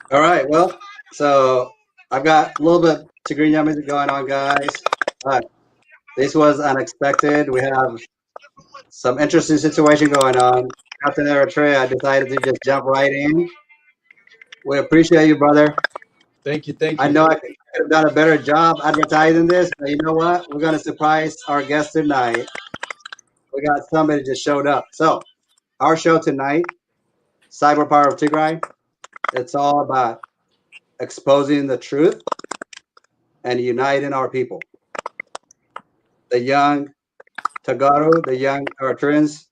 All right. Well, so I've got a little bit of Tigrinya music going on, guys. This was unexpected. We have some interesting situation going on. Captain Eritrea decided to just jump right in. We appreciate you, brother. Thank you, thank I you. know I could have done a better job advertising this, but you know what? We're going to surprise our guest tonight. We got somebody just showed up. So, our show tonight, Cyber Power of Tigray, it's all about exposing the truth and uniting our people. The young Tegaru, the young Eritreans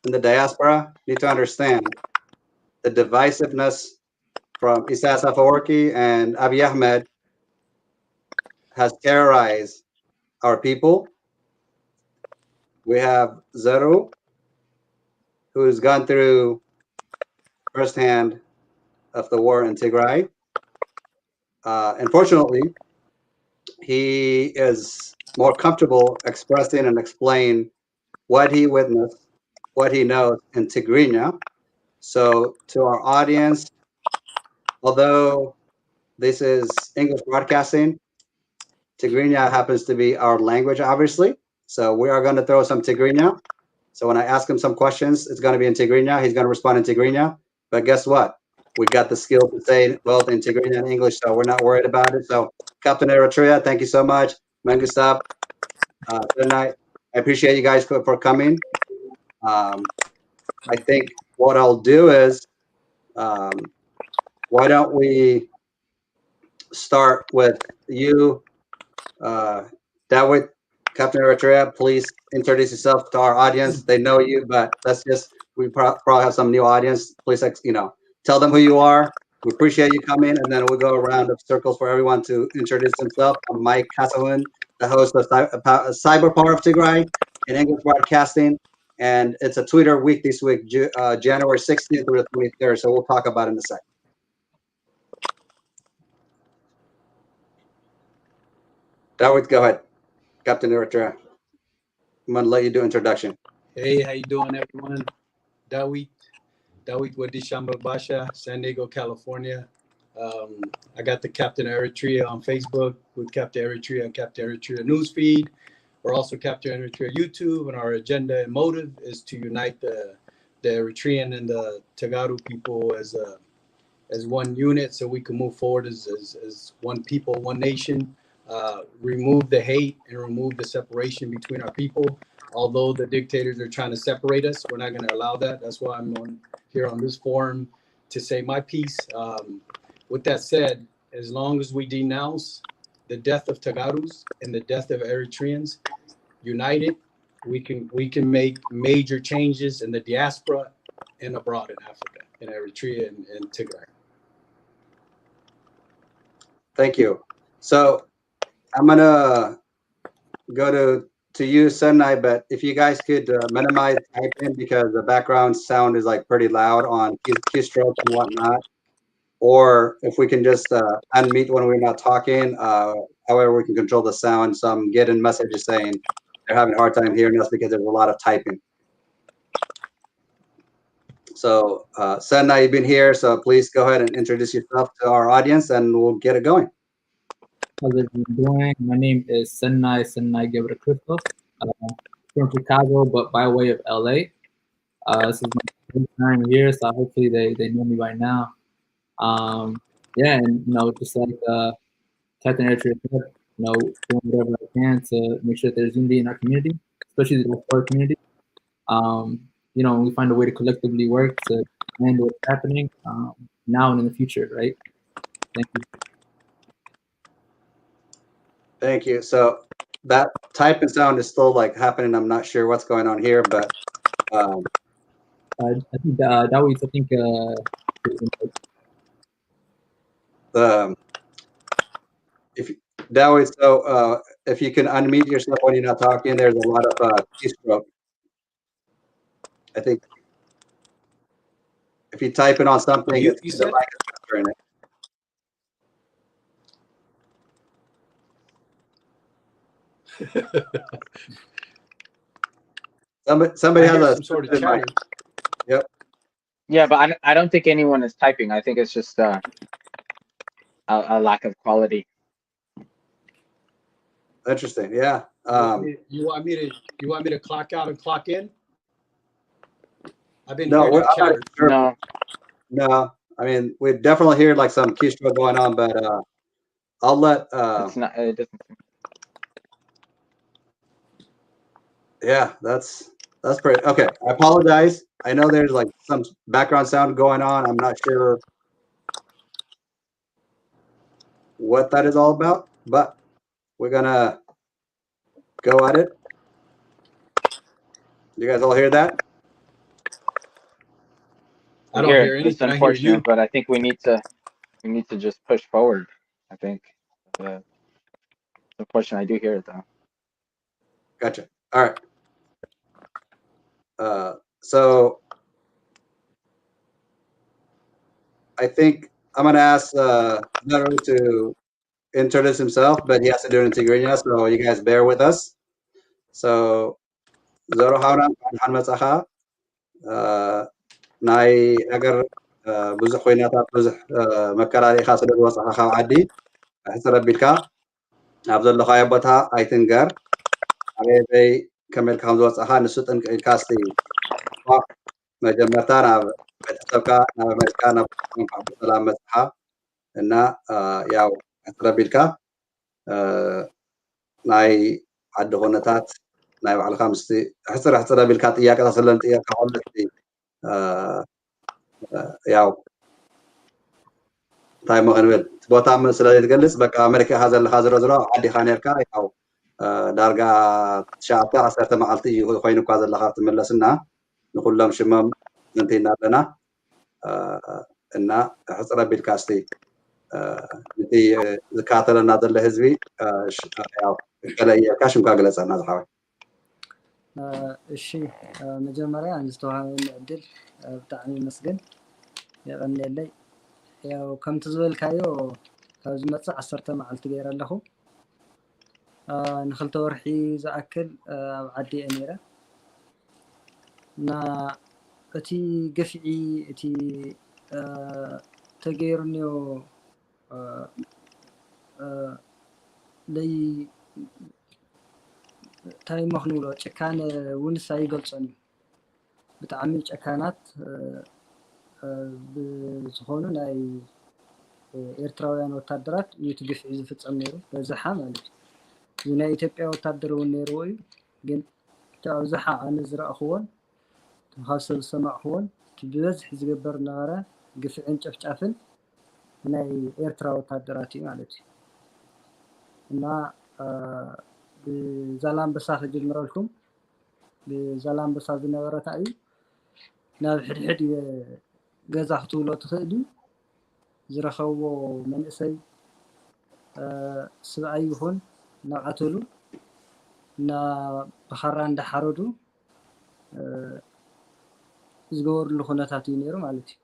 in the diaspora need to understand the divisiveness from Isaias Afewerki and Abiy Ahmed has terrorized our people. We have Zeru, who has gone through firsthand of the war in Tigray. Unfortunately, he is more comfortable expressing and explain what he witnessed, what he knows in Tigrinya. So, to our audience, although this is English broadcasting, Tigrinya happens to be our language, obviously. So, we are going to throw some Tigrinya. So, when I ask him some questions, it's going to be in Tigrinya. He's going to respond in Tigrinya. But guess what? We got the skill to say both in Tigrinya and English, so we're not worried about it. So, Captain Eritrea, thank you so much. Mangustab, good night. I appreciate you guys for coming. Um, I think what I'll do is, um, why don't we start with you, uh, David, Captain Eritrea? Please introduce yourself to our audience. They know you, but let's just we probably have some new audience. Please, tell them who you are. We appreciate you coming, and then we'll go around of circles for everyone to introduce themselves. I'm Mike Casahun, the host of Cyber Power of Tigray in English Broadcasting, and it's a Twitter week this week, January 16th through the 23rd. So we'll talk about it in a second. David, go ahead, Captain Eritrea. I'm gonna let you do introduction. Hey, how you doing, everyone? Dawit, Dawit Wadishamba Basha, San Diego, California. I got the Captain Eritrea on Facebook with Captain Eritrea and Captain Eritrea newsfeed. We're also Captain Eritrea YouTube, and our agenda and motive is to unite the Eritrean and the Tegaru people as one unit, so we can move forward as one people, one nation. Remove the hate and remove the separation between our people. Although the dictators are trying to separate us, we're not going to allow that. That's why I'm here on this forum to say my piece. With that said, as long as we denounce the death of Tagarus and the death of Eritreans, united, we can make major changes in the diaspora and abroad in Africa, in Eritrea and Tigray. Thank you. So I'm gonna go to you, Senai, but if you guys could minimize typing because the background sound is like pretty loud on keystrokes and whatnot, or if we can just unmute when we're not talking, however we can control the sound. So I'm getting messages saying they're having a hard time hearing us because there's a lot of typing. So Senai, you've been here, so please go ahead and introduce yourself to our audience and we'll get it going. How's everyone doing? My name is Senai Gebra Christos. From Chicago, but by way of LA. This is my first time here, so hopefully they know me by now. Yeah, and just like Captain Eritrea said, doing whatever I can to make sure that there's unity in our community, especially the diaspora community. We find a way to collectively work to end what's happening now and in the future, right? Thank you. Thank you. So that type and sound is still like happening. I'm not sure what's going on here, but I think that was, I think, if that was so, if you can unmute yourself when you're not talking, there's a lot of keystroke. I think if you type it on something, You the said? mic is turning it. Somebody has some sort of chatter. Yep. Yeah, but I don't think anyone is typing. I think it's just a lack of quality. Interesting. Yeah. You want me to clock out and clock in? I've been No, hearing I'm not chatter. sure. No, No, I mean we definitely hear like some keystroke going on, but I'll let. it's not. It doesn't. Yeah, that's pretty okay. I apologize. I know there's like some background sound going on. I'm not sure what that is all about, but we're gonna go at it. You guys all hear that? I don't hear It's anything. I hear unfortunate, you. but I think we need to just push forward. I think it's unfortunate. I do hear it though. Gotcha. All right. So I think I'm gonna ask Tegaru to introduce himself, but he has to do it in Tigrinya, so you guys bear with us. So Zoro Hauna Hanmatsaha, ናይ ሃገር ብዙሕ ኮይናታት ብዙሕ መከራሪእካ ስለ ዝወፅኻ ካብ ዓዲ ሕፅር ኣቢልካ ኣብ ዘለኻዮ ቦታ ኣይትንገር ኣበይ ከመይ ኢልካ ከም ዝወፅኻ ንሱ ጥንቂ ኢልካ እስቲ መጀመርታ ናብ ቤተሰብካ ናብ ኣሜሪካ ናብ ብሰላም መፅኻ እና ያው ሕፅር ኣቢልካ ናይ ዓዲ ኩነታት ናይ ባዕልካ ምስቲ ሕፅር ኣቢልካ ጥያቄታት ስለን ጥያቄ ከሎ ያው እንታይ ሞ ክንብል ቦታ ስለ ዘይትገልፅ በቃ ኣሜሪካ ኢኻ ዘለካ ዝሮ ዝሮ ዓዲኻ ነርካ ያው ዳርጋ 9-10 መዓልቲ እዩ ኮይኑ እኳ ዘለካ ትምለስና ንኩሎም ሽሞም እንተይና ኣለና እና ሕፅር ኣቢልካ እስቲ እቲ ዝከታተለና ዘሎ ህዝቢ ያው ከለየልካ ሽምካ ግለፀና ዝሓወይ እሺ መጀመሪያ ንዝተዋሃበኒ ዕድል ብጣዕሚ መስገን የቀኒየለይ ያው ከምቲ ዝበልካዮ ካብ ዝመፅእ 10 መዓልቲ ገይረ ኣለኹ ንክልተ ወርሒ ዝኣክል ኣብ ዓዲ እየ ነይረ እና እቲ ገፍዒ እቲ ተገይሩንዮ ለይ እንታይ ሞ ክንብሎ ጭካነ ውንስ ኣይገልፆን እዩ ብጣዕሚ ጨካናት ብዝኾኑ ናይ ኤርትራውያን ወታደራት እዩ እቲ ግፍዒ ዝፍፀም ነይሩ በዝሓ ማለት እዩ ናይ ኢትዮጵያ ወታደር እውን ነይርዎ እዩ ግን ኣብዝሓ ኣነ ዝረኣኽዎን ካብ ሰብ ዝሰማዕኽዎን ብበዝሒ ዝግበር ነበረ ግፍዕን ጨፍጫፍን ናይ ኤርትራ ወታደራት እዩ ማለት እዩ እና ብዛላምበሳ ክጅምረልኩም ብዛላምበሳ ዝነበረ እንታይ እዩ ናብ ሕድሕድ ገዛ ክትብሎ ትኽእል እዩ ዝረኸብዎ መንእሰይ ስብኣይ ይኹን እናቐተሉ እና ብኻራ እንዳሓረዱ ዝገበርሉ ኩነታት እዩ ነይሩ ማለት እዩ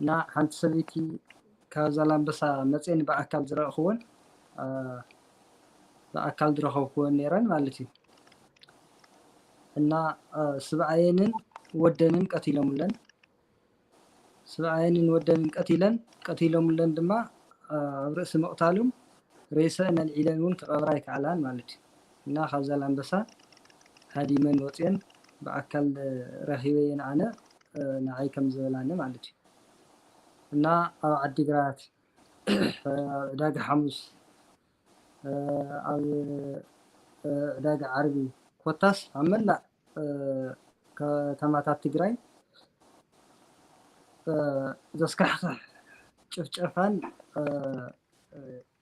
እና ሓንቲ ሰበይቲ ካብ ዛላምበሳ መፅአን ብኣካል ዝረአኽዎን ብኣካል ዝረኸብክዎን ነይረን ማለት እዩ እና ስብኣየንን ወደንን ቀቲሎምለን سبعين ودن قتيلهم لن دما رأس مقتالهم رئيسنا العلمون كقبرايك علان مالتي نا خزال أنبسا هادي من وطين بأكل رهيبين أنا نعي كم زولانه مالتي نا عدي قرات داق حمص أو داق عربي كوتاس عملنا كتماتات تجراي زسكحصح ጨፍጨፋን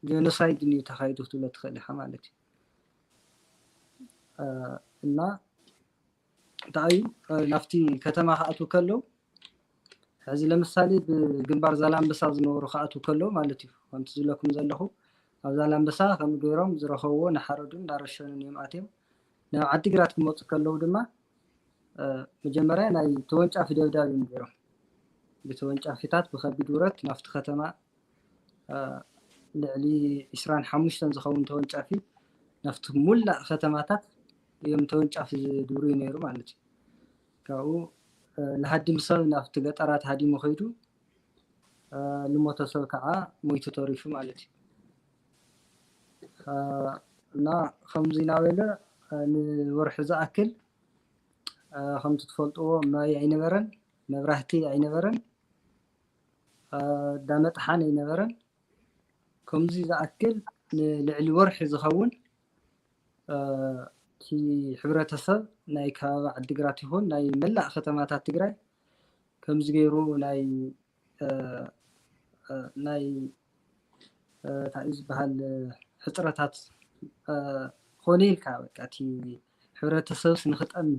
ጄኖሳይድ ነው ተካሂዶት ሁለት ኸለሐ ማለት እና ታዩ ናፍቲ ከተማ ኻአቱ ከሎ ሕዚ ለምሳሌ በግንባር ዛላምበሳ ዝነበሩ ኻአቱ ከሎ ማለት እዩ አንተ ዝለኩም ዘለኹ ኣብ ዛላምበሳ ከም ገይሮም ዝረኸብዎ ንሓረዱን ዳረሸኑን ይማአትዮም ናብ ዓዲግራት ክመፁ ከለው ድማ መጀመሪያ ናይ ተወንጫፊ ደብዳቤ ገይሮም بتوانጫፊታት بخبيد ورت نافت ختمة لعلي 25 ዝኸውን ተወንጫፊ نافت ملا ختماتات يوم ተወንጫፊ دوري نيرو ማለት እዩ ካብኡ ለሃዲ ምሰብ ናፍት ገጠራት ሃዲ መخيدو ልሞተ ሰብ ከዓ ሞይቱ ተሪፉ ማለት እዩ እና ከምዚ ናበለ ንወርሒ ዝኣክል ከምቲ ትፈልጥዎ ማይ ኣይነበረን መብራህቲ ኣይነበረን ዳመጥሓን ኣይነበረን ከምዚ ዝኣክል ንልዕሊ ወርሒ ዝኸውን እቲ ሕብረተሰብ ናይ ከባቢ ዓዲግራት ይኹን ናይ መላእ ከተማታት ትግራይ ከምዚ ገይሩ ናይ እንታይ ዝበሃል ሕፅረታት ኮነ ኢልካ በቃ እቲ ሕብረተሰብ ንክጠሚ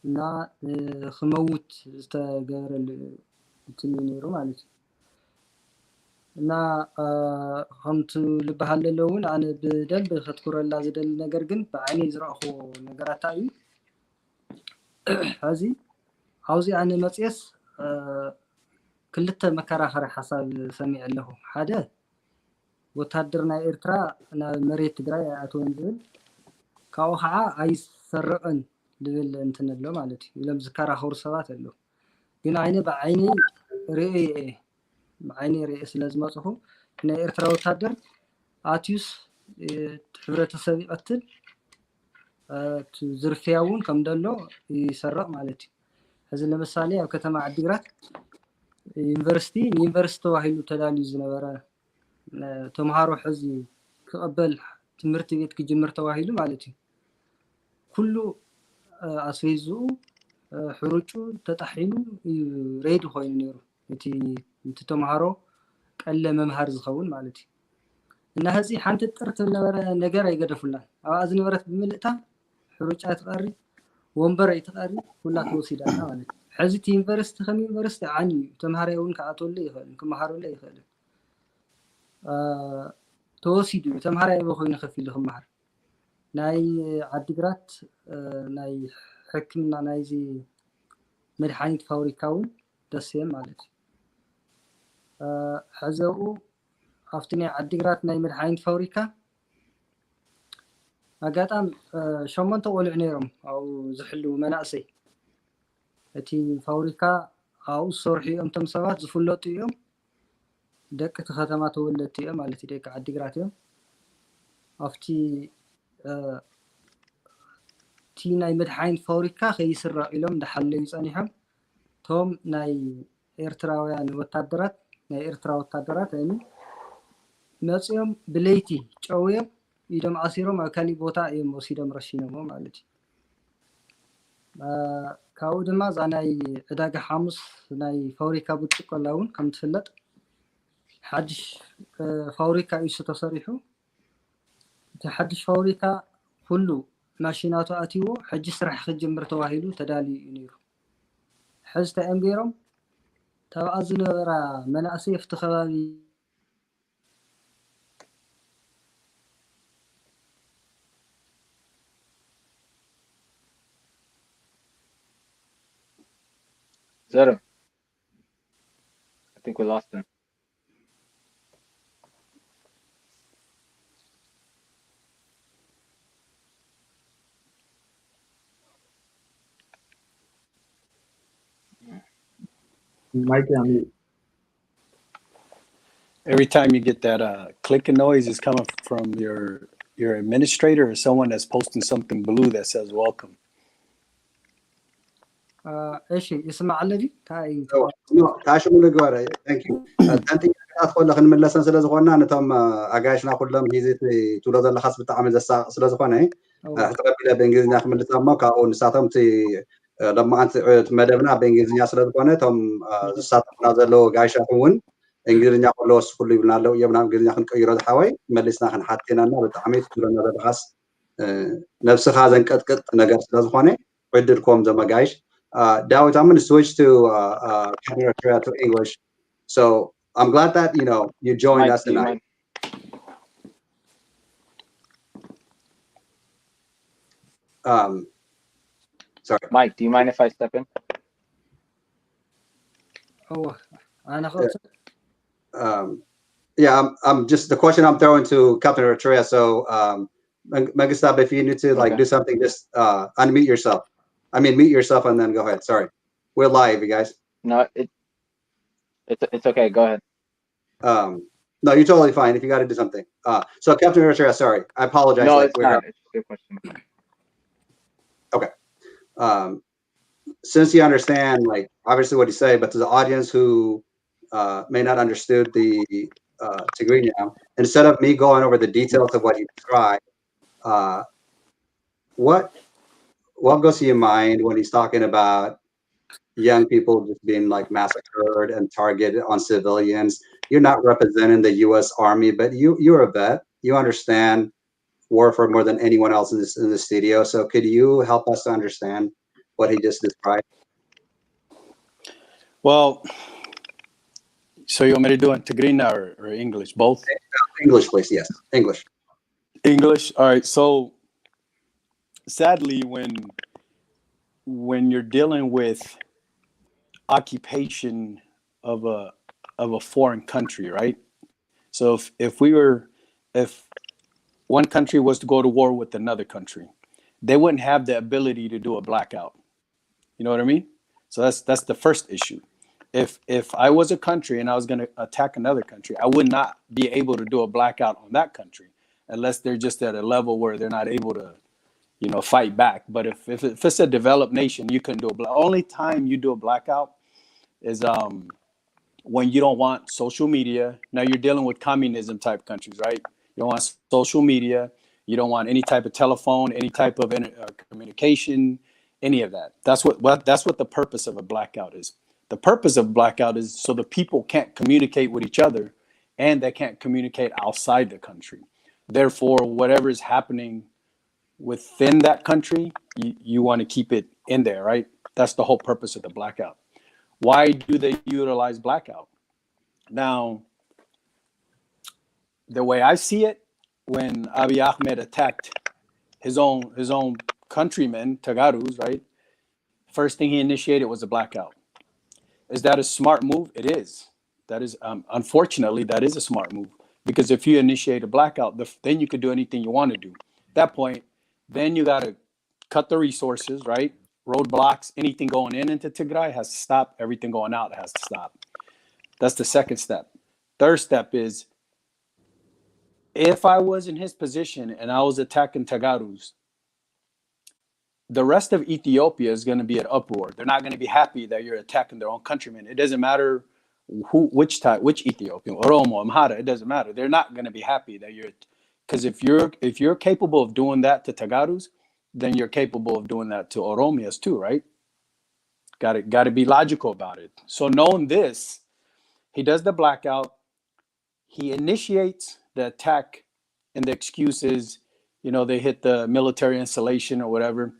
እና ክመውት ዝተገበረሉ እንትን ነይሩ ማለት እዩ እና ከምቲ ልበሃል ዘሎ እውን ኣነ ብደንብ ከትኩረላ ዝደሊ ነገር ግን ብዓይኒ ዝረኣኽቦ ነገራት እዩ ሕዚ ኣብዚ ኣነ መፅየስ ክልተ መከራኸሪ ሓሳብ ሰሚዕ ኣለኹ ሓደ ወታደር ናይ ኤርትራ ናብ መሬት ትግራይ ኣይኣትወን ዝብል ካብኡ ከዓ ኣይሰርቕን ዝብል እንትን ኣሎ ማለት እዩ ኢሎም ዝከራኸሩ ሰባት ኣለዉ ግን ኣይነ ብዓይኒ ርኤ ስለ ዝመፅኹ ናይ ኤርትራ ወታደር ኣትዩስ ሕብረተሰብ ይቐትል ዝርፍያ እውን ከም ደሎ ይሰርቕ ማለት እዩ ሕዚ ለምሳሌ ኣብ ከተማ ዓዲግራት ዩኒቨርሲቲ ተባሂሉ ተዳልዩ ዝነበረ ተምሃሮ ሕዚ ክቕበል ትምህርቲ ቤት ክጅምር ተባሂሉ ማለት እዩ ኩሉ ኣስቤዝኡ ሕሩጩ ተጣሒኑ ሬዲ ኮይኑ ነይሩ እቲ ተምሃሮ ቀለ መምሃር ዝኸውን ማለት እዩ እና ሕዚ ሓንቲ ጥርት ዝነበረ ነገር ኣይገደፉላን ኣብኣ ዝነበረት ብምልእታ ሕሩጫ ትቐሪ ወንበር ኣይትቐሪ ኩላ ተወሲዳና ማለት እዩ ሕዚ እቲ ዩኒቨርሲቲ ከም ዩኒቨርሲቲ ዓኒ እዩ ተምሃራይ እውን ክኣትወሉ ይኽእልን ክመሃሩሉ ይኽእልን ተወሲዱ እዩ ተምሃራይ ኮይኑ ከፍ ኢሉ ክመሃር ናይ ዓዲግራት ናይ ሕክምና ናይዚ መድሓኒት ፋብሪካ እውን ደስየም ማለት እዩ ሕዘኡ ኣብቲ ናይ ዓዲግራት ናይ መድሓኒት ፋብሪካ ኣጋጣም 8 ቆልዑ ነይሮም ኣብኡ ዝሕልው መናእሰይ እቲ ፋብሪካ ኣብኡ ዝሰርሑ እዮም እቶም ሰባት ዝፍለጡ እዮም ደቂ እቲ ከተማ ተወለድቲ እዮም ማለት እዩ ደቂ ዓዲግራት እዮም ኣብቲ እቲ ናይ መድሓኒት ፋብሪካ ከይስረቕ ኢሎም እንዳሓለዩ ፀኒሖም እቶም ናይ ኤርትራውያን ወታደራት ናይ ኤርትራ ወታደራት መፅኦም ብለይቲ ጨውዮም ኢዶም ኣሲሮም ኣብ ካሊእ ቦታ እዮም ወሲዶም ረሺኖሞ ማለት እዩ ካብኡ ድማ እዛ ናይ ዕዳጋ ሓሙስ ናይ ፋብሪካ ብርጭቆላ እውን ከም ትፍለጥ ሓድሽ ፋብሪካ እዩ ተሰሪሑ እቲ ሓድሽ ፋብሪካ ኩሉ ማሽናቱ ኣትይዎ ሕጂ ስራሕ ክጅምር ተባሂሉ ተዳልዩ እዩ ነይሩ ሕዚ እንታይ እዮም ገይሮም ተብኣ ዝነበራ መናእሰይ ኣብቲ ከባቢ Zero. I think we lost him. Mike on mute. Every time you get that clicking noise, is coming from your administrator or someone that's posting something blue that says welcome. እሺ ይስማዕ ኣለዲ ታይ ታሽ ሙሉ ግባረ ታንክ ዩ ታንቲ ኣትኮለ ክንመለሰን ስለ ዝኾና ነቶም ኣጋይሽና ኩሎም ሂዘት ትብሎ ዘለኻስ ብጣዕሚ ዘሳቕ ስለ ዝኾነ ተቐቢለ ብእንግሊዝኛ ክምልስ እሞ ካብኡ ንሳቶም እቲ ለማዓንቲ መደብና ብእንግሊዝኛ ስለ ዝኾነ እቶም ዝሳተፉና ዘለዉ ጋይሻት እውን እንግሊዝኛ ኩሎ ወስኩሉ ይብልና ኣለዉ እዮም ናብ እንግሊዝኛ ክንቀይሮ ዝሓወይ መሊስና ክንሓቲናና ብጣዕሚ ትብለና ዘለኻስ ነብስኻ ዘንቀጥቅጥ ነገር ስለ ዝኾነ ዕድልኩም ዘመጋይሽ Dawit, I'm going to switch to to English. So I'm glad that you joined us tonight. Sorry, Mike. Do you mind if I step in? Yeah, I'm just the question I'm throwing to Captain Eritrea. So, Megastab, if you need to do something, just unmute yourself. I mean, mute yourself and then go ahead. Sorry. We're live, you guys. No, It's okay. Go ahead. No, you're totally fine if you got to do something. So Captain Eritrea, sorry, I apologize. No, Like it's we're fine. here. It's a good question. Okay. Since you understand, like obviously what you say, but to the audience who may not understood the Tigrinya, instead of me going over the details of what you described, what goes to your mind when he's talking about young people just being like massacred and targeted on civilians? You're not representing the U.S. Army, but you're a vet. You understand warfare more than anyone else in the studio. So could you help us to understand what he just described? Well, so you want me to do it in Tigrinya or English? Both? English, please. Yes, English. English. All right. So sadly, when you're dealing with occupation of a foreign country, right? So if one country was to go to war with another country, they wouldn't have the ability to do a blackout. You know what I mean? So that's the first issue. If I was a country and I was going to attack another country, I would not be able to do a blackout on that country unless they're just at a level where they're not able to, fight back. But if it's a developed nation, you couldn't do a blackout. Only time you do a blackout is when you don't want social media. Now you're dealing with communism type countries, right? You don't want social media. You don't want any type of telephone, any type of communication, any of that. That's what the purpose of a blackout is. The purpose of blackout is so the people can't communicate with each other, and they can't communicate outside the country. Therefore, whatever is happening within that country, you want to keep it in there, right? That's the whole purpose of the blackout. Why do they utilize blackout? Now, the way I see it, when Abiy Ahmed attacked his own countrymen, Tegarus, right? First thing he initiated was a blackout. Is that a smart move? It is. That is, unfortunately, that is a smart move, because if you initiate a blackout, then you could do anything you want to do. At that point, then you got to cut the resources, right? Roadblocks, anything going into Tigray has to stop. Everything going out has to stop. That's the second step. Third step is, if I was in his position and I was attacking Tegarus, the rest of Ethiopia is going to be at uproar. They're not going to be happy that you're attacking their own countrymen. It doesn't matter which Ethiopian, Oromo, Amhara, it doesn't matter. They're not going to be happy that because if you're capable of doing that to Tegarus, then you're capable of doing that to Oromias too, right? Got to be logical about it. So knowing this, he does the blackout. He initiates the attack, and the excuse is, they hit the military installation or whatever.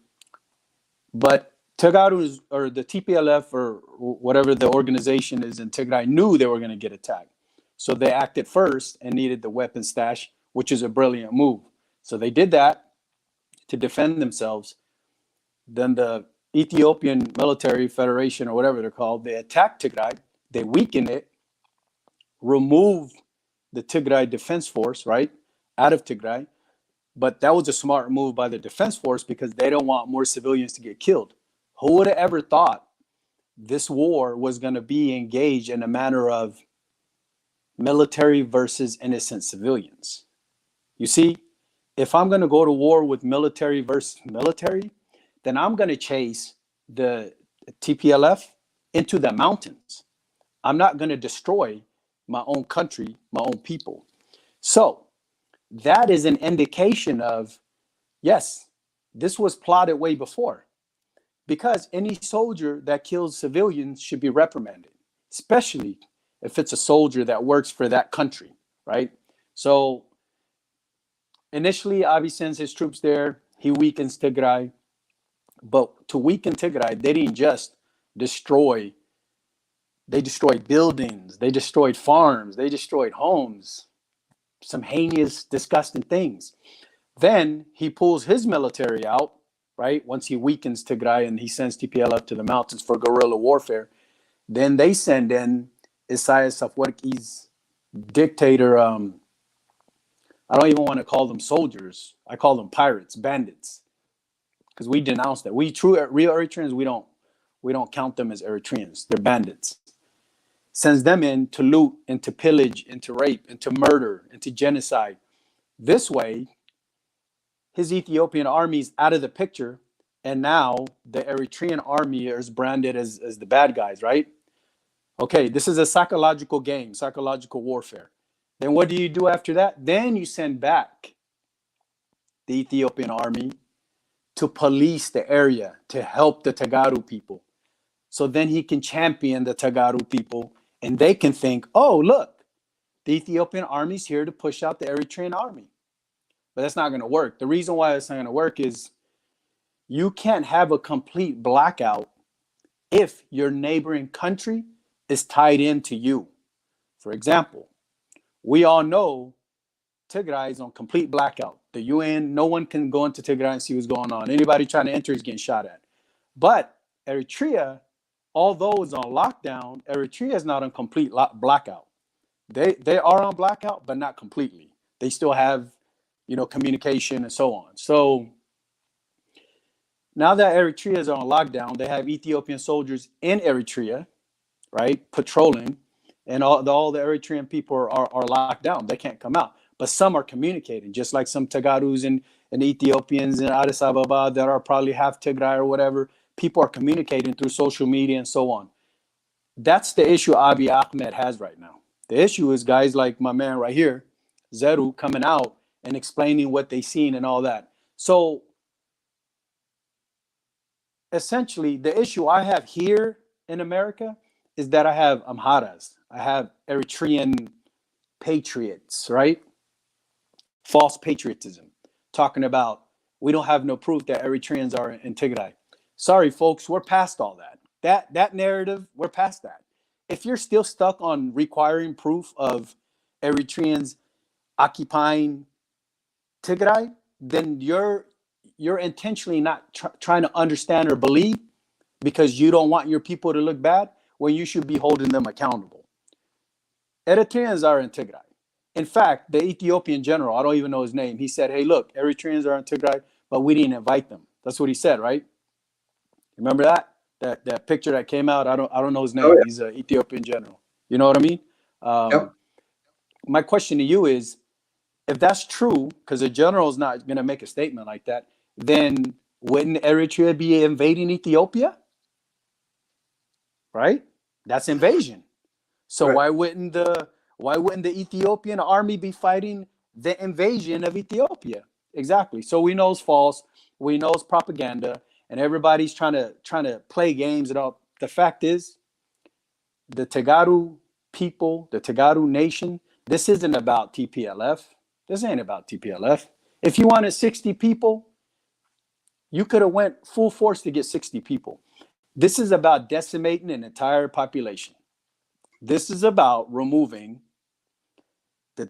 But Tegaru or the TPLF or whatever the organization is in Tigray knew they were going to get attacked. So they acted first and needed the weapon stash, which is a brilliant move. So they did that to defend themselves. Then the Ethiopian Military Federation or whatever they're called, they attacked Tigray. They weakened it, removed the Tigray Defense Force, right, out of Tigray. But that was a smart move by the Defense Force because they don't want more civilians to get killed. Who would have ever thought this war was going to be engaged in a manner of military versus innocent civilians? You see, if I'm going to go to war with military versus military, then I'm going to chase the TPLF into the mountains. I'm not going to destroy my own country, my own people. So that is an indication of, yes, this was plotted way before, because any soldier that kills civilians should be reprimanded, especially if it's a soldier that works for that country, right? So initially, Abiy sends his troops there. He weakens Tigray. But to weaken Tigray, they didn't just destroy. They destroyed buildings. They destroyed farms. They destroyed homes. Some heinous, disgusting things. Then he pulls his military out, right? Once he weakens Tigray and he sends TPLF to the mountains for guerrilla warfare, then they send in Isaias Afwerki's dictator. I don't even want to call them soldiers. I call them pirates, bandits, because we denounce that. We real Eritreans, we don't count them as Eritreans. They're bandits. sends them in to loot and to pillage and to rape and to murder and to genocide. This way, his Ethiopian army is out of the picture, and now the Eritrean army is branded as the bad guys, right? Okay, this is a psychological game, psychological warfare. Then what do you do after that? Then you send back the Ethiopian army to police the area, to help the Tegaru people. So then he can champion the Tegaru people, and they can think, oh, look, the Ethiopian army's here to push out the Eritrean army. But that's not going to work. The reason why it's not going to work is you can't have a complete blackout if your neighboring country is tied into you. For example, we all know Tigray is on complete blackout. The UN, no one can go into Tigray and see what's going on. Anybody trying to enter is getting shot at. But Eritrea, although it's on lockdown, Eritrea is not on complete blackout. They are on blackout, but not completely. They still have, communication and so on. So now that Eritrea is on lockdown, they have Ethiopian soldiers in Eritrea, right, patrolling, and all the Eritrean people are locked down. They can't come out. But some are communicating, just like some Tegarus and Ethiopians in Addis Ababa that are probably half Tigray or whatever. People are communicating through social media and so on. That's the issue Abiy Ahmed has right now. The issue is guys like my man right here, Zeru, coming out and explaining what they've seen and all that. So essentially, the issue I have here in America is that I have Amharas. I have Eritrean patriots, right? False patriotism, talking about we don't have no proof that Eritreans are in Tigray. Sorry, folks, we're past all that. That narrative, we're past that. If you're still stuck on requiring proof of Eritreans occupying Tigray, then you're intentionally not trying to understand or believe because you don't want your people to look bad when you should be holding them accountable. Eritreans are in Tigray. In fact, the Ethiopian general, I don't even know his name, he said, hey, look, Eritreans are in Tigray, but we didn't invite them. That's what he said, right? Remember that? That picture that came out? I don't know his name. Oh, yeah. He's an Ethiopian general. You know what I mean? Yep. My question to you is, if that's true, because a general is not going to make a statement like that, then wouldn't Eritrea be invading Ethiopia? Right? That's invasion. So right. Why wouldn't the Ethiopian army be fighting the invasion of Ethiopia? Exactly. So we know it's false. We know it's propaganda, and everybody's trying to play games. And all. The fact is, the Tegaru people, the Tegaru nation, this isn't about TPLF. This ain't about TPLF. If you wanted 60 people, you could have went full force to get 60 people. This is about decimating an entire population. This is about removing the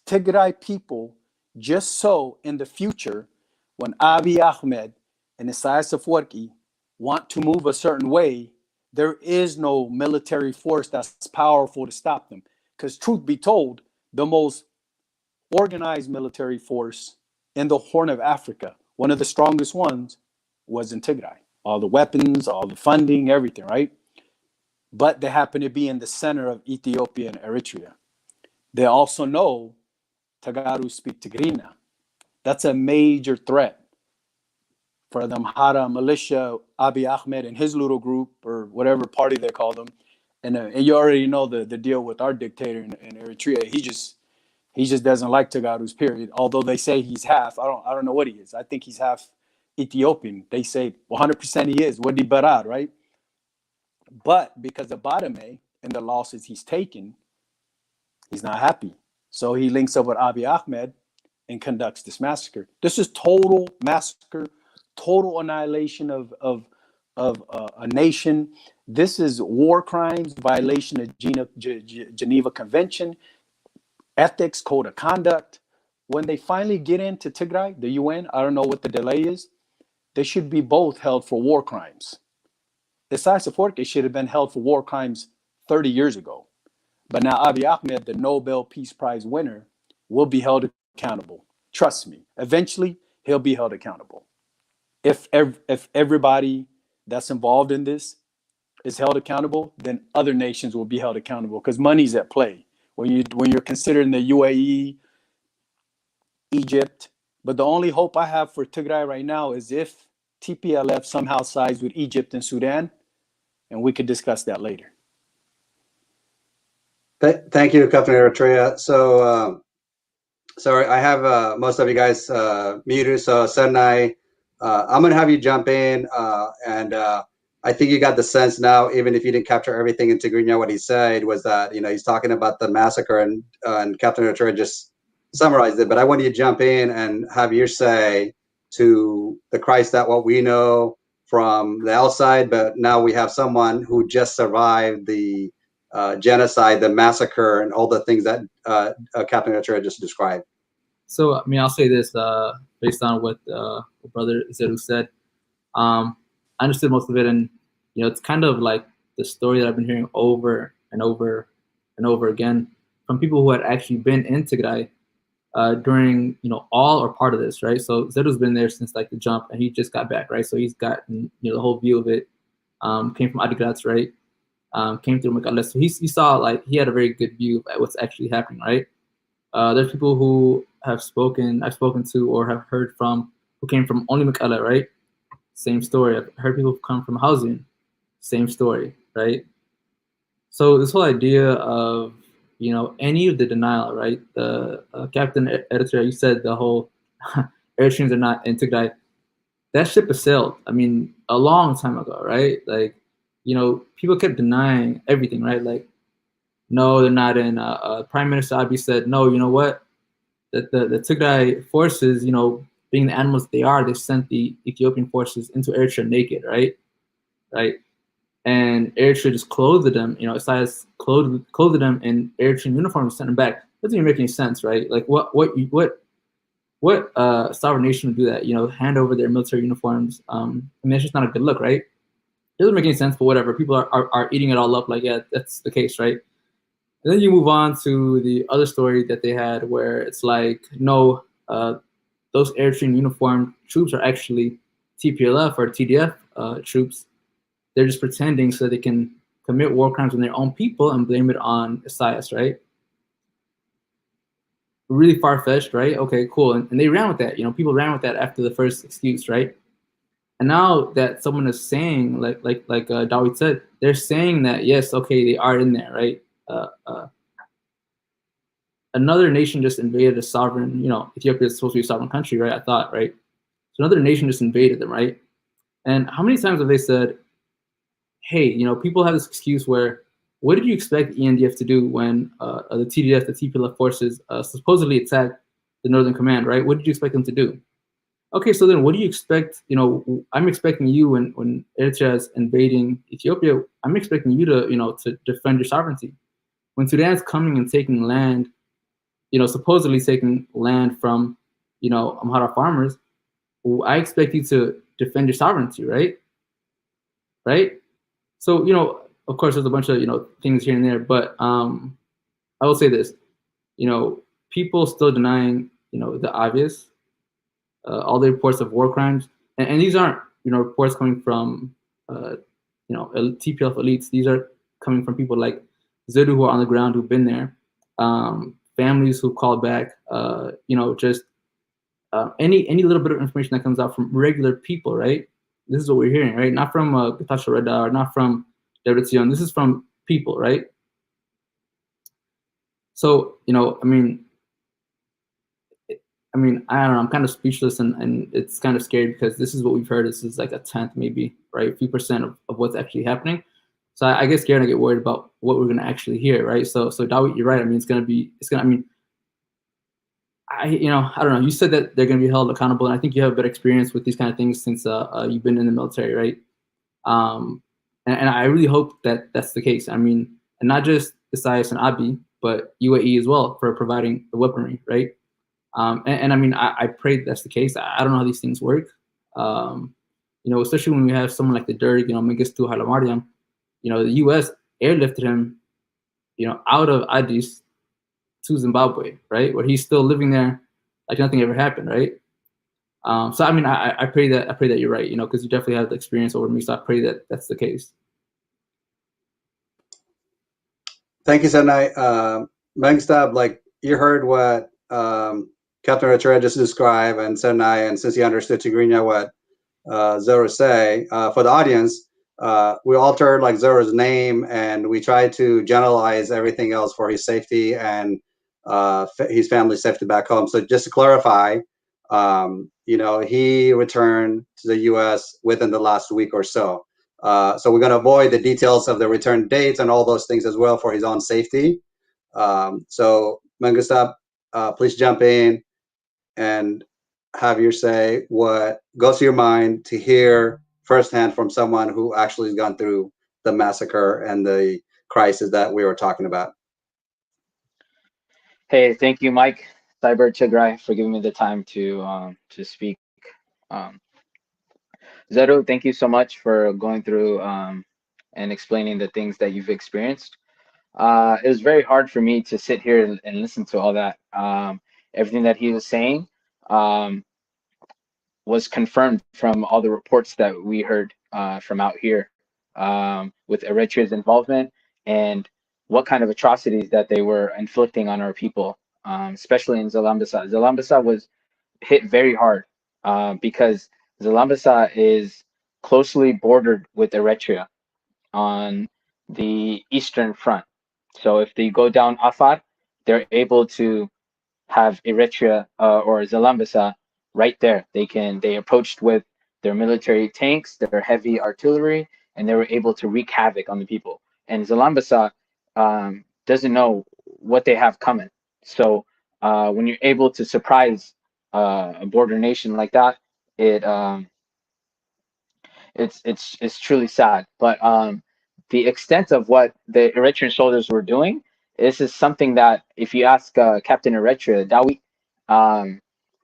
Tigray people just so in the future, when Abiy Ahmed and Isaias Afwerki want to move a certain way, there is no military force that's powerful to stop them. Because truth be told, the most organized military force in the Horn of Africa, one of the strongest ones, was in Tigray. All the weapons, all the funding, everything, right? But they happen to be in the center of Ethiopia and Eritrea. They also know Tegaru speak Tigrinya. That's a major threat for the Amhara militia, Abiy Ahmed and his little group, or whatever party they call them. And you already know the deal with our dictator in Eritrea. He just doesn't like Tegaru's, period. Although they say he's half. I don't know what he is. I think he's half Ethiopian. They say 100% he is. Wadi Barad, right? But because of Badame and the losses he's taken, he's not happy. So he links up with Abiy Ahmed and conducts this massacre. This is total massacre, total annihilation of a nation. This is war crimes, violation of Geneva Convention, ethics, code of conduct. When they finally get into Tigray, the UN, I don't know what the delay is, they should be both held for war crimes. Isaias Afwerki should have been held for war crimes 30 years ago. But now Abiy Ahmed, the Nobel Peace Prize winner, will be held accountable. Trust me, eventually he'll be held accountable. If everybody that's involved in this is held accountable, then other nations will be held accountable because money's at play. When you're considering the UAE, Egypt, but the only hope I have for Tigray right now is if TPLF somehow sides with Egypt and Sudan, and we could discuss that later. Thank you, Captain Eritrea. So, sorry, I have most of you guys muted. So, Senai, I'm going to have you jump in. And I think you got the sense now, even if you didn't capture everything in Tigrinya, what he said was that, he's talking about the massacre, and Captain Eritrea just summarized it. But I want you to jump in and have your say to the Christ that what we know from the outside, but now we have someone who just survived the genocide, the massacre, and all the things that Captain Eritrea just described. So, I mean, I'll say this based on what Brother Zeru said. I understood most of it, and it's kind of like the story that I've been hearing over and over and over again from people who had actually been in Tigray during all or part of this, right? So Zeru's been there since like the jump, and he just got back, right? So he's gotten the whole view of it. Came from Adigratz, right? Came through Makala, so he saw, like, he had a very good view of what's actually happening, right? There's people who I've spoken to or have heard from who came from only Makala, right? Same story. I've heard people who come from housing, same story, right? So this whole idea of any of the denial, right? The Captain Eritrea, you said the whole Eritreans are not in Tigray. That ship has sailed. I mean, a long time ago, right? Like, people kept denying everything, right? Like, no, they're not in. Prime Minister Abiy said, no, you know what? The Tigray forces, being the animals they are, they sent the Ethiopian forces into Eritrea naked, right? Right. And Eritrea just clothed them, Isaias clothed them in Eritrean uniforms, sent them back. Doesn't even make any sense, right? Like, what sovereign nation would do that? Hand over their military uniforms. I mean, that's just not a good look, right? It doesn't make any sense, but whatever. People are eating it all up like, yeah, that's the case, right? And then you move on to the other story that they had where it's like, no, those Eritrean uniformed troops are actually TPLF or TDF troops. They're just pretending so they can commit war crimes on their own people and blame it on Isaias, right? Really far-fetched, right? Okay, cool. And they ran with that. People ran with that after the first excuse, right? And now that someone is saying, like Dawit said, they're saying that, yes, okay, they are in there, right? Another nation just invaded a sovereign, Ethiopia is supposed to be a sovereign country, right? I thought, right? So another nation just invaded them, right? And how many times have they said, hey, people have this excuse where, what did you expect ENDF to do when the TDF, the TPLF forces supposedly attacked the Northern Command, right? What did you expect them to do? Okay, so then what do you expect? I'm expecting you when Eritrea is invading Ethiopia, I'm expecting you to, to defend your sovereignty. When Sudan's coming and taking land, supposedly taking land from, Amhara farmers, I expect you to defend your sovereignty, right? Right? So, of course, there's a bunch of, things here and there, but I will say this, people still denying, the obvious. All the reports of war crimes, and these aren't reports coming from TPLF elites. These are coming from people like Zedu who are on the ground, who've been there, families who call back, just any little bit of information that comes out from regular people, right? This is what we're hearing, right? Not from Getachew Reda or not from Debretsion. This is from people, right? So I don't know, I'm kind of speechless and it's kind of scary because this is what we've heard. This is like a tenth, maybe, right? A few percent of what's actually happening. So I get scared and I get worried about what we're going to actually hear, right? So Dawit, you're right. I don't know. You said that they're going to be held accountable, and I think you have a better experience with these kind of things since you've been in the military, right? And I really hope that that's the case. I mean, and not just Isaias and Abiy, but UAE as well for providing the weaponry, right? I pray that's the case. I don't know how these things work. Especially when we have someone like the Derg, Mengistu Haile Mariam, the U.S. airlifted him, out of Addis to Zimbabwe, right? Where he's still living there like nothing ever happened, right? I pray that you're right, because you definitely have the experience over me. So I pray that that's the case. Thank you, Senai. Mengstab, like you heard what Captain Eritrea just described, and Senai, and since he understood Tigrinya, what Zoro say, for the audience, we altered like Zoro's name, and we tried to generalize everything else for his safety and his family's safety back home. So just to clarify, he returned to the U.S. within the last week or so. So we're going to avoid the details of the return dates and all those things as well for his own safety. So Mengustab, please jump in and have your say what goes to your mind to hear firsthand from someone who actually has gone through the massacre and the crisis that we were talking about. Hey, thank you, Mike, Cyber Tigray, for giving me the time to speak. Zeru, thank you so much for going through and explaining the things that you've experienced. It was very hard for me to sit here and listen to all that. Everything that he was saying was confirmed from all the reports that we heard from out here with Eritrea's involvement and what kind of atrocities that they were inflicting on our people, especially in Zalambasa. Zalambasa was hit very hard because Zalambasa is closely bordered with Eritrea on the eastern front. So if they go down Afar, they're able to have Eritrea or Zalambasa right there. They approached with their military tanks, their heavy artillery, and they were able to wreak havoc on the people. And Zalambasa doesn't know what they have coming. So when you're able to surprise a border nation like that, it's truly sad. But the extent of what the Eritrean soldiers were doing, this is something that if you ask Captain Eritrea, Dawi,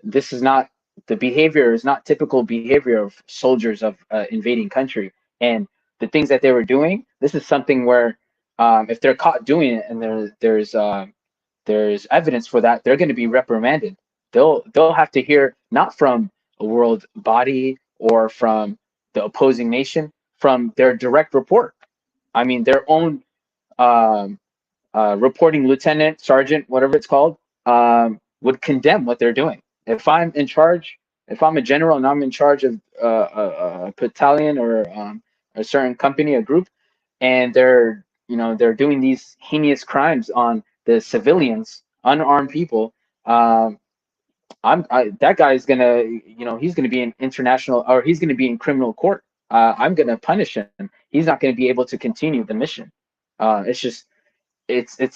this is not the behavior is not typical behavior of soldiers of invading country. And the things that they were doing, this is something where if they're caught doing it and there's evidence for that, they're going to be reprimanded. They'll have to hear not from a world body or from the opposing nation, from their direct report. I mean, their own reporting lieutenant, sergeant, whatever it's called, would condemn what they're doing. If I'm in charge, if I'm a general and I'm in charge of a battalion or a certain company, a group, and they're doing these heinous crimes on the civilians, unarmed people, that guy's gonna, he's gonna be in international, or he's gonna be in criminal court. I'm gonna punish him. He's not gonna be able to continue the mission. It's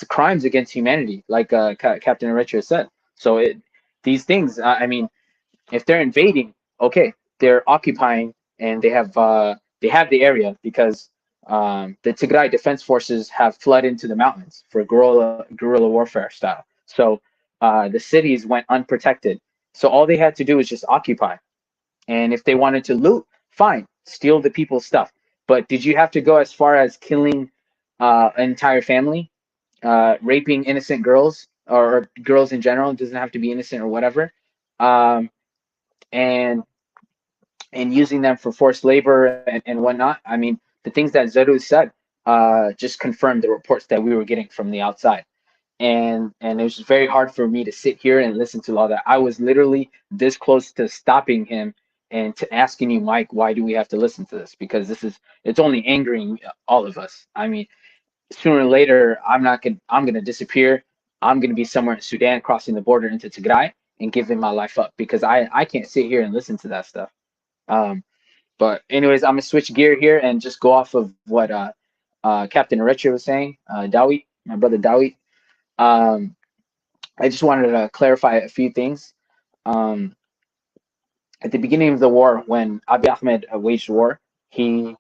crimes against humanity, like Captain Eritrea said. So these things, I mean, if they're invading, okay, they're occupying and they have the area because the Tigray Defense Forces have fled into the mountains for guerrilla warfare style. So the cities went unprotected. So all they had to do was just occupy. And if they wanted to loot, fine, steal the people's stuff. But did you have to go as far as killing an entire family, raping innocent girls or girls in general? It doesn't have to be innocent or whatever, and using them for forced labor and whatnot. I mean, the things that Zeru said just confirmed the reports that we were getting from the outside. And it was very hard for me to sit here and listen to all that. I was literally this close to stopping him and to asking you, Mike, why do we have to listen to this? Because it's only angering all of us. I mean, sooner or later, I'm gonna disappear. I'm gonna be somewhere in Sudan, crossing the border into Tigray, and giving my life up because I can't sit here and listen to that stuff. But anyways, I'm gonna switch gear here and just go off of what Captain Eritrea was saying. Dawit, my brother Dawit. I just wanted to clarify a few things. At the beginning of the war, when Abiy Ahmed waged war, he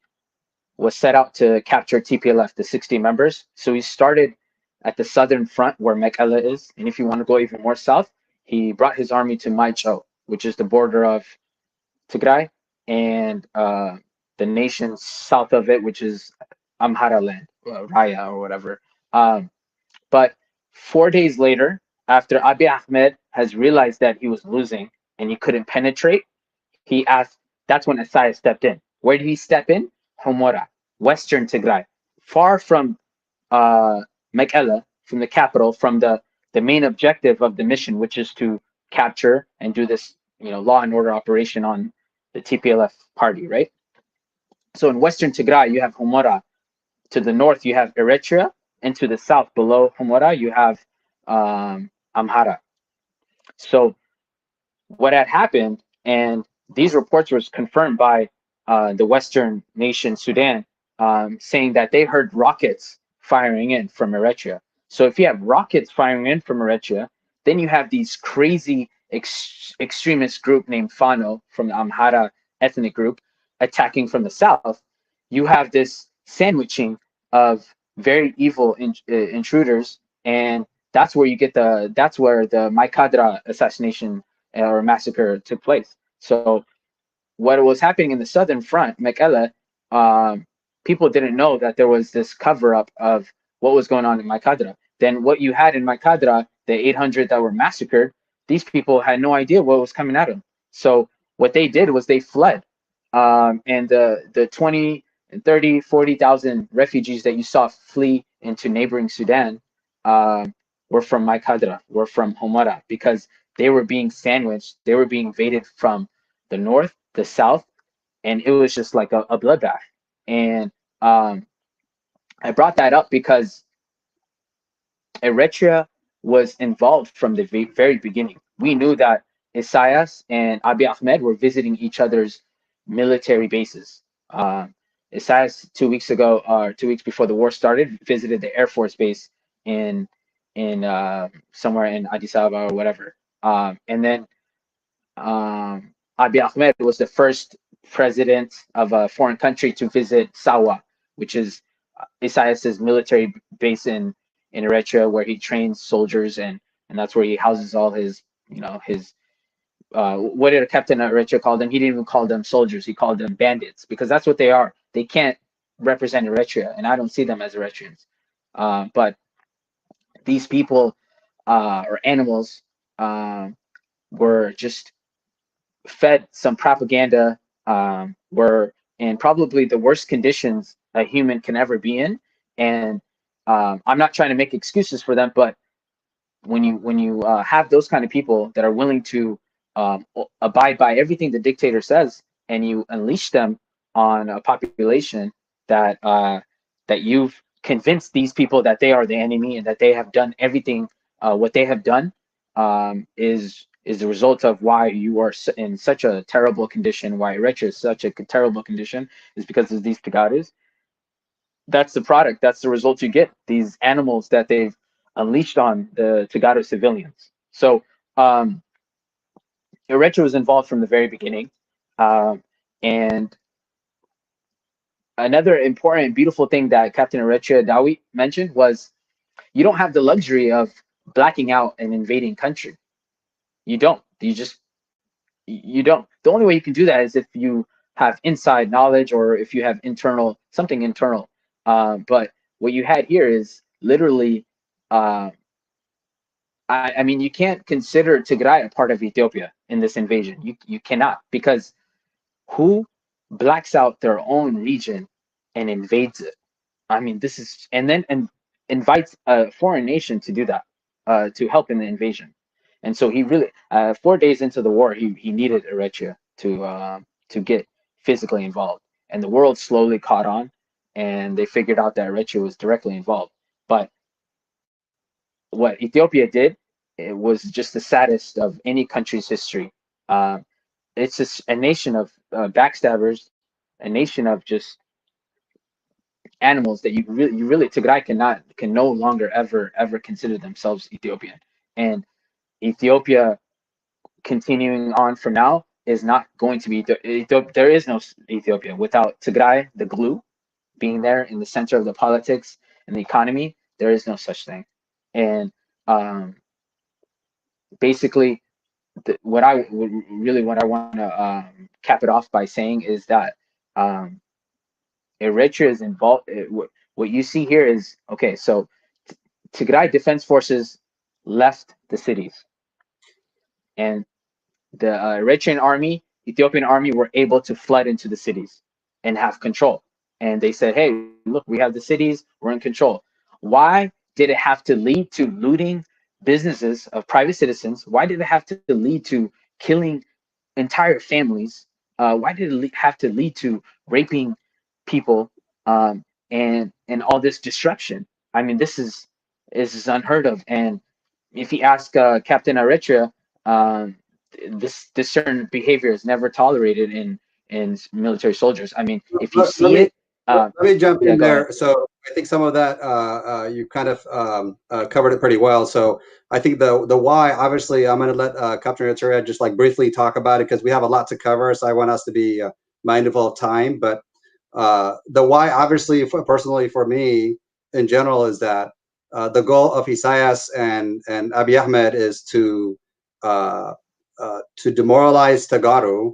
was set out to capture TPLF, the 60 members. So he started at the southern front where Mekelle is. And if you want to go even more south, he brought his army to Maicho, which is the border of Tigray and the nation south of it, which is Amhara land, Raya or whatever. But 4 days later, after Abiy Ahmed has realized that he was losing and he couldn't penetrate, he asked, that's when Asaya stepped in. Where did he step in? Humora, Western Tigray, far from Mekelle, from the capital, from the main objective of the mission, which is to capture and do this, law and order operation on the TPLF party, right? So in Western Tigray, you have Humora. To the north, you have Eritrea, and to the south, below Humora, you have Amhara. So what had happened, and these reports was confirmed by the Western nation Sudan, saying that they heard rockets firing in from Eritrea. So if you have rockets firing in from Eritrea, then you have these crazy extremist group named Fano from the Amhara ethnic group attacking from the south. You have this sandwiching of very evil intruders, and that's where you get that's where the Maikadra assassination or massacre took place. So what was happening in the southern front, Mekelle, people didn't know that there was this cover up of what was going on in Maikadra. Then what you had in Maikadra, the 800 that were massacred, these people had no idea what was coming at them. So what they did was they fled. And the 20, 30, 40,000 refugees that you saw flee into neighboring Sudan were from Maikadra, were from Humara, because they were being sandwiched. They were being invaded from the north, the south, and it was just like a bloodbath. And I brought that up because Eritrea was involved from the very beginning. We knew that Isaias and Abiy Ahmed were visiting each other's military bases. Isaias 2 weeks ago, or 2 weeks before the war started, visited the Air Force base in somewhere in Addis Ababa or whatever. And then Abiy Ahmed was the first president of a foreign country to visit Sawa, which is Isaias's military base in Eritrea, where he trains soldiers, and that's where he houses all his, his what did Captain Eritrea call them? He didn't even call them soldiers. He called them bandits, because that's what they are. They can't represent Eritrea, and I don't see them as Eritreans. But these people or animals were just fed some propaganda, were in probably the worst conditions a human can ever be in. And I'm not trying to make excuses for them, but when you have those kind of people that are willing to abide by everything the dictator says, and you unleash them on a population that that you've convinced these people that they are the enemy and that they have done everything what they have done, is the result of why you are in such a terrible condition, why Eritrea is such a terrible condition, is because of these Tegarus. That's the product. That's the result you get. These animals that they've unleashed on the Tegaru civilians. So Eritrea was involved from the very beginning. And another important, beautiful thing that Captain Eritrea Dawit mentioned was you don't have the luxury of blacking out an invading country. You don't. You don't. The only way you can do that is if you have inside knowledge, or if you have something internal. But what you had here is literally, I mean, you can't consider Tigray a part of Ethiopia in this invasion. You cannot, because who blacks out their own region and invades it? I mean, this is, and then invites a foreign nation to do that, to help in the invasion. And so he really, 4 days into the war, he needed Eritrea to get physically involved. And the world slowly caught on, and they figured out that Eritrea was directly involved. But what Ethiopia did, it was just the saddest of any country's history. It's just a nation of backstabbers, a nation of just animals that you really Tigray can no longer ever consider themselves Ethiopian. And Ethiopia continuing on from now is not going to be there is no Ethiopia without Tigray, the glue, being there in the center of the politics and the economy. There is no such thing. And basically, what I want to cap it off by saying is that Eritrea is involved. What you see here is, okay, so Tigray Defense Forces left the cities, and the Eritrean army, Ethiopian army, were able to flood into the cities and have control. And they said, hey, look, we have the cities, we're in control. Why did it have to lead to looting businesses of private citizens? Why did it have to lead to killing entire families? Why did it have to lead to raping people, and all this destruction? I mean, this is unheard of. And if you ask Captain Eritrea, this certain behavior is never tolerated in military soldiers. I mean, if you see it, let me jump yeah, in go ahead. there. So I think some of that you kind of covered it pretty well. So I think the why, obviously, I'm going to let Captain Eritrea just like briefly talk about it because we have a lot to cover. So I want us to be mindful of time. But the why, obviously, personally for me in general, is that the goal of Isaias and Abiy Ahmed is to demoralize Tegaru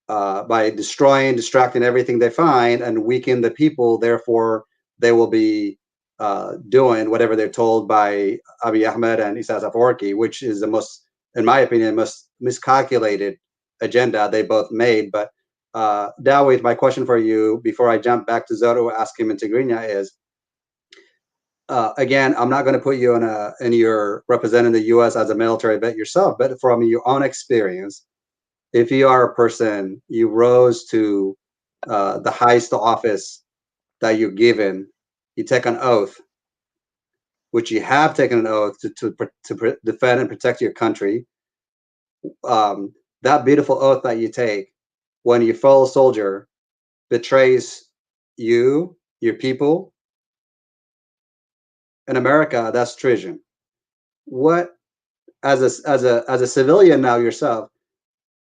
by destroying, distracting everything they find and weaken the people. Therefore, they will be doing whatever they're told by Abiy Ahmed and Isaias Afwerki, which is the most, in my opinion, most miscalculated agenda they both made. But Dawit, my question for you before I jump back to Zoto, ask him in Tigrinya is, again, I'm not going to put you in your representing the U.S. as a military vet yourself, but from your own experience, if you are a person, you rose to the highest office that you're given, you take an oath, which you have taken an oath to defend and protect your country. That beautiful oath that you take, when your fellow soldier betrays you, your people, in America, that's treason. What, as a civilian now yourself,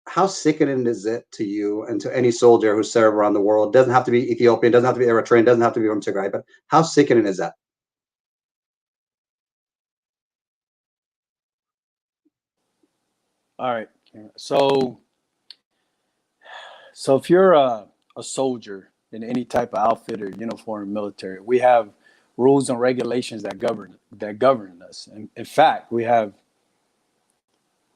how sickening is it to you and to any soldier who served around the world? Doesn't have to be Ethiopian, doesn't have to be Eritrean, doesn't have to be from Tigray, but how sickening is that? All right. So if you're a soldier in any type of outfit or uniform military, we have rules and regulations that govern us. And in fact, we have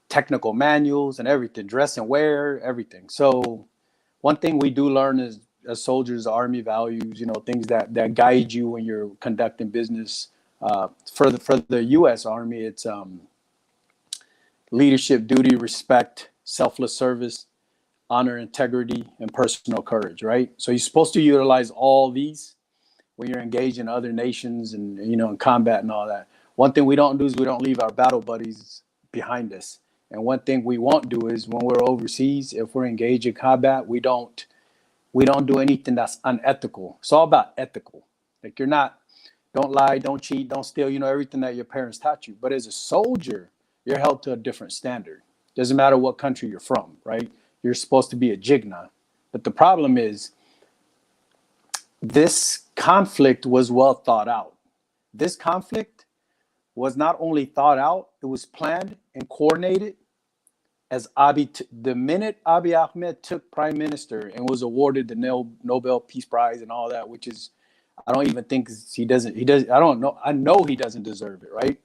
technical manuals and everything, dress and wear, everything. So one thing we do learn is as soldiers, Army values, things that guide you when you're conducting business. For the U.S. Army, it's leadership, duty, respect, selfless service, honor, integrity, and personal courage, right? So you're supposed to utilize all these when you're engaged in other nations and, in combat and all that. One thing we don't do is we don't leave our battle buddies behind us. And one thing we won't do is when we're overseas, if we're engaged in combat, we don't do anything that's unethical. It's all about ethical. Like don't lie, don't cheat, don't steal, everything that your parents taught you. But as a soldier, you're held to a different standard. Doesn't matter what country you're from, right? You're supposed to be a jigna. But the problem is this conflict was well thought out. This conflict was not only thought out, it was planned and coordinated. As the minute Abiy Ahmed took prime minister and was awarded the Nobel Peace Prize and all that, which is, I don't even think he does. I don't know. I know he doesn't deserve it, right?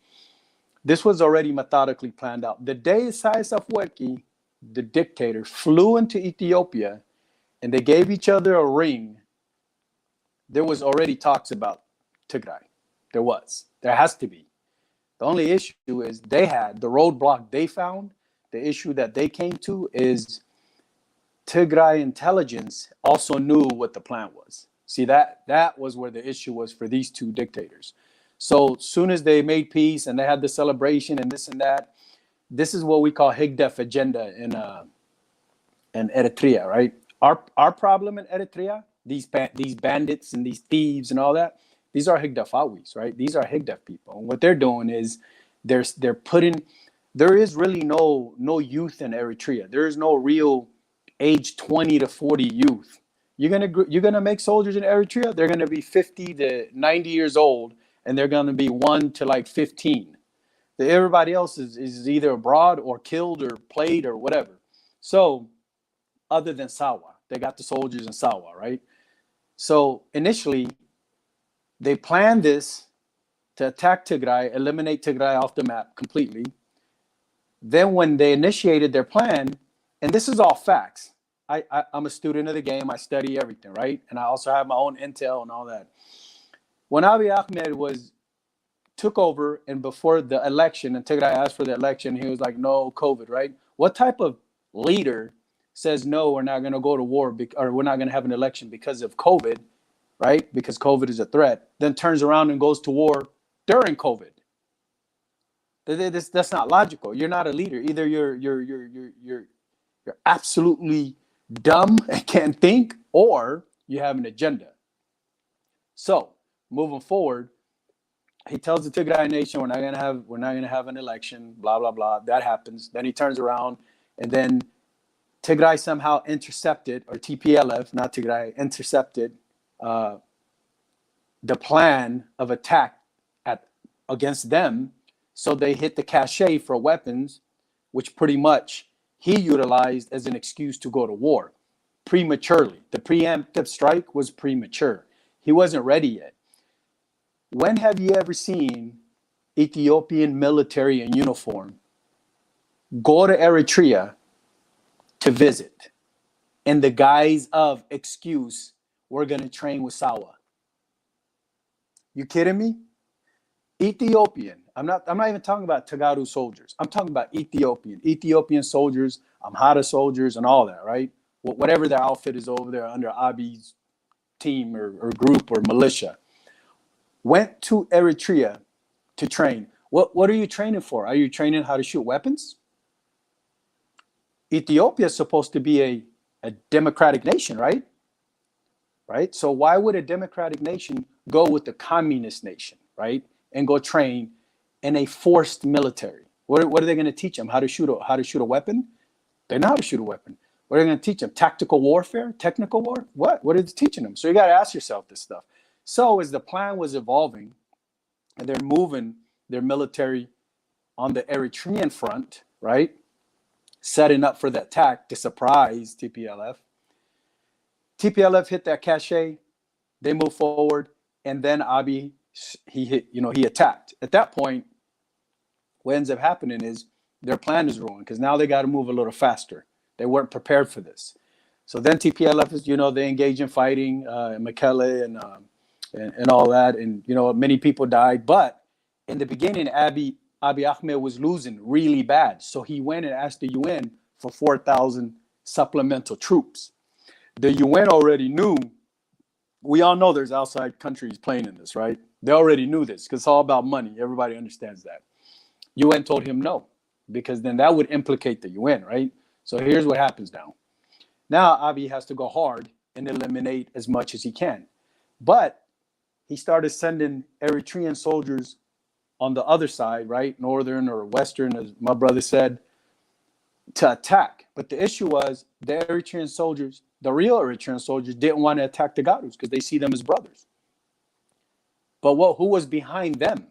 This was already methodically planned out. The day Isaias Afwerki, the dictator, flew into Ethiopia and they gave each other a ring, there was already talks about Tigray. There has to be. The only issue is the roadblock they found, the issue that they came to is Tigray intelligence also knew what the plan was. See, that was where the issue was for these two dictators. So soon as they made peace and they had the celebration and this and that, this is what we call Higdef agenda in Eritrea, right? Our problem in Eritrea, these bandits and these thieves and all that, these are Higdefawis, right? These are Higdef people. And what they're doing is they're putting, there is really no youth in Eritrea. There is no real age 20 to 40 youth. You're gonna make soldiers in Eritrea. They're gonna be 50 to 90 years old, and they're gonna be 1 to like 15. Everybody else is either abroad or killed or played or whatever. So, other than Sawa, they got the soldiers in Sawa, right? So initially, they planned this to attack Tigray, eliminate Tigray off the map completely. Then when they initiated their plan, and this is all facts. I'm a student of the game. I study everything, right? And I also have my own intel and all that. When Abiy Ahmed was took over, and before the election, and Tigray asked for the election, he was like, no, COVID, right? What type of leader says, no, we're not going to go to war, or we're not going to have an election because of COVID, right? Because COVID is a threat, then turns around and goes to war during COVID. That's not logical. You're not a leader. Either you're absolutely dumb and can't think, or you have an agenda. So moving forward, he tells the Tigray nation, we're not gonna have an election, blah blah blah. That happens. Then he turns around, and then Tigray somehow intercepted, or TPLF, not Tigray, intercepted the plan of attack against them. So they hit the cache for weapons, which pretty much he utilized as an excuse to go to war prematurely. The preemptive strike was premature. He wasn't ready yet. When have you ever seen Ethiopian military in uniform go to Eritrea to visit in the guise of excuse, we're going to train with Sawa? You kidding me? Ethiopian. I'm not even talking about Tegaru soldiers. I'm talking about Ethiopian soldiers, Amhara soldiers, and all that, right? Whatever their outfit is over there under Abiy's team or group or militia, went to Eritrea to train. What are you training for? Are you training how to shoot weapons? Ethiopia is supposed to be a democratic nation, right? Right? So why would a democratic nation go with a communist nation, right? And go train in a forced military? What are they going to teach them? How to shoot a weapon? They know how to shoot a weapon. What are they going to teach them? Tactical warfare? Technical war? What are they teaching them? So you got to ask yourself this stuff. So as the plan was evolving, and they're moving their military on the Eritrean front, right? Setting up for the attack to surprise TPLF. TPLF hit that cache. They move forward, and then Abiy, he attacked. At that point, what ends up happening is their plan is ruined, because now they got to move a little faster. They weren't prepared for this. So then TPLF is, they engage in fighting in Mekelle and all that, and many people died. But in the beginning, Abiy Ahmed was losing really bad, so he went and asked the UN for 4,000 supplemental troops. The UN already knew. We all know there's outside countries playing in this, right? They already knew this, because it's all about money. Everybody understands that. UN told him no, because then that would implicate the UN, right? So here's what happens now. Now Abiy has to go hard and eliminate as much as he can. But he started sending Eritrean soldiers on the other side, right? Northern or Western, as my brother said, to attack. But the issue was the Eritrean soldiers, the real Eritrean soldiers, didn't want to attack the Tegarus because they see them as brothers. But who was behind them?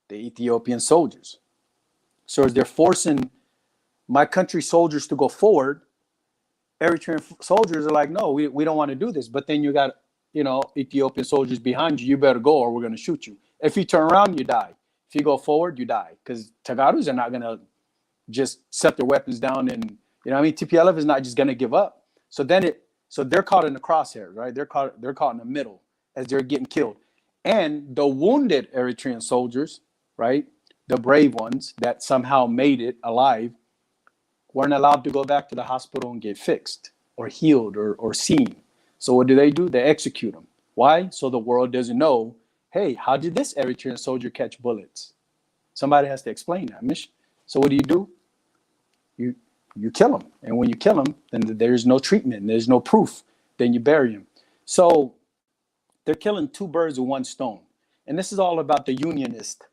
The Ethiopian soldiers. So as they're forcing my country's soldiers to go forward, Eritrean soldiers are like, no, we don't want to do this. But then you got, Ethiopian soldiers behind you. You better go, or we're going to shoot you. If you turn around, you die. If you go forward, you die. Because Tegarus are not going to just set their weapons down and, TPLF is not just going to give up. So they're caught in the crosshairs, right? They're caught in the middle as they're getting killed. And the wounded Eritrean soldiers, right, the brave ones that somehow made it alive, weren't allowed to go back to the hospital and get fixed or healed or seen. So what do? They execute them. Why? So the world doesn't know, hey, how did this Eritrean soldier catch bullets? Somebody has to explain that, Mish. So what do? You kill them. And when you kill them, then there's no treatment. There's no proof. Then you bury them. So they're killing two birds with one stone. And this is all about the unionist.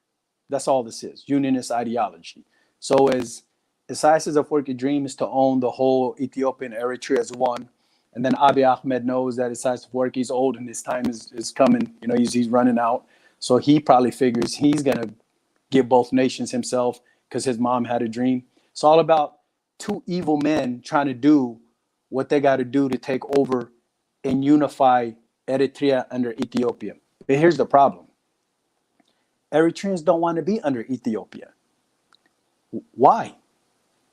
That's all this is, unionist ideology. So as Isaias Afwerki's dream is to own the whole Ethiopian Eritrea as one. And then Abiy Ahmed knows that Isaias Afwerki is old and his time is coming. He's running out. So he probably figures he's going to give both nations himself because his mom had a dream. It's all about two evil men trying to do what they got to do to take over and unify Eritrea under Ethiopia. But here's the problem. Eritreans don't want to be under Ethiopia. Why?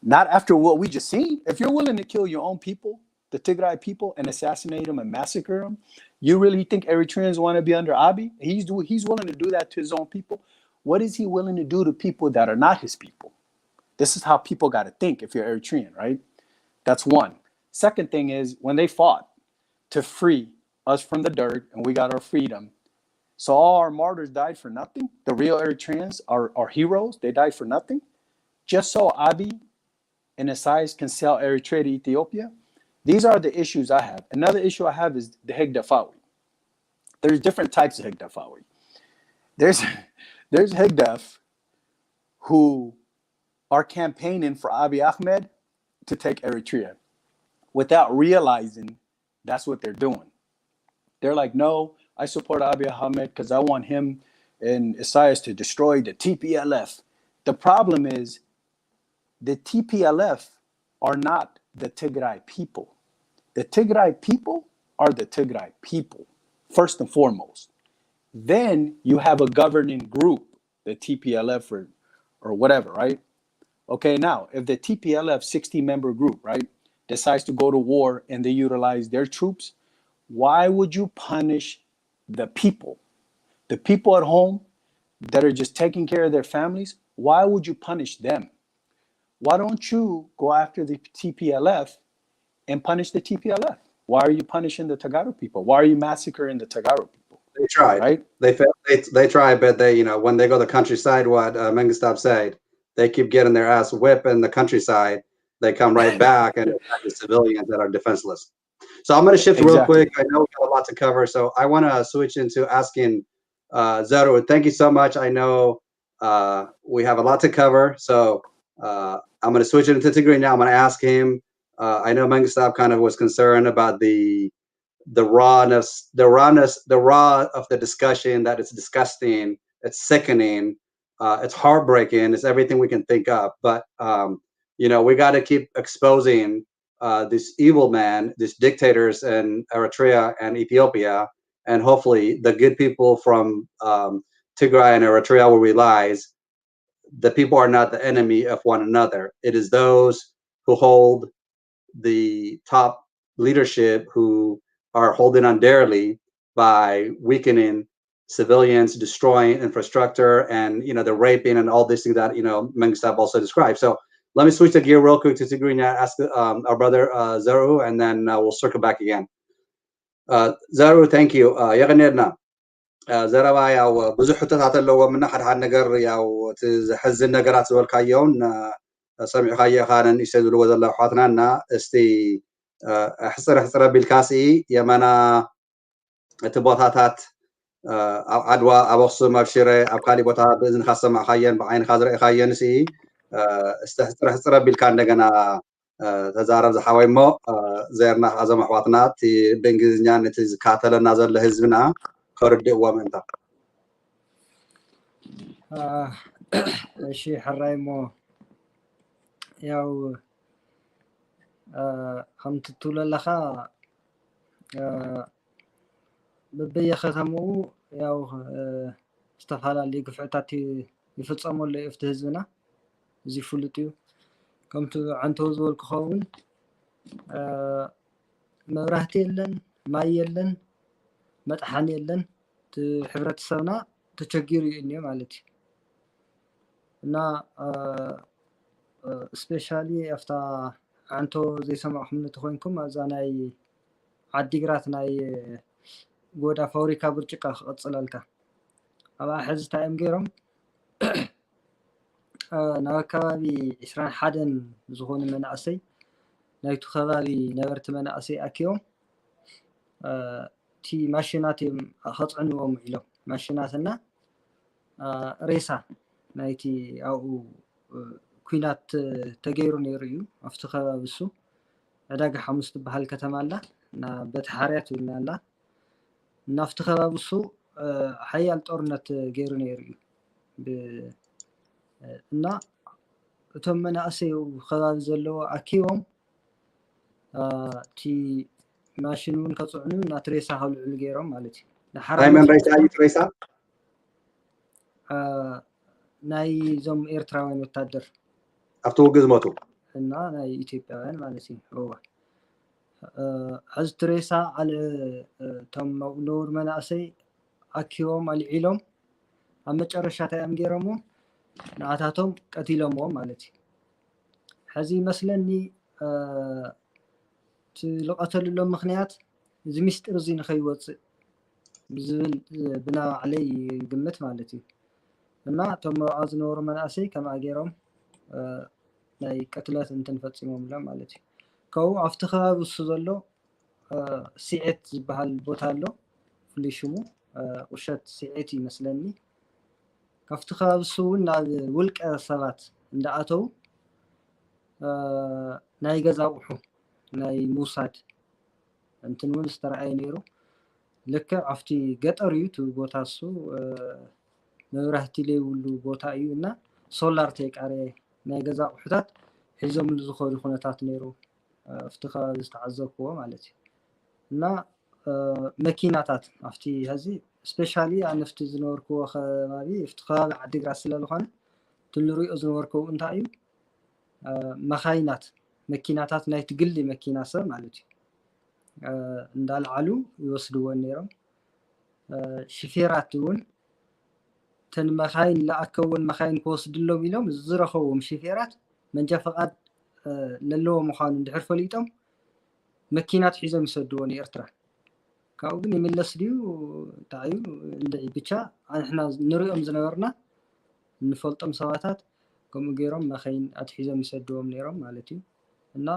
Not after what we just seen. If you're willing to kill your own people the Tigray people and assassinate them and massacre them? You really think Eritreans want to be under Abiy? He's willing to do that to his own people. What is he willing to do to people that are not his people? This is how people got to think if you're Eritrean, right? That's one. Second thing is when they fought to free us from the dirt and we got our freedom. So all our martyrs died for nothing. The real Eritreans are heroes. They died for nothing. Just so Abiy and Isaias can sell Eritrea to Ethiopia. These are the issues I have. Another issue I have is the Hegdafawi. There's different types of Hegdafawi. There's Hegdaf who are campaigning for Abiy Ahmed to take Eritrea without realizing that's what they're doing. They're like, no, I support Abiy Ahmed because I want him and Isaias to destroy the TPLF. The problem is the TPLF are not the Tigray people. The Tigray people are the Tigray people, first and foremost. Then you have a governing group, the TPLF or whatever, right? Okay, now, if the TPLF 60-member group, right, decides to go to war and they utilize their troops, why would you punish the people? The people at home that are just taking care of their families, why would you punish them? Why don't you go after the TPLF and punish the TPLF? Why are you punishing the Tegaru people? Why are you massacring the Tegaru people? They tried. Right? They failed. They tried, but they, when they go to the countryside, what Mengestab said, they keep getting their ass whipped in the countryside. They come right back and attack the civilians that are defenseless. So I'm going to shift real quick. I know we got a lot to cover, so I want to switch into asking Zeru. Thank you so much. I know we have a lot to cover, so I'm going to switch it into Tigray now. I'm going to ask him. I know Mengestab kind of was concerned about the raw of the discussion, that it's disgusting, it's sickening, it's heartbreaking, it's everything we can think of. But we got to keep exposing this evil man, these dictators in Eritrea and Ethiopia, and hopefully the good people from Tigray and Eritrea will realize the people are not the enemy of one another. It is those who hold the top leadership who are holding on dearly by weakening civilians, destroying infrastructure, and the raping and all these things that Mengestab also described. So let me switch the gear real quick to Tigrinya, ask our brother Zeru, and then we'll circle back again. Zeru, thank you. يغنينا زربا ያው ብዙ ሕቶታት ኣለዎ ምና ሓደ ነገር ያው ትዝሕዝን ነገራት ዝበልካዮን ሰሚዕካየ ካነ ንእሽተ ዝብልዎ ዘሎ ኣሕዋትናና እስቲ ሕፅረ ቢልካሲ የመና እቲ ቦታታት ኣብ ዓድዋ ኣብ ኣክሱም ኣብ ሽረ ኣብ ካሊእ ቦታ ብእዝንካ ዝሰማዕካየን ብዓይንካ ዝረአካየን ሲ እስቲ ሕፅረ ቢልካ እንደገና ተዛረብ ዝሓወይ እሞ ዘርና ኣዞም ኣሕዋትና እቲ ብእንግሊዝኛ ነቲ ዝካተለና ዘሎ ህዝብና ከርድእዎ ምእንታ እሺ ሕራይ እሞ ያው ከምቲ ትብሎ ኣለካ በየከተምኡ ያው ዝተፈላለዩ ግፍዕታት ይፍፀመሉ እዩ ኣብቲ ህዝብና እዚ ፍሉጥ እዩ ከምቲ ዓንተው ዝበልኩ ኸውን መብራህቲ የለን ማይ የለን መጥሓኒ የለን እቲ ሕብረተሰብና ተቸጊሩ እዩ እኒኦ ማለት እዩ እና ስፔሻሊ ኣፍታ ዓንቶ ዘይሰማዕኩም እንትኮንኩም ኣብዛ ናይ ዓዲግራት ናይ ጎዳ ፋብሪካ ብርጭቃ ክቅፅለልካ ኣብኣ ሕዚ እንታይ እዮም ገይሮም ናብ ከባቢ 21 ዝኾኑ መናእሰይ ናይቱ ከባቢ ነበርቲ መናእሰይ ኣኪቦም እቲ ማሽናት እዮም ከፅዕንዎም ኢሎም ማሽናትና ሬሳ ናይቲ ኣብኡ ኩናት ተገይሩ ነይሩ እዩ ኣብቲ ከባቢ እሱ ዕዳጋ ሓሙስ ትበሃል ከተማ ኣላ እና በቲ ሓርያት ይብልና ኣላ ናብቲ ከባቢ እሱ ሓያል ጦርነት ገይሩ ነይሩ እዩ እና እቶም መናእሰይ ከባቢ ዘለዎ ኣኪቦም እቲ ማሽን እውን ከፅዕኑ ናቲ ሬሳ ከልዕሉ ገይሮም ማለት እዩ ናይ መን ሬሳ እዩ ሬሳ ናይ ዞም ኤርትራውያን ወታደር ኣብቲ ውግእ ዝመቱ እና ናይ ኢትዮጵያውያን ማለት እዩ ሕዚ ትሬሳ ዓለ እቶም ኣብኡ ዝነበሩ መናእሰይ ኣኪቦም ኣልዒሎም ኣብ መጨረሻ እንታይ እዮም ገይሮሞ ንኣታቶም ቀቲሎምዎም ማለት እዩ። ሕዚ ይመስለኒ እቲ ዝቐተልሎም ምክንያት እዚ ምስጢር እዚ ንኸይወፅእ ብዝብል ብና ባዕለይ ይግምት ማለት እዩ። እና እቶም ኣብኣ ዝነበሩ መናእሰይ ከምኣ ገይሮም ናይ ቅትለት እንትን ፈፂሞምሎም ማለት እዩ። ካብኡ ኣብቲ ከባቢ እሱ ዘሎ ሲዒት ዝበሃል ቦታ ኣሎ፣ ፍሉይ ሽሙ ቁሸት ሲዒት ይመስለኒ። ካብቲ ከባቢ እሱ እውን ናብ ውልቀ ሰባት እንዳኣተው ናይ ገዛ ኣቑሑ ናይ ሙሳድ እንትን እውን ዝተረኣየ ነይሩ። ልክዕ ኣብቲ ገጠር እዩ እቲ ቦታ እሱ መብራህቲ ዘይብሉ ቦታ እዩ እና ሶላር ተይቃረየ ናይ ገዛ ኣቑሑታት ሒዞምሉ ዝኸዱ ኩነታት ነይሩ ኣብቲ ከባቢ ዝተዓዘብክዎ ማለት እዩ። እና መኪናታት ኣብቲ ሕዚ ስፔሻሊ ኣነ ፍቲ ዝነበርክዎ ከባቢ ፍቲ ከባቢ ዓዲግራት ስለዝኾነ እቲ ንሪኦ ዝነበርክዎ እንታይ እዩ መኻይናት መኪናታት ናይቲ ግሊ መኪና ሰብ ማለት እዩ እንዳልዓሉ ይወስድዎን ነይሮም። ሽፌራት እውን ተን መኻይን ዝኣከብዎን መኻይን ክወስድሎም ኢሎም ዝረኸብዎም ሽፌራት መንጃ ፈቃድ ለለዎ ምዃኑ እንድሕር ፈሊጦም መኪናት ሒዞም ይሰድዎ ንኤርትራ። ካብኡ ግን ይምለስ ድዩ እንታይ እዩ ብቻ ንሕና ንሪኦም ዝነበርና ንፈልጦም ሰባታት ከምኡ ገይሮም መኻይን ኣትሒዞም ይሰድዎም ነይሮም ማለት እዩ። እና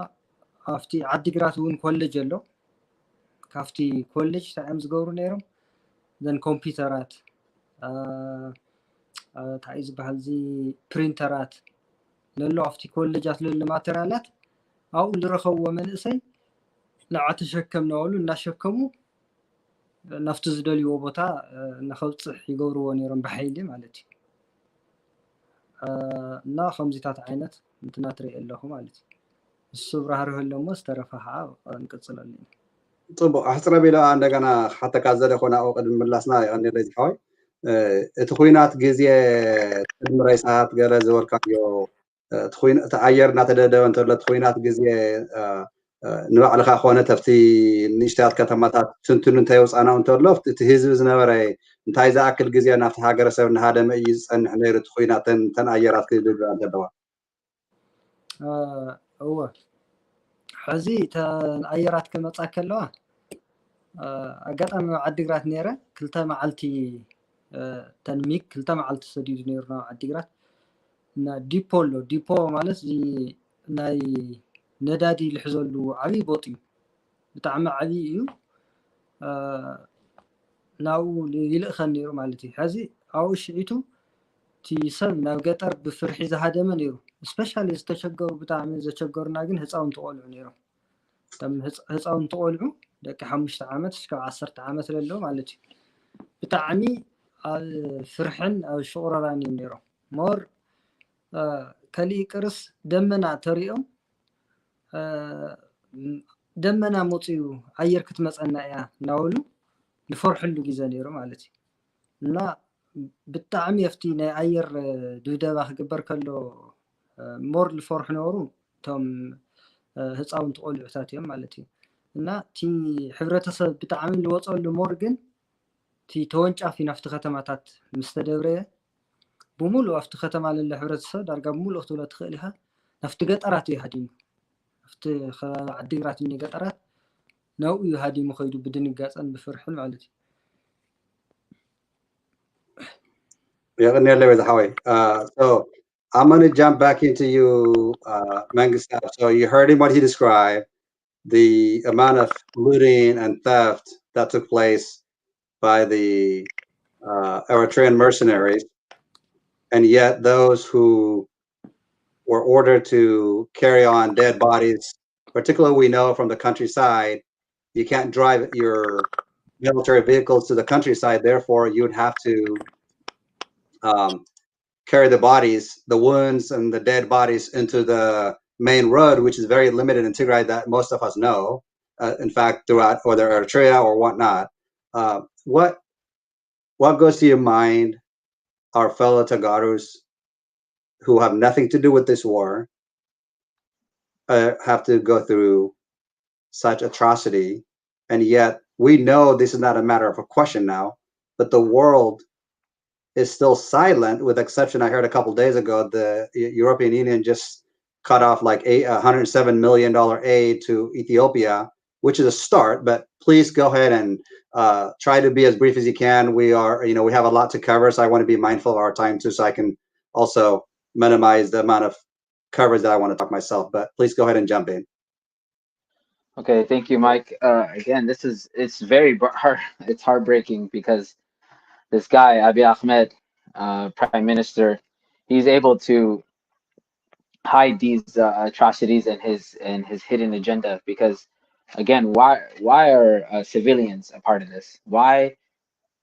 ኣብቲ ዓዲግራት እውን ኮሌጅ ኣሎ። ካብቲ ኮሌጅ እንታይ እዮም ዝገብሩ ነይሮም ዘን ኮምፒተራት እንታይ እዩ ዝበሃል እዚ ፕሪንተራት ለሎ ኣብቲ ኮሌጃት ለሎ ማተርያላት ኣብኡ ዝረኸብዎ መንእሰይ ንዓ ተሸከም ናበሉ እናሸከሙ ናፍቲ ዝደልይዎ ቦታ ንኸብፅሕ ይገብርዎ ነይሮም ብሓይሊ ማለት እዩ። እና ከምዚታት ዓይነት እንትናት ሪኢ ኣለኹ ማለት እዩ። እሱ ብራህርህሎ እሞ ዝተረፈ ከዓ ንቅፅል ኣለና። ፅቡቅ ኣሕፅረ ቢላ እንደገና ሓተካ ዘለኮና ኣብኡ ቅድሚ ምላስና ይቀኒለ ዝሓወይ እቲ ኩናት ግዜ ቅድሚ ሬሳት ገለ ዝበልካዮ እቲ ኣየር እናተደደበ እንተሎ እቲ ኩናት ግዜ ንባዕልካ ኮነ ተፍቲ ንእሽተያት ከተማታት ትንትኑ እንተየውፃና እንተሎ እቲ ህዝቢ ዝነበረ እንታይ ዝኣክል ግዜ ናብቲ ሃገረሰብ እናሃደመ እዩ ዝፀንሕ ነይሩ እቲ ኩናት ተን ኣየራት ክድብድባ እንተለዋ? እወ ሕዚ ተን ኣየራት ክመፃ ከለዋ ኣጋጣሚ ዓዲግራት ነይረ ክልተ መዓልቲ ተን ሚግ ክልተ መዓልቲ ሰዲዱ ነይሩ ናብ ዓዲግራት እና ዲፖ ኣሎ። ዲፖ ማለት ናይ ነዳዲ ልሕዘሉ ዓብይ ቦጥ እዩ፣ ብጣዕሚ ዓብይ እዩ። ናብኡ ይልእኸን ነይሩ ማለት እዩ። ሕዚ ኣብኡ ሽዒቱ እቲ ሰብ ናብ ገጠር ብፍርሒ ዝሃደመ ነይሩ። ስፔሻሊ ዝተሸገሩ ብጣዕሚ ዘቸገሩና ግን ህፃውንቲ ቆልዑ ነይሮም። እቶም ህፃውንቲ ቆልዑ ደቂ 5 ዓመት እስካብ 10 ዓመት ዘሎ ማለት እዩ ብጣዕሚ ኣብ ፍርሕን ኣብ ሽቁረራን እዮም ነይሮም። ሞር ከሊእ ቅርስ ደመና ተሪኦም ደመና መፅኡ ኣየር ክትመፀና እያ እናበሉ ዝፈርሕሉ ግዜ ነይሩ ማለት እዩ። እና ብጣዕሚ ኣብቲ ናይ ኣየር ድብደባ ክግበር ከሎ ሞር ዝፈርሑ ነበሩ እቶም ህፃውንቲ ቆልዑታት እዮም ማለት እዩ። እና እቲ ሕብረተሰብ ብጣዕሚ ዝወፀሉ ሞር ግን እቲ ተወንጫፊ ናፍቲ ከተማታት ምስ ተደብረየ ብሙሉእ ኣብቲ ከተማ ለለ ሕብረተሰብ ዳርጋ ብሙሉእ ክትብሎ ትኽእል ኢኻ ናፍቲ ገጠራት እዩ ሃዲሙ። ኣብቲ ከባቢ ዓዲግራት እኒ ገጠራት ናብኡ እዩ ሃዲሙ ከይዱ ብድንጋፀን ብፍርሕን ማለት እዩ። يغني اللي بيتحوي. So I'm going to jump back into you, Mangustaf. So you heard him what he described, the amount of looting and theft that took place by the Eritrean mercenaries, and yet those who were ordered to carry on dead bodies, particularly we know from the countryside, you can't drive your military vehicles to the countryside, therefore you'd have to carry the bodies, the wounds and the dead bodies into the main road, which is very limited in Tigray that most of us know, in fact, throughout whether Eritrea or whatnot. What goes to your mind, our fellow Tegarus who have nothing to do with this war, have to go through such atrocity, and yet we know this is not a matter of a question now, but the world is still silent, with exception, I heard a couple of days ago, the European Union just cut off like $107 million aid to Ethiopia, which is a start, but please go ahead and try to be as brief as you can. We are, we have a lot to cover, so I want to be mindful of our time too, so I can also minimize the amount of coverage that I want to talk myself, but please go ahead and jump in. Okay, thank you, Mike. Again, it's very hard. It's heartbreaking because this guy, Abiy Ahmed, Prime Minister, he's able to hide these atrocities and his hidden agenda. Because, again, why are civilians a part of this? Why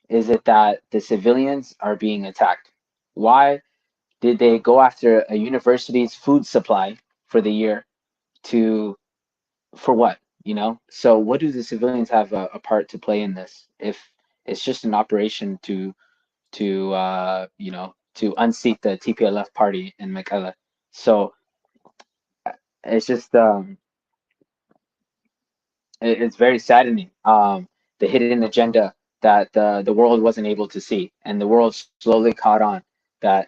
is it that the civilians are being attacked? Why did they go after a university's food supply for the year for what? So what do the civilians have a part to play in this if it's just an operation to unseat the TPLF party in Mekelle? So it's just it's very saddening, the hidden agenda that the world wasn't able to see, and the world slowly caught on that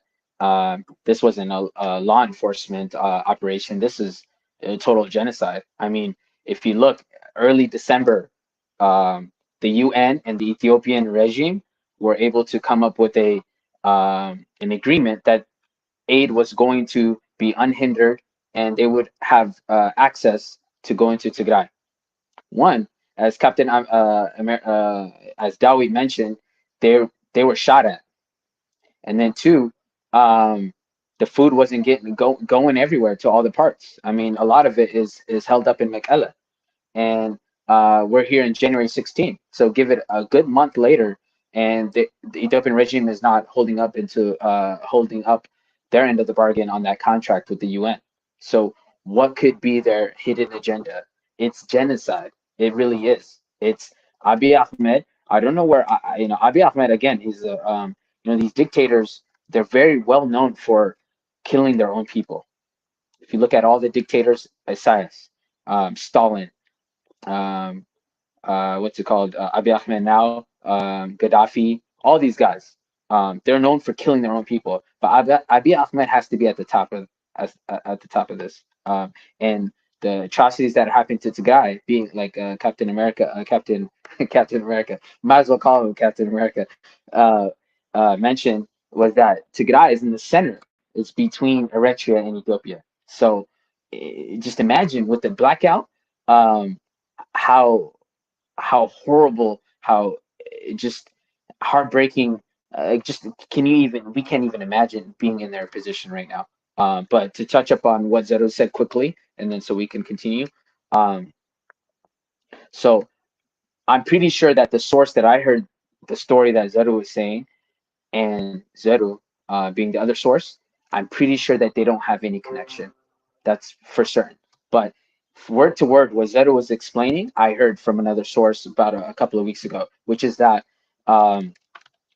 this wasn't a law enforcement operation. This is a total genocide. I mean, if you look, early December, the UN and the Ethiopian regime were able to come up with an agreement that aid was going to be unhindered, and they would have access to go into Tigray. One, as as Dawi mentioned, they were shot at, and then two, the food wasn't going everywhere to all the parts. I mean, a lot of it is held up in Mekelle, and we're here in January 16th. So give it a good month later, and the Ethiopian regime is not holding up their end of the bargain on that contract with the UN. So what could be their hidden agenda? It's genocide. It really is. It's Abiy Ahmed. I don't know where Abiy Ahmed, again. He's these dictators. They're very well known for killing their own people. If you look at all the dictators, Isaias, Stalin, what's it called? Abiy Ahmed now, Gaddafi, all these guys. They're known for killing their own people, but Abiy Ahmed has to be at the top of this. And the atrocities that happened to Tigray, being like Captain America, Captain America, might as well call him Captain America, mentioned, was that Tigray is in the center. It's between Eritrea and Ethiopia. So just imagine with the blackout, how horrible, how just heartbreaking. Just we can't even imagine being in their position right now. But to touch up on what Zeru said quickly, and then so we can continue. So I'm pretty sure that the source that I heard the story that Zeru was saying, and Zeru being the other source, I'm pretty sure that they don't have any connection. That's for certain. But word to word, what Zeru was explaining, I heard from another source about a couple of weeks ago, which is that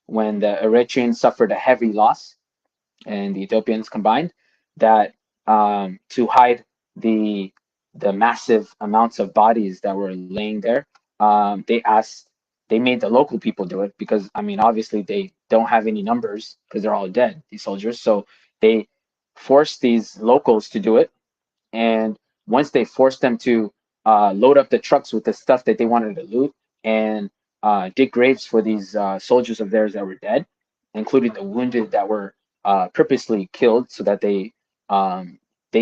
when the Eritreans suffered a heavy loss, and the Ethiopians combined, that to hide the massive amounts of bodies that were laying there, they made the local people do it, because I mean, obviously they don't have any numbers because they're all dead, these soldiers. So they forced these locals to do it, and once they forced them to load up the trucks with the stuff that they wanted to loot, and dig graves for these soldiers of theirs that were dead, including the wounded that were purposely killed, so that they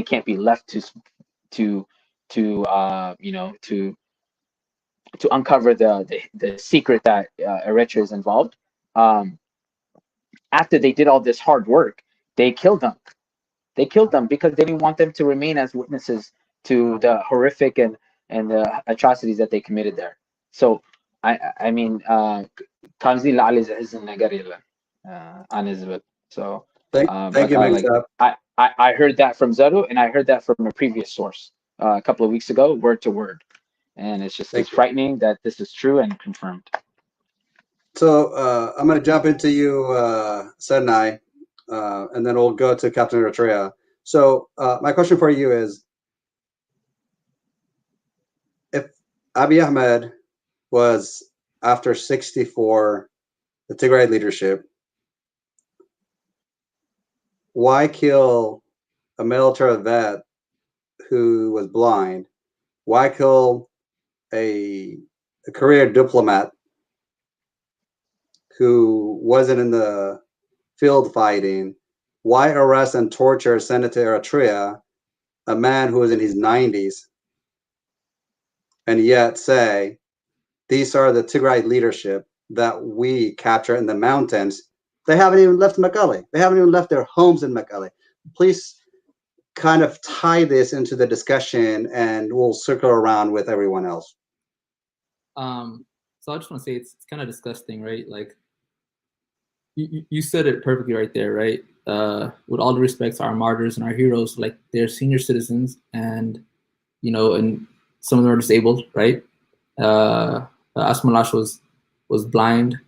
can't be left to uncover the secret that Eritrea is involved. After they did all this hard work, they killed them. They killed them because they didn't want them to remain as witnesses to the horrific and the atrocities that they committed there. So I mean, Kanzi la isn't nagarila anizbet. So Thank you, Mike. I heard that from Zeru, and I heard that from a previous source a couple of weeks ago, word to word, and it's frightening that this is true and confirmed. So I'm going to jump into you, Senai, and then we'll go to Captain Eritrea. So my question for you is, Abiy Ahmed was, after 64, the Tigray leadership. Why kill a military vet who was blind? Why kill a career diplomat who wasn't in the field fighting? Why arrest and torture, send it to Eritrea, a man who was in his 90s, and yet say, these are the Tigray leadership that we capture in the mountains? They haven't even left Mekelle. They haven't even left their homes in Mekelle. Please kind of tie this into the discussion, and we'll circle around with everyone else. So I just want to say it's kind of disgusting, right? Like you said it perfectly right there, right? With all the respect to our martyrs and our heroes, like they're senior citizens, and and some of them are disabled, right? Asmalash was blind,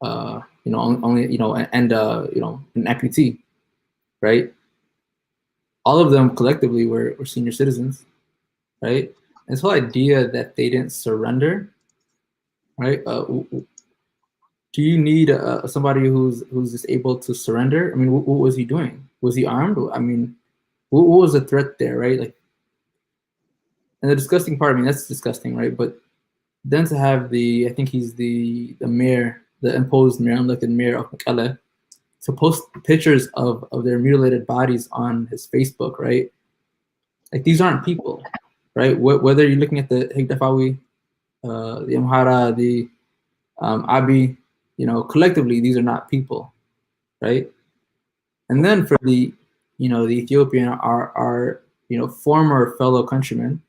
only and an amputee, right? All of them collectively were senior citizens, right? And this whole idea that they didn't surrender, right? Do you need somebody who's just able to surrender? I mean, what was he doing? Was he armed? I mean, what was the threat there, right? Like, and the disgusting part, I mean, that's disgusting, right? But then to have I think he's the mayor, the imposed mayor, unelected mayor of Mekelle, to post pictures of their mutilated bodies on his Facebook, right? Like, these aren't people, right? Whether you're looking at the Higdafawi, the Amhara, the Abi, collectively, these are not people, right? And then for the Ethiopian, our former fellow countrymen,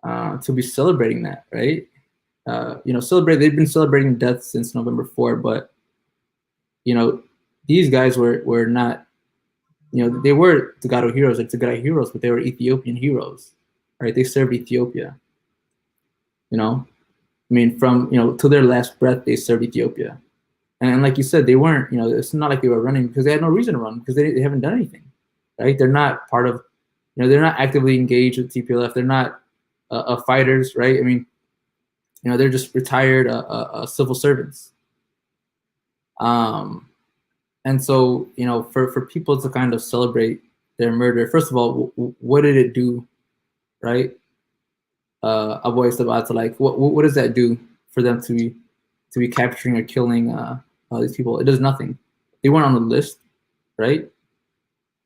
to be celebrating that, right? They've been celebrating death since November 4, but these guys were not, they were Tegaru heroes, like Tigray heroes, but they were Ethiopian heroes, right? They served Ethiopia, I mean, from to their last breath, they served Ethiopia. And like you said, they weren't, it's not like they were running because they had no reason to run, because they haven't done anything, right? They're not part of, they're not actively engaged with TPLF. They're not fighters, right? I mean, they're just retired civil servants. And so, for people to kind of celebrate their murder, first of all, what did it do, right? A voice about to, like, what does that do for them to be capturing or killing all these people? It does nothing. They weren't on the list, right?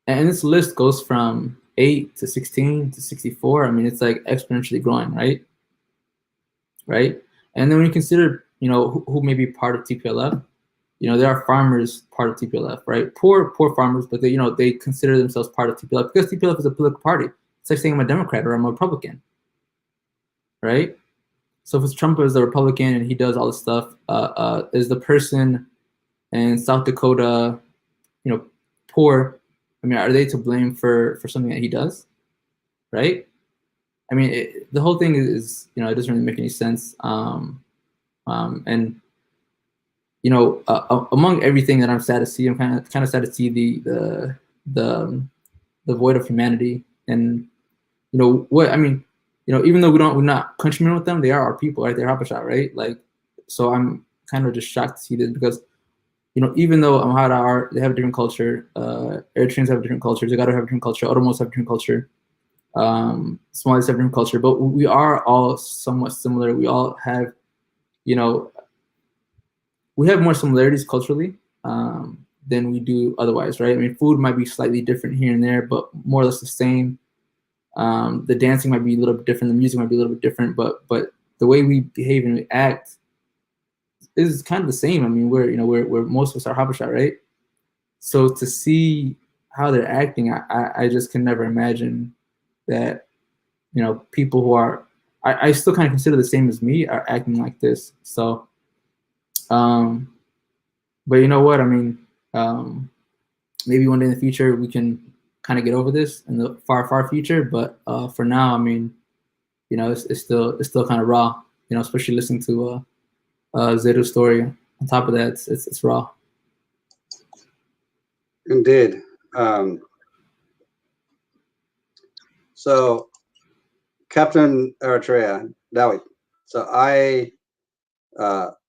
And this list goes from 8 to 16 to 64. I mean, it's like exponentially growing, right? Right. And then when you consider, who may be part of TPLF, there are farmers part of TPLF, right? Poor farmers, but they consider themselves part of TPLF because TPLF is a political party. It's like saying I'm a Democrat or I'm a Republican, right? So if it's Trump as a Republican and he does all this stuff, is the person in South Dakota, poor? I mean, are they to blame for something that he does, right? I mean, the whole thing is, it doesn't really make any sense. And among everything that I'm sad to see, I'm kind of sad to see the void of humanity. And what I mean, even though we're not countrymen with them, they are our people, right? They're Habesha, right? Like, so I'm kind of just shocked to see this because even though Amhara they have a different culture, Eritreans have a different culture, Tegaru have a different culture, Oromos have a different culture, Somalis have a different culture, but we are all somewhat similar. We all have, we have more similarities culturally than we do otherwise, right? I mean, food might be slightly different here and there, but more or less the same. The dancing might be a little bit different, the music might be a little bit different, but the way we behave and we act is kind of the same. I mean, we're most of us are Habesha, right? So to see how they're acting, I just can never imagine that, people who are, I still kind of consider the same as me are acting like this. So, but you know what? I mean, maybe one day in the future we can kind of get over this in the far future. But for now, I mean, it's still kind of raw. Especially listening to Zeru's story. On top of that, it's raw. Indeed. So Captain Eritrea, Dawi. So I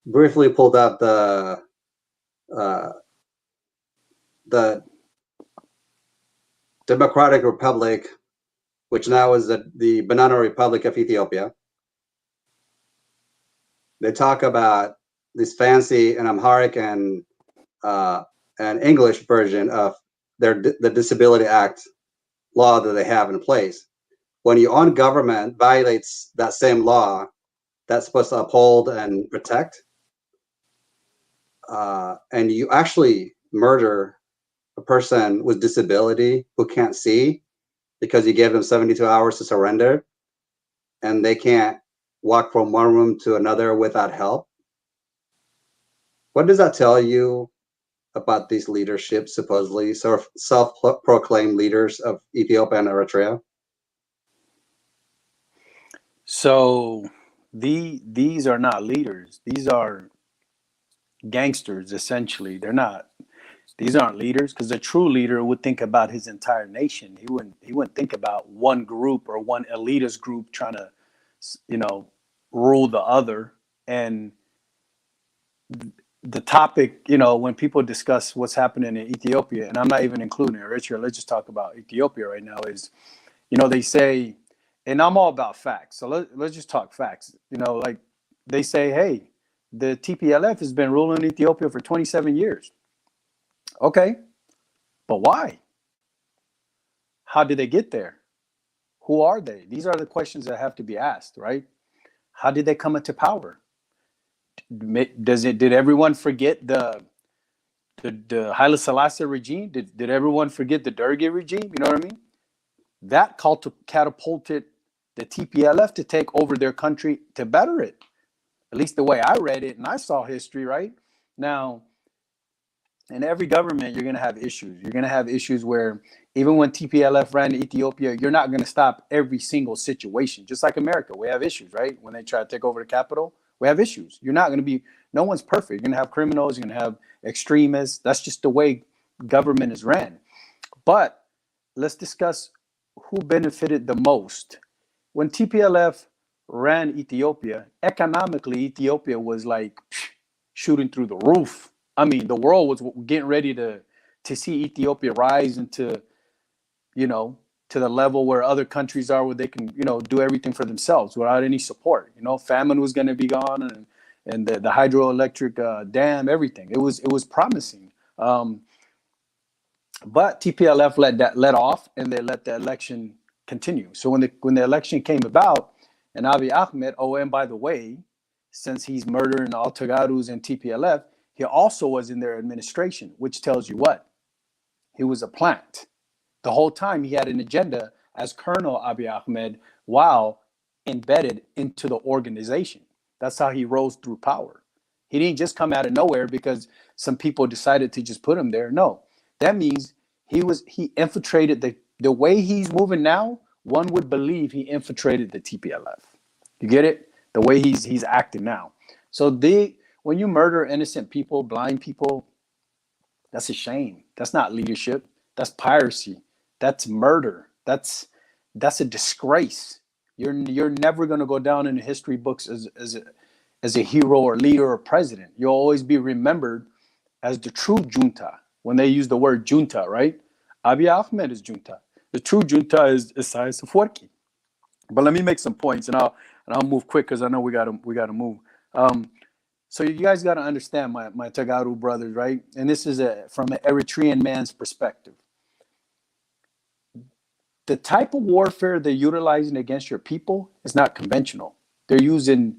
briefly pulled up the Democratic Republic, which now is the Banana Republic of Ethiopia. They talk about this fancy and Amharic and English version of the Disability Act law that they have in place. When your own government violates that same law that's supposed to uphold and protect, and you actually murder a person with disability who can't see because you gave them 72 hours to surrender, and they can't walk from one room to another without help. What does that tell you about these leaderships, supposedly self-proclaimed leaders of Ethiopia and Eritrea? So these are not leaders. These are gangsters, essentially. These aren't leaders, because a true leader would think about his entire nation. He wouldn't think about one group or one elitist group trying to, rule the other. And the topic, when people discuss what's happening in Ethiopia, and I'm not even including Eritrea, let's just talk about Ethiopia right now, is, they say, and I'm all about facts. So let's just talk facts. Like they say, hey, the TPLF has been ruling Ethiopia for 27 years. Okay, but why? How did they get there? Who are they? These are the questions that have to be asked, right? How did they come into power? Did everyone forget the Haile Selassie regime? Did everyone forget the Dergi regime? You know what I mean? That catapulted the TPLF to take over their country to better it. At least the way I read it and I saw history, right? Now, in every government, you're going to have issues. You're going to have issues where even when TPLF ran Ethiopia, you're not going to stop every single situation. Just like America, we have issues, right? When they try to take over the capital, we have issues. You're not going to be, no one's perfect. You're going to have criminals, you're going to have extremists. That's just the way government is ran. But let's discuss who benefited the most. When TPLF ran Ethiopia, economically, Ethiopia was like shooting through the roof. I mean, the world was getting ready to see Ethiopia rise into, to the level where other countries are, where they can, do everything for themselves without any support. Famine was going to be gone, and the hydroelectric dam, everything. It was promising. But TPLF let off, and they let the election continue. So when the election came about, and Abiy Ahmed, and by the way, since he's murdering all Tegarus and TPLF, he also was in their administration, which tells you what? He was a plant. The whole time he had an agenda as Colonel Abiy Ahmed while embedded into the organization. That's how he rose through power. He didn't just come out of nowhere because some people decided to just put him there. No, that means he infiltrated the way he's moving now. One would believe he infiltrated the TPLF. You get it? The way he's acting now. So when you murder innocent people, blind people, that's a shame. That's not leadership. That's piracy. That's murder. That's a disgrace. You're never going to go down in the history books as a hero or leader or president. You'll always be remembered as the true junta. When they use the word junta, right? Abiy Ahmed is junta. The true junta is Isaias Afwerki. But let me make some points, and I'll move quick because I know we gotta move. So you guys got to understand my Tegaru brothers, right? And this is from an Eritrean man's perspective. The type of warfare they're utilizing against your people is not conventional. They're using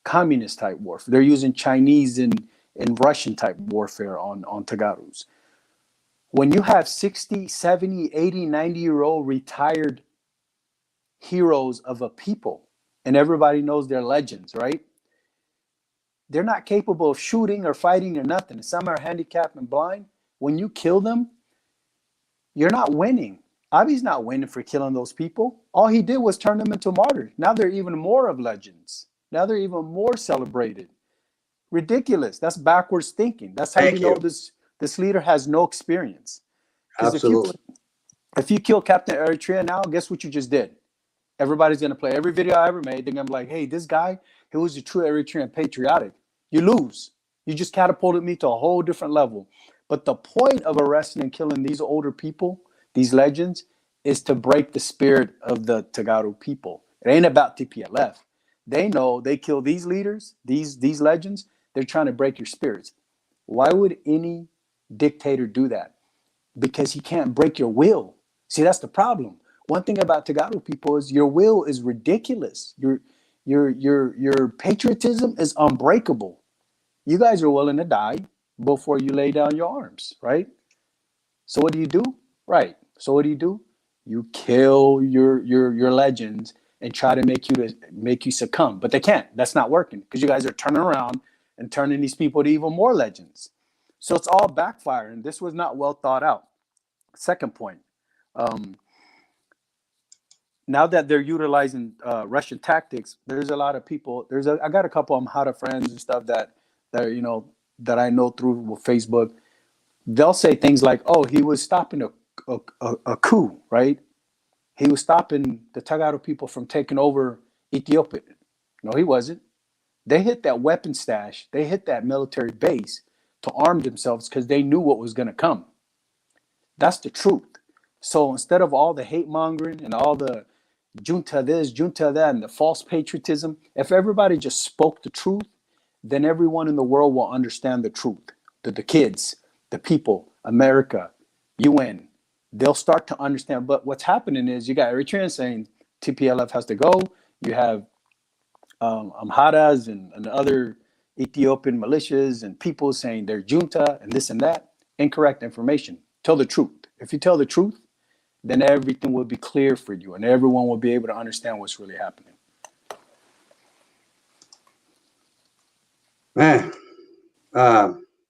communist type warfare. They're using Chinese and Russian type warfare on Tegarus. When you have 60, 70, 80, 90-year-old retired heroes of a people, and everybody knows they're legends, right? They're not capable of shooting or fighting or nothing. Some are handicapped and blind. When you kill them, you're not winning. Abiy's not winning for killing those people. All he did was turn them into martyrs. Now they're even more of legends. Now they're even more celebrated. Ridiculous. That's backwards thinking. That's how you know this leader has no experience. Because Absolutely. if you kill Captain Eritrea now, guess what you just did? Everybody's gonna play every video I ever made. They're gonna be like, hey, this guy, he was a true Eritrean patriotic. You lose. You just catapulted me to a whole different level. But the point of arresting and killing these older people, these legends, is to break the spirit of the Tegaru people. It ain't about TPLF. They know they kill these leaders, these legends, they're trying to break your spirits. Why would any dictator do that? Because he can't break your will. See, that's the problem. One thing about Tegaru people is your will is ridiculous. Your patriotism is unbreakable. You guys are willing to die before you lay down your arms, right? So what do? Right. So what do? You kill your legends and try to make you succumb, but they can't. That's not working because you guys are turning around and turning these people to even more legends. So it's all backfiring. This was not well thought out. Second point. Now that they're utilizing Russian tactics, there's a lot of people. I got a couple of Amhara friends and stuff that I know through Facebook. They'll say things like, "Oh, he was stopping a coup, right? He was stopping the Tegaru people from taking over Ethiopia." No, he wasn't. They hit that weapon stash. They hit that military base to arm themselves because they knew what was going to come. That's the truth. So instead of all the hate mongering and all the junta this, junta that, and the false patriotism, if everybody just spoke the truth, then everyone in the world will understand the truth. The kids, the people, America, UN, they'll start to understand. But what's happening is you got Eritreans saying TPLF has to go. You have Amharas and other Ethiopian militias and people saying they're junta and this and that. Incorrect information. Tell the truth. If you tell the truth, then everything will be clear for you and everyone will be able to understand what's really happening. Man,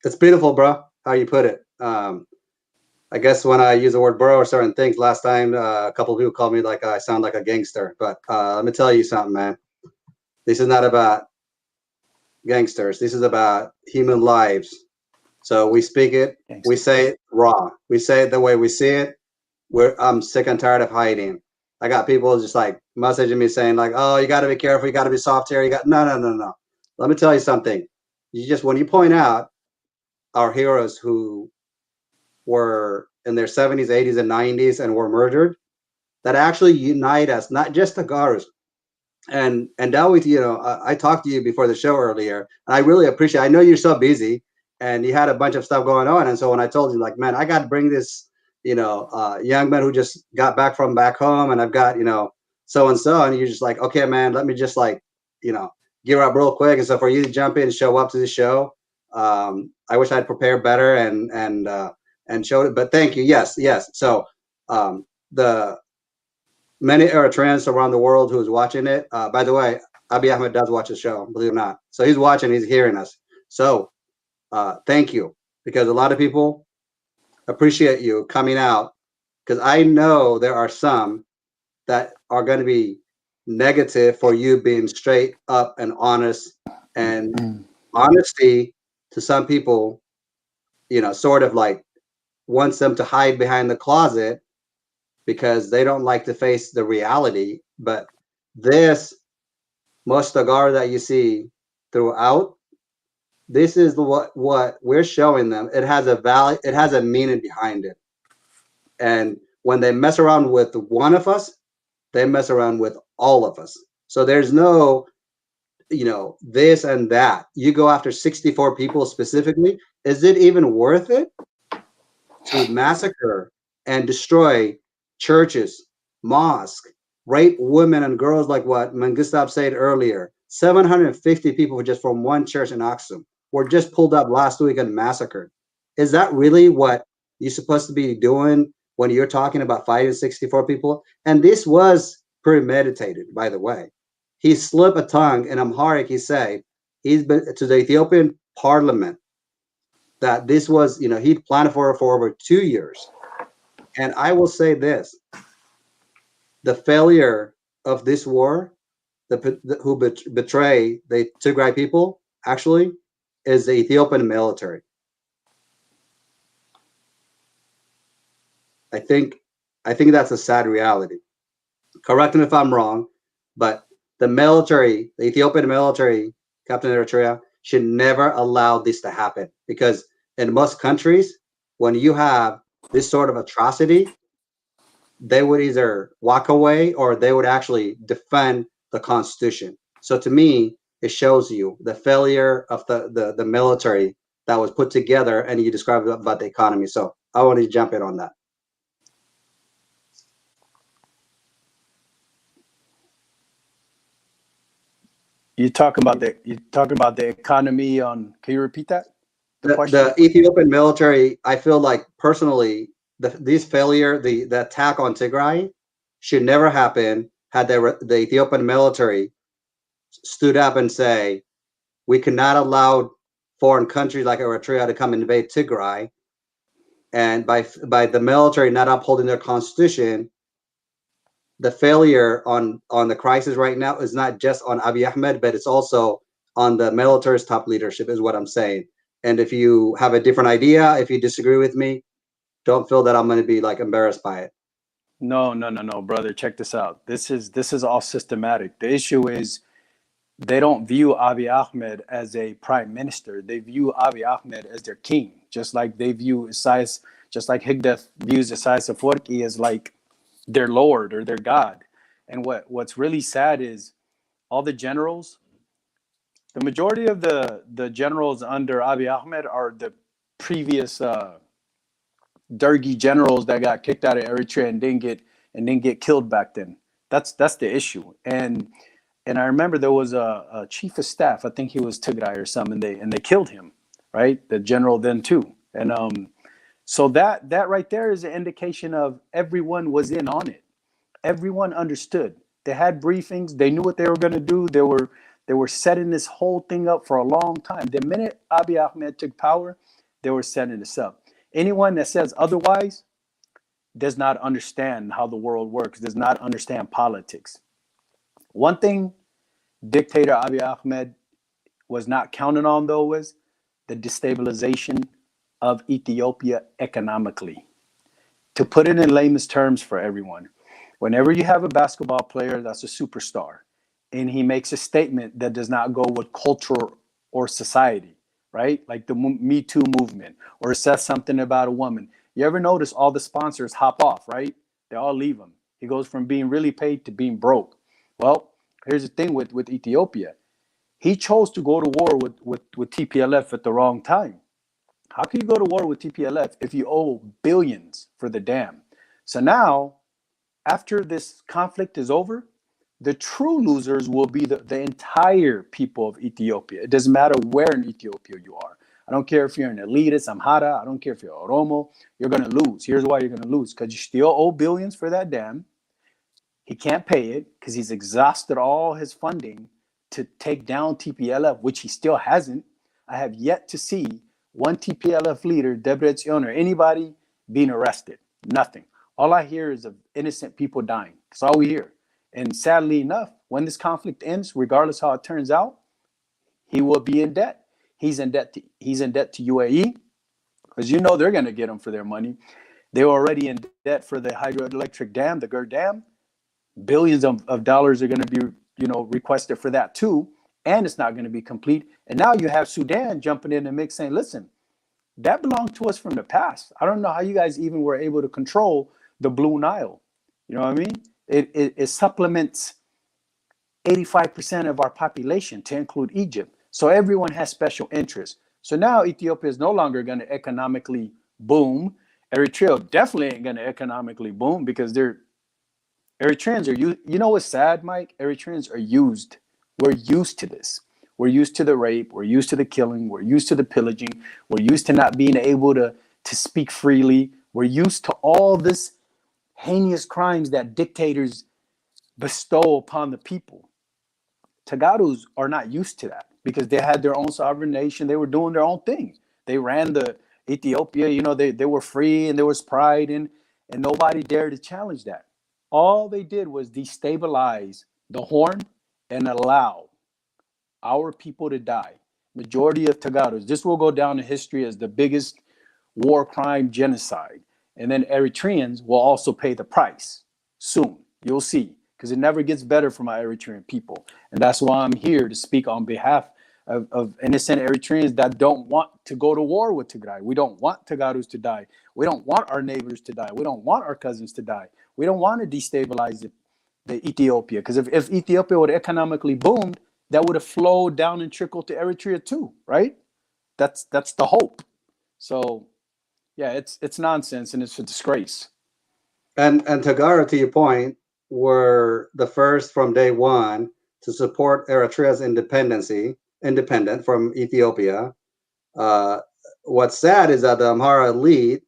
it's beautiful, bro, how you put it. I guess when I use the word bro or certain things, last time a couple of people called me like I sound like a gangster. But let me tell you something, man. This is not about gangsters. This is about human lives. So we speak it, we say it raw. We say it the way we see it. I'm sick and tired of hiding. I got people just like messaging me saying like, "Oh, you got to be careful. You got to be soft here. No. Let me tell you something. When you point out our heroes who were in their 70s, 80s, and 90s and were murdered, that actually unite us, not just the Garus. And Dawit, I talked to you before the show earlier, and I really appreciate. I know you're so busy, and you had a bunch of stuff going on, and so when I told you, like, man, I got to bring this, young man who just got back from back home, and I've got, so and so, and you're just like, okay, man, let me just like, gear up real quick, and so for you to jump in and show up to the show, I wish I'd prepared better and showed it, but thank you. Yes. So the many Eritreans around the world who's watching it. By the way, Abiy Ahmed does watch the show, believe it or not. So he's watching, he's hearing us. So thank you, because a lot of people appreciate you coming out, because I know there are some that are going to be negative for you being straight up and honest. And honesty to some people, sort of like wants them to hide behind the closet because they don't like to face the reality. But this Mostagar that you see throughout, this is what we're showing them. It has a value, it has a meaning behind it. And when they mess around with one of us, they mess around with all of us. So there's no, this and that. You go after 64 people specifically. Is it even worth it to massacre and destroy churches, mosques, rape women and girls like what Mengistab said earlier? 750 people just from one church in Aksum were just pulled up last week and massacred. Is that really what you're supposed to be doing when you're talking about fighting 64 people? And this was premeditated, by the way. He slipped a tongue in Amharic. He said he's been to the Ethiopian parliament that this was, he'd planned for over 2 years. And I will say this, the failure of this war, who betray the Tigray people, actually, is the Ethiopian military. I think that's a sad reality, correct me if I'm wrong, but the military, the Ethiopian military, Captain Eritrea, should never allow this to happen, because in most countries, when you have this sort of atrocity, they would either walk away or they would actually defend the Constitution. So to me, it shows you the failure of the military that was put together, and you described about the economy. So I want to jump in on that. You talking about the economy on? Can you repeat that? The Ethiopian military, I feel like personally, the attack on Tigray should never happen had the Ethiopian military stood up and say, we cannot allow foreign countries like Eritrea to come invade Tigray. And by the military not upholding their constitution, the failure on the crisis right now is not just on Abiy Ahmed, but it's also on the military's top leadership, is what I'm saying. And if you have a different idea, if you disagree with me, don't feel that I'm going to be like embarrassed by it. No, brother. Check this out. This is all systematic. The issue is they don't view Abiy Ahmed as a prime minister. They view Abiy Ahmed as their king, just like they view Isaias, just like Higdeth views Isaias Afwerki as like their lord or their god. And what's really sad is all the generals, the majority of the generals under Abiy Ahmed are the previous Dergi generals that got kicked out of Eritrea and didn't get killed back then. That's the issue. And I remember there was a chief of staff, I think he was Tigray or something, and they killed him, right? The general then too. And so that right there is an indication of everyone was in on it. Everyone understood. They had briefings. They knew what they were going to do. They were setting this whole thing up for a long time. The minute Abiy Ahmed took power, they were setting this up. Anyone that says otherwise does not understand how the world works, does not understand politics. One thing dictator Abiy Ahmed was not counting on, though, was the destabilization of Ethiopia economically. To put it in layman's terms for everyone, whenever you have a basketball player that's a superstar and he makes a statement that does not go with culture or society, right? Like the Me Too movement, or says something about a woman. You ever notice all the sponsors hop off, right? They all leave him. He goes from being really paid to being broke. Well, here's the thing with Ethiopia. He chose to go to war with TPLF at the wrong time. How can you go to war with TPLF if you owe billions for the dam? So now, after this conflict is over, the true losers will be the entire people of Ethiopia. It doesn't matter where in Ethiopia you are. I don't care if you're an elitist, Amhara. I don't care if you're Oromo. You're going to lose. Here's why you're going to lose. Because you still owe billions for that dam. He can't pay it because he's exhausted all his funding to take down TPLF, which he still hasn't. I have yet to see one TPLF leader, Debretsion, or anybody being arrested. Nothing. All I hear is of innocent people dying. That's all we hear. And sadly enough, when this conflict ends, regardless how it turns out, he will be in debt. He's in debt to UAE, because you know they're going to get him for their money. They were already in debt for the hydroelectric dam, the Gur Dam. Billions of dollars are going to be, requested for that too, and it's not going to be complete. And now you have Sudan jumping in the mix saying, listen, that belonged to us from the past. I don't know how you guys even were able to control the Blue Nile. You know what I mean? It supplements 85% of our population, to include Egypt. So everyone has special interests. So now Ethiopia is no longer going to economically boom. Eritrea definitely ain't going to economically boom, because Eritreans are used. You know what's sad, Mike? Eritreans are used. We're used to this. We're used to the rape. We're used to the killing. We're used to the pillaging. We're used to not being able to speak freely. We're used to all this heinous crimes that dictators bestow upon the people. Tegarus are not used to that, because they had their own sovereign nation. They were doing their own thing. They ran the Ethiopia. They were free, and there was pride, and nobody dared to challenge that. All they did was destabilize the Horn and allow our people to die. Majority of Tegarus. This will go down in history as the biggest war crime genocide. And then Eritreans will also pay the price soon. You'll see. because it never gets better for my Eritrean people. And that's why I'm here to speak on behalf of innocent Eritreans that don't want to go to war with Tigray. We don't want Tegarus to die. We don't want our neighbors to die. We don't want our cousins to die. We don't want to destabilize the Ethiopia, because if Ethiopia would economically boomed, that would have flowed down and trickled to Eritrea too, right? That's the hope. So yeah, it's nonsense and it's a disgrace. And Tegaru, to your point, were the first from day one to support Eritrea's independent from Ethiopia. What's sad is that the Amhara elite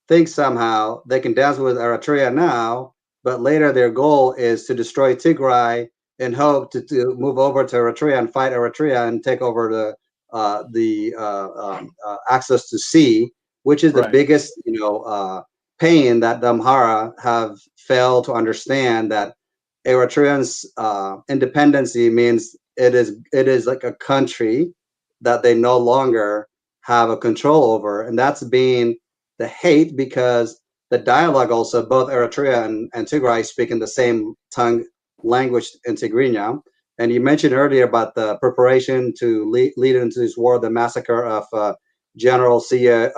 thinks somehow they can dance with Eritrea now, but later their goal is to destroy Tigray and hope to move over to Eritrea and fight Eritrea and take over the access to sea, which is the biggest pain that the Amhara have failed to understand, that Eritreans' independency means it is like a country that they no longer have a control over, and that's being the hate, because the dialogue also, both Eritrea and Tigray speak in the same language in Tigrinya. And you mentioned earlier about the preparation to lead into this war, the massacre of General Sare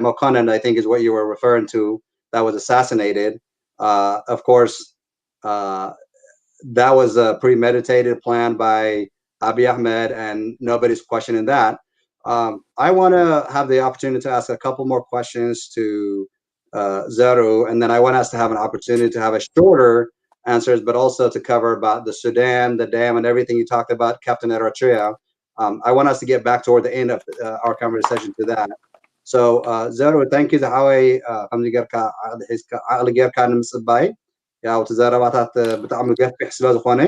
Mokonnen, I think is what you were referring to, that was assassinated. Of course, that was a premeditated plan by Abiy Ahmed, and nobody's questioning that. I want to have the opportunity to ask a couple more questions to Zeru, and then I want us to have an opportunity to have a shorter answers, but also to cover about the Sudan, the dam, and everything you talked about, Captain Eritrea. I want us to get back toward the end of our conversation to that. So Zeru, thank you. Zahawi, Aligerka Nimsbai. ያው ተዛረባታት ብጣዕሚ ገፊሕ ስለ ዝኾነ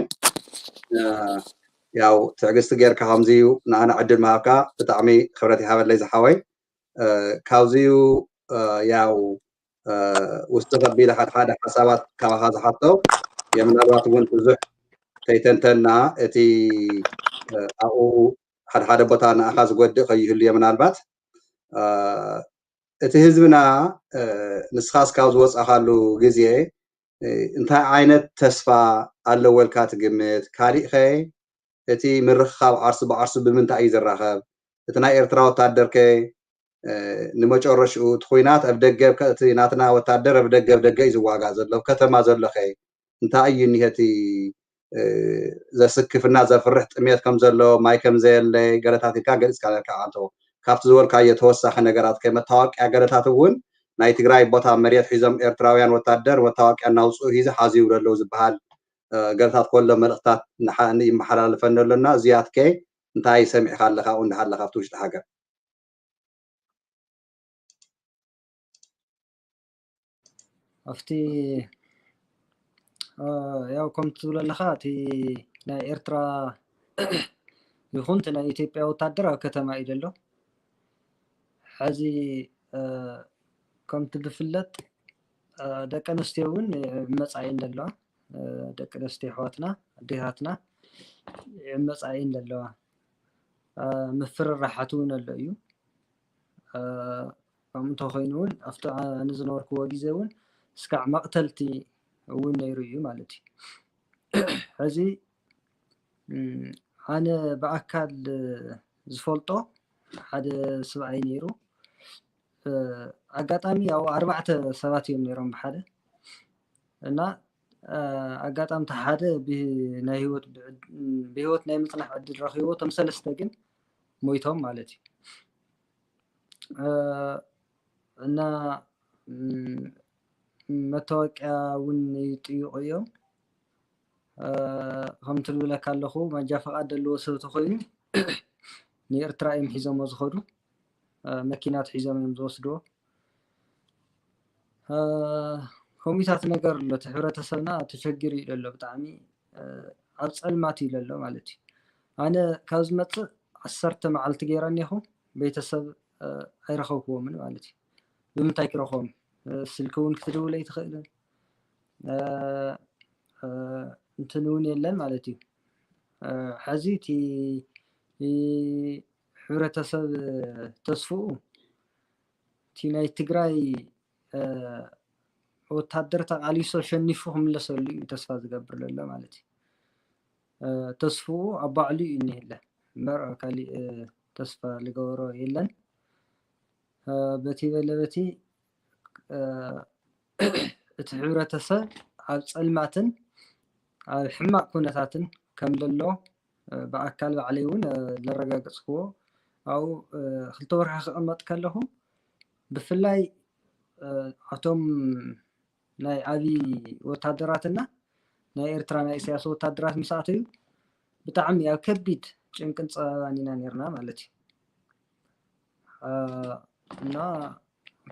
ያው ትዕግስቲ ጌርካ ከምዚዩ ንኣነ ዕድል ምሃብካ ብጣዕሚ ክብረት ይሃበለይ ዝሓወይ ካብዚዩ ያው ውስጢ ከቢለ ሓደ ሓሳባት ካባኻ ዝሓቶ ምናልባት እውን ብዙሕ ከይተንተና እቲ ኣብኡ ሓደ ቦታ ንኣኻ ዝጎድእ ከይህሉ እየ ምናልባት እቲ ህዝብና ንስኻስ ካብ ዝወፃኻሉ ግዜ እንታይ ዓይነት ተስፋ ኣለዎ ኢልካ ትግምት? ካሊእ ኸ እቲ ምርኽኻብ ዓርሱ ብዓርሱ ብምንታይ እዩ ዝራኸብ? እቲ ናይ ኤርትራ ወታደር ከ ንመጨረሽኡ እቲ ኩናት ኣብ ደገ እቲ ናትና ወታደር ኣብ ደገ እዩ ዝዋጋእ ዘሎ፣ ከተማ ዘሎ ኸ እንታይ እዩ እኒሀ እቲ ዘስክፍና ዘፍርሕ ጥሜት ከም ዘሎ፣ ማይ ከም ዘየለ ገለታት ኢልካ ገሊፅካ አንተ ካብቲ ዝበልካዮ ተወሳኺ ነገራት ከ መታወቅያ ገለታት እውን ናይ ትግራይ ቦታ መሬት ሒዞም ኤርትራውያን ወታደር መታወቅያ እናውፅኡ ሂዘ ሓዚሩ ኣለዉ ዝበሃል ገለታት ኮሎ መልእኽታት ይመሓላለፈና ኣለና። እዚኣትከ እንታይ ሰሚዕካ ኣለካ ኣብኡ እንዳሃለካ ኣብቲ ውሽጢ ሃገር? ኣብቲ ያው ከምቲ ትብሎ ኣለካ እቲ ናይ ኤርትራ ይኹን እቲ ናይ ኢትዮጵያ ወታደር ኣብ ከተማ እዩ ዘሎ። ሕዚ ከምቲ ዝፍለጥ ደቂ ኣንስትዮ እውን መፃ እየን ዘለዋ። ደቂ ኣንስትዮ ኣሕዋትና ኣዴታትና መፃ እየን ዘለዋ። ምፍርራሓት እውን ኣሎ እዩ። ከምኡ እንተኮይኑ እውን ኣብቲ ኣነ ዝነበርክዎ ግዜ እውን እስካዕ መቕተልቲ እውን ነይሩ እዩ ማለት እዩ። ሕዚ ኣነ ብኣካል ዝፈልጦ ሓደ ሰብኣይ ነይሩ። ኣጋጣሚ ያው 4 ሰባት እዮም ነይሮም ብሓደ እና ኣጋጣሚ እቲ ሓደ ብሂወት ናይ ምፅናሕ ዕድል ረኪቦ፣ እቶም 3 ግን ሞይቶም ማለት እዩ። እና መታወቅያ እውን ይጥይቁ እዮም። ከምቲ ዝብለካ ኣለኹ ማጃ ፈቃድ ዘለዎ ሰብ ተኮይኑ ንኤርትራ እዮም ሒዞሞ ዝኸዱ፣ መኪናት ሒዞም እዮም ዝወስድዎ። ከምኡታት ነገር ኣሎ። እቲ ሕብረተሰብና ተሸጊሩ እዩ ዘሎ፣ ብጣዕሚ ኣብ ፀልማት እዩ ዘሎ ማለት እዩ። ኣነ ካብ ዝመፅእ 10 መዓልቲ ገይረ እኒኹ ቤተሰብ ኣይረኸብክዎምን ማለት እዩ። ብምንታይ ክረኽቦም? ስልኪ እውን ክትድውለይ ትኽእልን እንትን እውን የለን ማለት እዩ። ሕዚ እቲ ሕብረተሰብ ተስፍኡ እቲ ናይ ትግራይ ወታደር ተቃሊሶ ሸኒፉ ክምለሰሉ እዩ ተስፋ ዝገብር ዘሎ ማለት እዩ ተስፍኡ ኣብ ባዕሉ እዩ እኒሄለ መርዖ ካሊእ ተስፋ ዝገበሮ የለን በቲ በለበቲ እቲ ሕብረተሰብ ኣብ ፀልማትን ኣብ ሕማቅ ኩነታትን ከም ዘሎ ብኣካል ባዕለይ እውን ዘረጋገፅክዎ ኣብኡ ክልተ ወርሒ ክቕመጥ ከለኹ ብፍላይ እቶም ናይ ዓብይ ወታደራትና ናይ ኤርትራ ናይ ኢሳያስ ወታደራት ምስ ኣተዩ ብጣዕሚ ኣብ ከቢድ ጭንቅን ፀበባን ኢና ነርና ማለት እዩ እና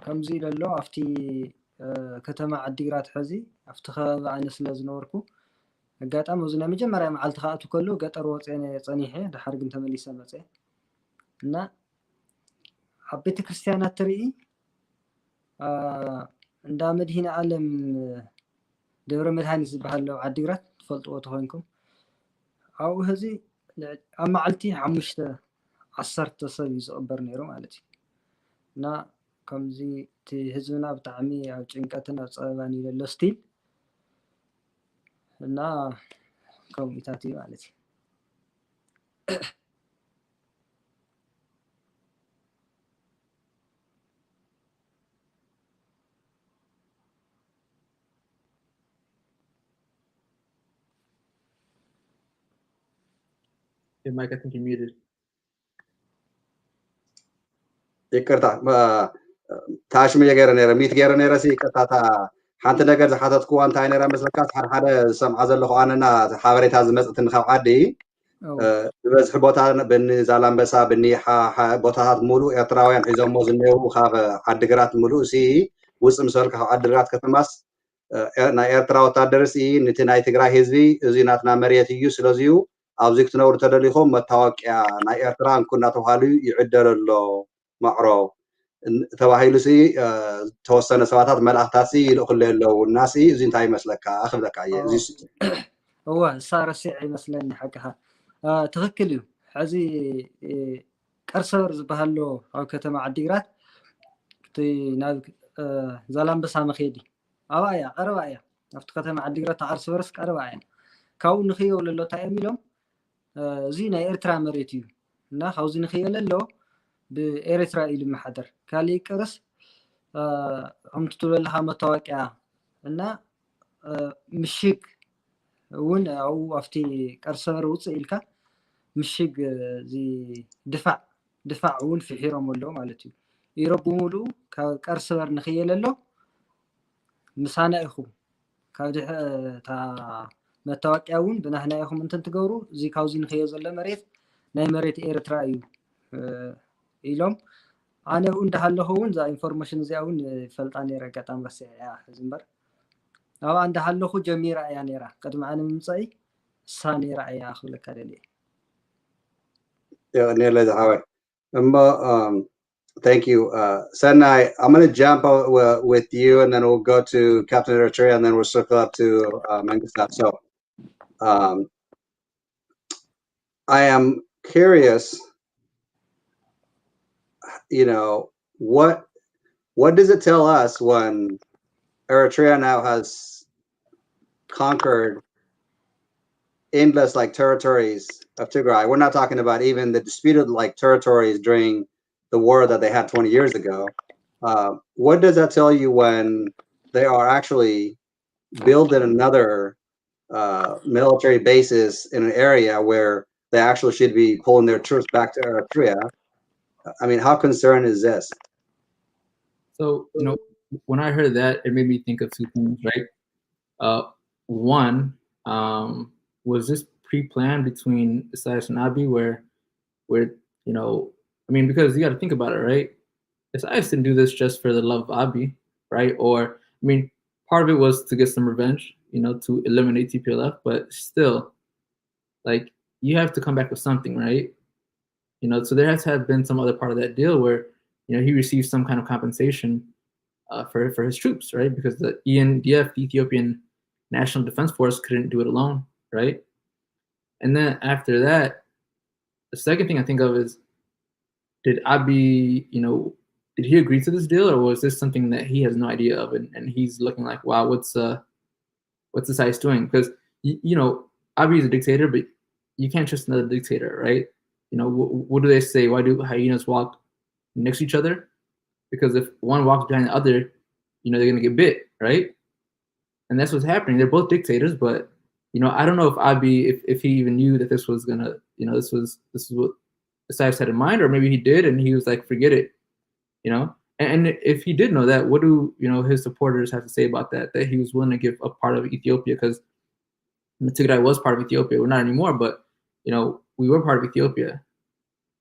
ከምዚ ኢሎ ኣብቲ ከተማ ዓዲግራት ሕዚ ኣብቲ ከባቢ ኣነ ስለ ዝነበርኩ ኣጋጣሚ እዚ ናይ መጀመርያ መዓልቲ ከኣቱ ከሎ ገጠር ወፅየ ፀኒሐ ድሓር ግን ተመሊሰ መፅየ እና ኣብ ቤተክርስትያናት ትርኢ እንዳ መድሂነ ዓለም ደብረ መድሃኒት ዝበሃል ዓዲግራት ትፈልጥዎ ተኮይንኩም ኣብኡ ሕዚ ኣብ መዓልቲ 5-10 ሰብ እዩ ዝቕበር ነይሩ ማለት እዩ እና ከምዚ እቲ ህዝብና ብጣዕሚ ኣብ ጭንቀትን ኣብ ፀበባን እዩ ዘሎ ስቲል እና ከምኡታት እዩ ማለት እዩ Hey, Mike, I think you're muted. ይቅርታ ታሽሙ የገረ ነረ ሚት ገረ ነረ ሲ ይቅርታ ሓንቲ ነገር ዝሓተትክዋ እንታይ ነራ መስለካ ሓደ ዝሰምዓ ዘለኹ ኣነና ሓበሬታ ዝመፅትን ካብ ዓዲ ዝበዝሒ ቦታ ብኒ ዛላምበሳ ብኒ ቦታታት ሙሉእ ኤርትራውያን ሒዞሞ ዝኔው ካብ ዓዲግራት ሙሉእ ሲ ውፅእ ምስ በልካ ካብ ዓዲግራት ከተማስ ናይ ኤርትራ ወታደር ሲ ነቲ ናይ ትግራይ ህዝቢ እዚ ናትና መሬት እዩ ስለዚዩ ኣብዚ ክትነብሩ ተደሊኹም መታወቅያ ናይ ኤርትራ እንኩ እናተባሃሉ ይዕደል ኣሎ ማዕሮ ተባሂሉ ሲ ተወሰነ ሰባታት መልእኽታት ሲ ይልእኽሉ ኣለዉ እና ሲ እዚ እንታይ ይመስለካ ክብለካ እየ እዚ እዋ ሳረሲዕ ይመስለኒ ሓቂኻ ትክክል እዩ ሕዚ ቀርሰበር ዝበሃሎ ኣብ ከተማ ዓዲግራት እቲ ናብ ዛላምበሳ መኸዲ ኣብኣ እያ ቀረባ እያ ኣብቲ ከተማ ዓዲግራት ተቀርሰበርስ ቀረባ እያ ካብኡ ንኽየብሉ ኣሎ እንታይ እዮም ኢሎም እዚ ናይ ኤርትራ መሬት እዩ እና ካብዚ ንኽየለ ኣሎ ብኤርትራ ኢሉ መሓደር ካሊእ ቅርስ ከምቲ ትብለለካ መታወቅያ እና ምሽግ እውን ኣብኡ ኣብቲ ቀርሰበር ውፅእ ኢልካ ምሽግ እዚ ድፋዕ እውን ፍሒሮም ኣሎ ማለት እዩ ኢሮብ ብምሉእ ካብ ቀርሰበር ንኽየለ ኣሎ ምሳና ኢኹም ካብ መታወቅያ እውን ብናህና ኢኹም እንትን ትገብሩ እዚ ካብዚ ንኽየ ዘሎ መሬት ናይ መሬት ኤርትራ እዩ ኢሎም ኣነ እውን እንዳሃለኹ እውን እዛ ኢንፎርሜሽን እዚኣ እውን ፈልጣ ነይረ ኣጋጣሚ ረሲዐ እያ ሕዚ እምበር ኣብኣ እንዳሃለኹ ጀሚራ እያ ነይራ ቅድሚ ኣነ ምምፃኢ እሳ ነይራ እያ ክብለካ ደልየ nearly the highway. Thank you. Senai, I'm going to jump with you and then we'll go to Captain Eritrea and then we'll circle up to Mengisat. So I am curious, you know, what does it tell us when Eritrea now has conquered endless like territories of Tigray? We're not talking about even the disputed like territories during the war that they had 20 years ago. What does that tell you when they are actually building another military bases in an area where they actually should be pulling their troops back to Eritrea? I mean, how concerned is this? So, you know, when I heard that, it made me think of two things, right? One, was this pre-planned between Isaias and Abiy where, you know, I mean, because you got to think about it, right? Isaias didn't do this just for the love of Abiy, right? Or, I mean, part of it was to get some revenge, you know, to eliminate TPLF, but still, like, you have to come back with something, right? You know, so there has to have been some other part of that deal where, you know, he received some kind of compensation for his troops, right? Because the ENDF, the Ethiopian National Defense Force, couldn't do it alone, right? And then after that, the second thing I think of is, did Abiy, you know, did he agree to this deal, or was this something that he has no idea of, and he's looking like, wow, what's this ICE doing? Because you know, Abiy is a dictator, but you can't trust another dictator, right? You know, what do they say? Why do hyenas walk next to each other? Because if one walks behind the other, you know, they're gonna get bit, right? And that's what's happening. They're both dictators, but you know, I don't know if Abiy, if he even knew that this was gonna, you know, this is what Isaias had in mind, or maybe he did, and he was like, forget it, you know. And if he did know that, what do, you know, his supporters have to say about that? That he was willing to give a part of Ethiopia, because Tigray was part of Ethiopia. We're not anymore, but you know, we were part of Ethiopia,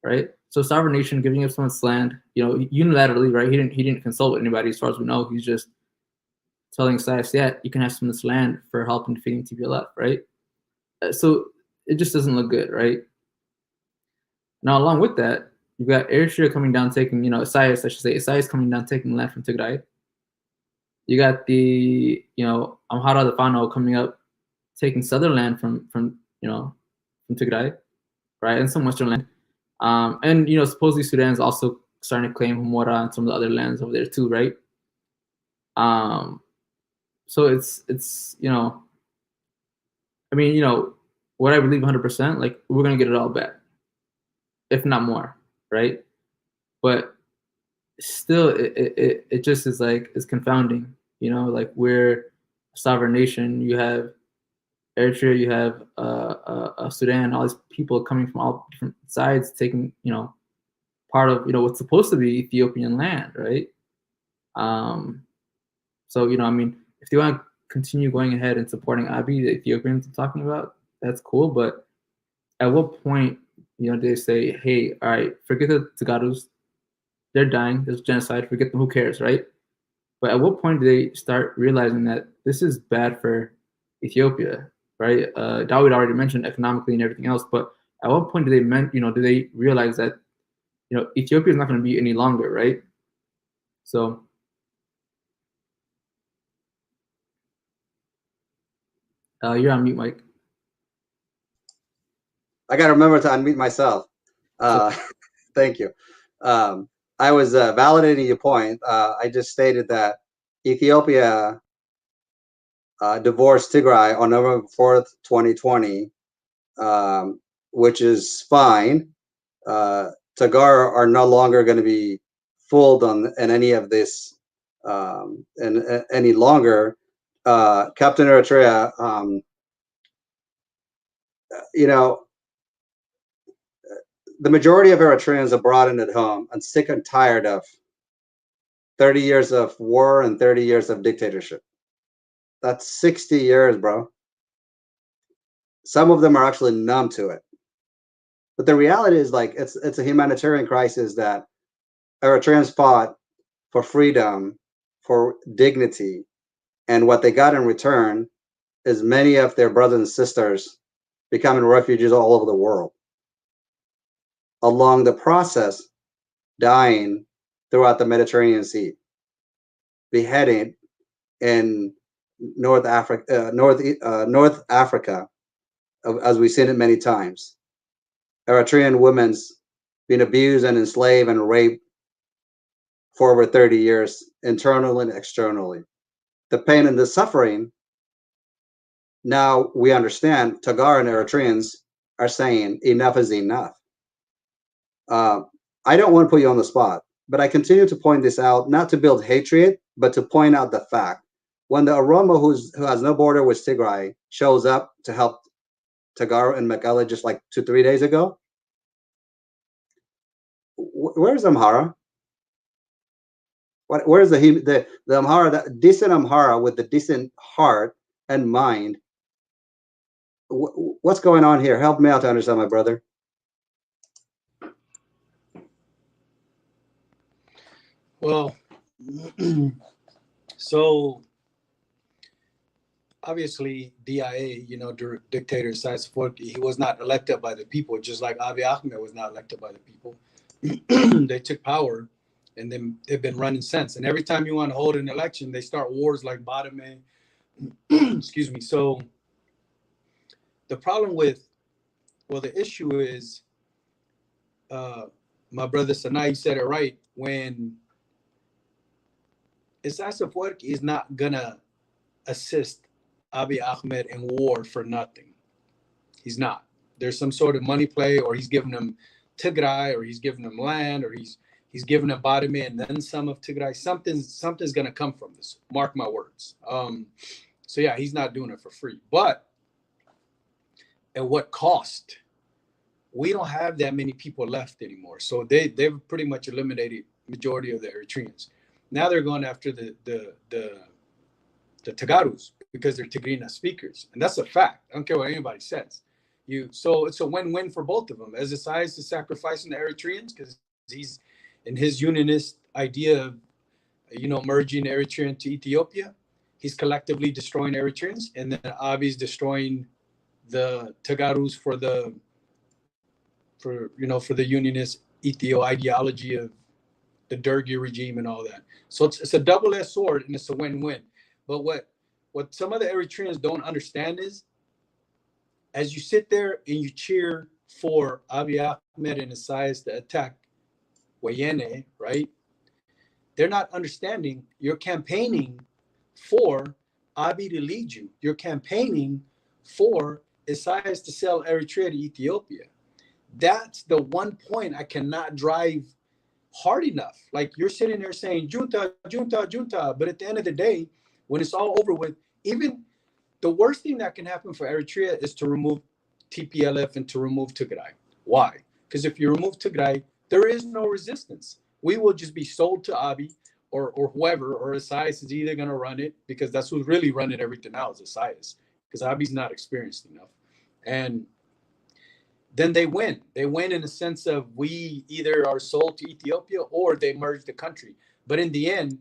right? So sovereign nation giving up someone's land, you know, unilaterally, right? He didn't consult with anybody, as far as we know. He's just telling Isaias, yeah, you can have some of this land for helping defeating TPLF, right? So it just doesn't look good, right? Now, along with that, you've got Eritrea coming down, taking, you know, Isaias, I should say, Isaias coming down, taking land from Tigray. You got the, you know, Amhara the Fano coming up, taking southern land from you know, from Tigray, right, and some western land. And you know, supposedly Sudan is also starting to claim Humora and some of the other lands over there too, right? So it's you know, I mean, you know, what I believe 100%, like we're gonna get it all back, if not more, right? But still, it just is like, it's confounding, you know, like we're a sovereign nation. You have Eritrea, you have Sudan, all these people coming from all different sides, taking, you know, part of, you know, what's supposed to be Ethiopian land, right? So, you know, I mean, if they want to continue going ahead and supporting Abiy, the Ethiopians are talking about, that's cool. But at what point, you know, they say, hey, all right, forget the Tegarus, they're dying, there's genocide, forget them, who cares, right? But at what point do they start realizing that this is bad for Ethiopia, right? Dawid already mentioned economically and everything else, but at what point do they do they realize that, you know, Ethiopia is not going to be any longer, right? So you're on mute, Mike. I got to remember to unmute myself. Thank you. I was validating your point. I just stated that Ethiopia divorced Tigray on November 4th, 2020, which is fine. Tegaru are no longer going to be fooled in any of this any longer. Captain Eritrea, you know, the majority of Eritreans are brought in at home and sick and tired of 30 years of war and 30 years of dictatorship. That's 60 years, bro. Some of them are actually numb to it. But the reality is, like, it's a humanitarian crisis that Eritreans fought for freedom, for dignity, and what they got in return is many of their brothers and sisters becoming refugees all over the world. Along the process, dying throughout the Mediterranean Sea, beheaded in North Africa, as we've seen it many times. Eritrean women's been abused and enslaved and raped for over 30 years, internally and externally. The pain and the suffering, now we understand Tegaru and Eritreans are saying enough is enough. I don't want to put you on the spot, but I continue to point this out, not to build hatred, but to point out the fact. When the Oromo, who has no border with Tigray, shows up to help Tegaru and Mekelle just like 2-3 days ago, where's Amhara? Where's the Amhara, that decent Amhara with the decent heart and mind? What's going on here? Help me out to understand, my brother. Well, so obviously DIA, you know, dictator Size 4, he was not elected by the people, just like Abiy Ahmed was not elected by the people. They took power, and then they've been running since. And every time you want to hold an election, they start wars like Badame. Excuse me. So the problem with, well, the issue is, my brother Sanai said it right. When Isaias Afwerki is not gonna assist Abiy Ahmed in war for nothing. He's not. There's some sort of money play, or he's giving them Tigray, or he's giving them land, or he's giving them Badame and then some of Tigray. Something's gonna come from this. Mark my words. So yeah, he's not doing it for free. But at what cost? We don't have that many people left anymore. So they've pretty much eliminated majority of the Eritreans. Now they're going after the Tegarus because they're Tigrinya speakers, and that's a fact. I don't care what anybody says. So it's a win-win for both of them. As Isaias is sacrificing the Eritreans because he's in his unionist idea of merging Eritrea into Ethiopia, he's collectively destroying Eritreans, and then Abiy's destroying the Tegarus for the unionist Ethio ideology of the Dergi regime and all that. So it's a double-edged sword, and it's a win-win. But what some of the Eritreans don't understand is, as you sit there and you cheer for Abiy Ahmed and Isaias to attack Wayene, right? They're not understanding you're campaigning for Abiy to lead you. You're campaigning for Isaias to sell Eritrea to Ethiopia. That's the one point I cannot drive hard enough. Like, you're sitting there saying junta, junta, junta, but at the end of the day, when it's all over with, even the worst thing that can happen for Eritrea is to remove TPLF and to remove Tigray. Why? Because if you remove Tigray, there is no resistance. We will just be sold to Abiy or whoever, or Isaias is either going to run it, because that's who's really running everything now is Isaias, because Abiy's not experienced enough. And then they win. They win in the sense of we either are sold to Ethiopia or they merge the country. But in the end,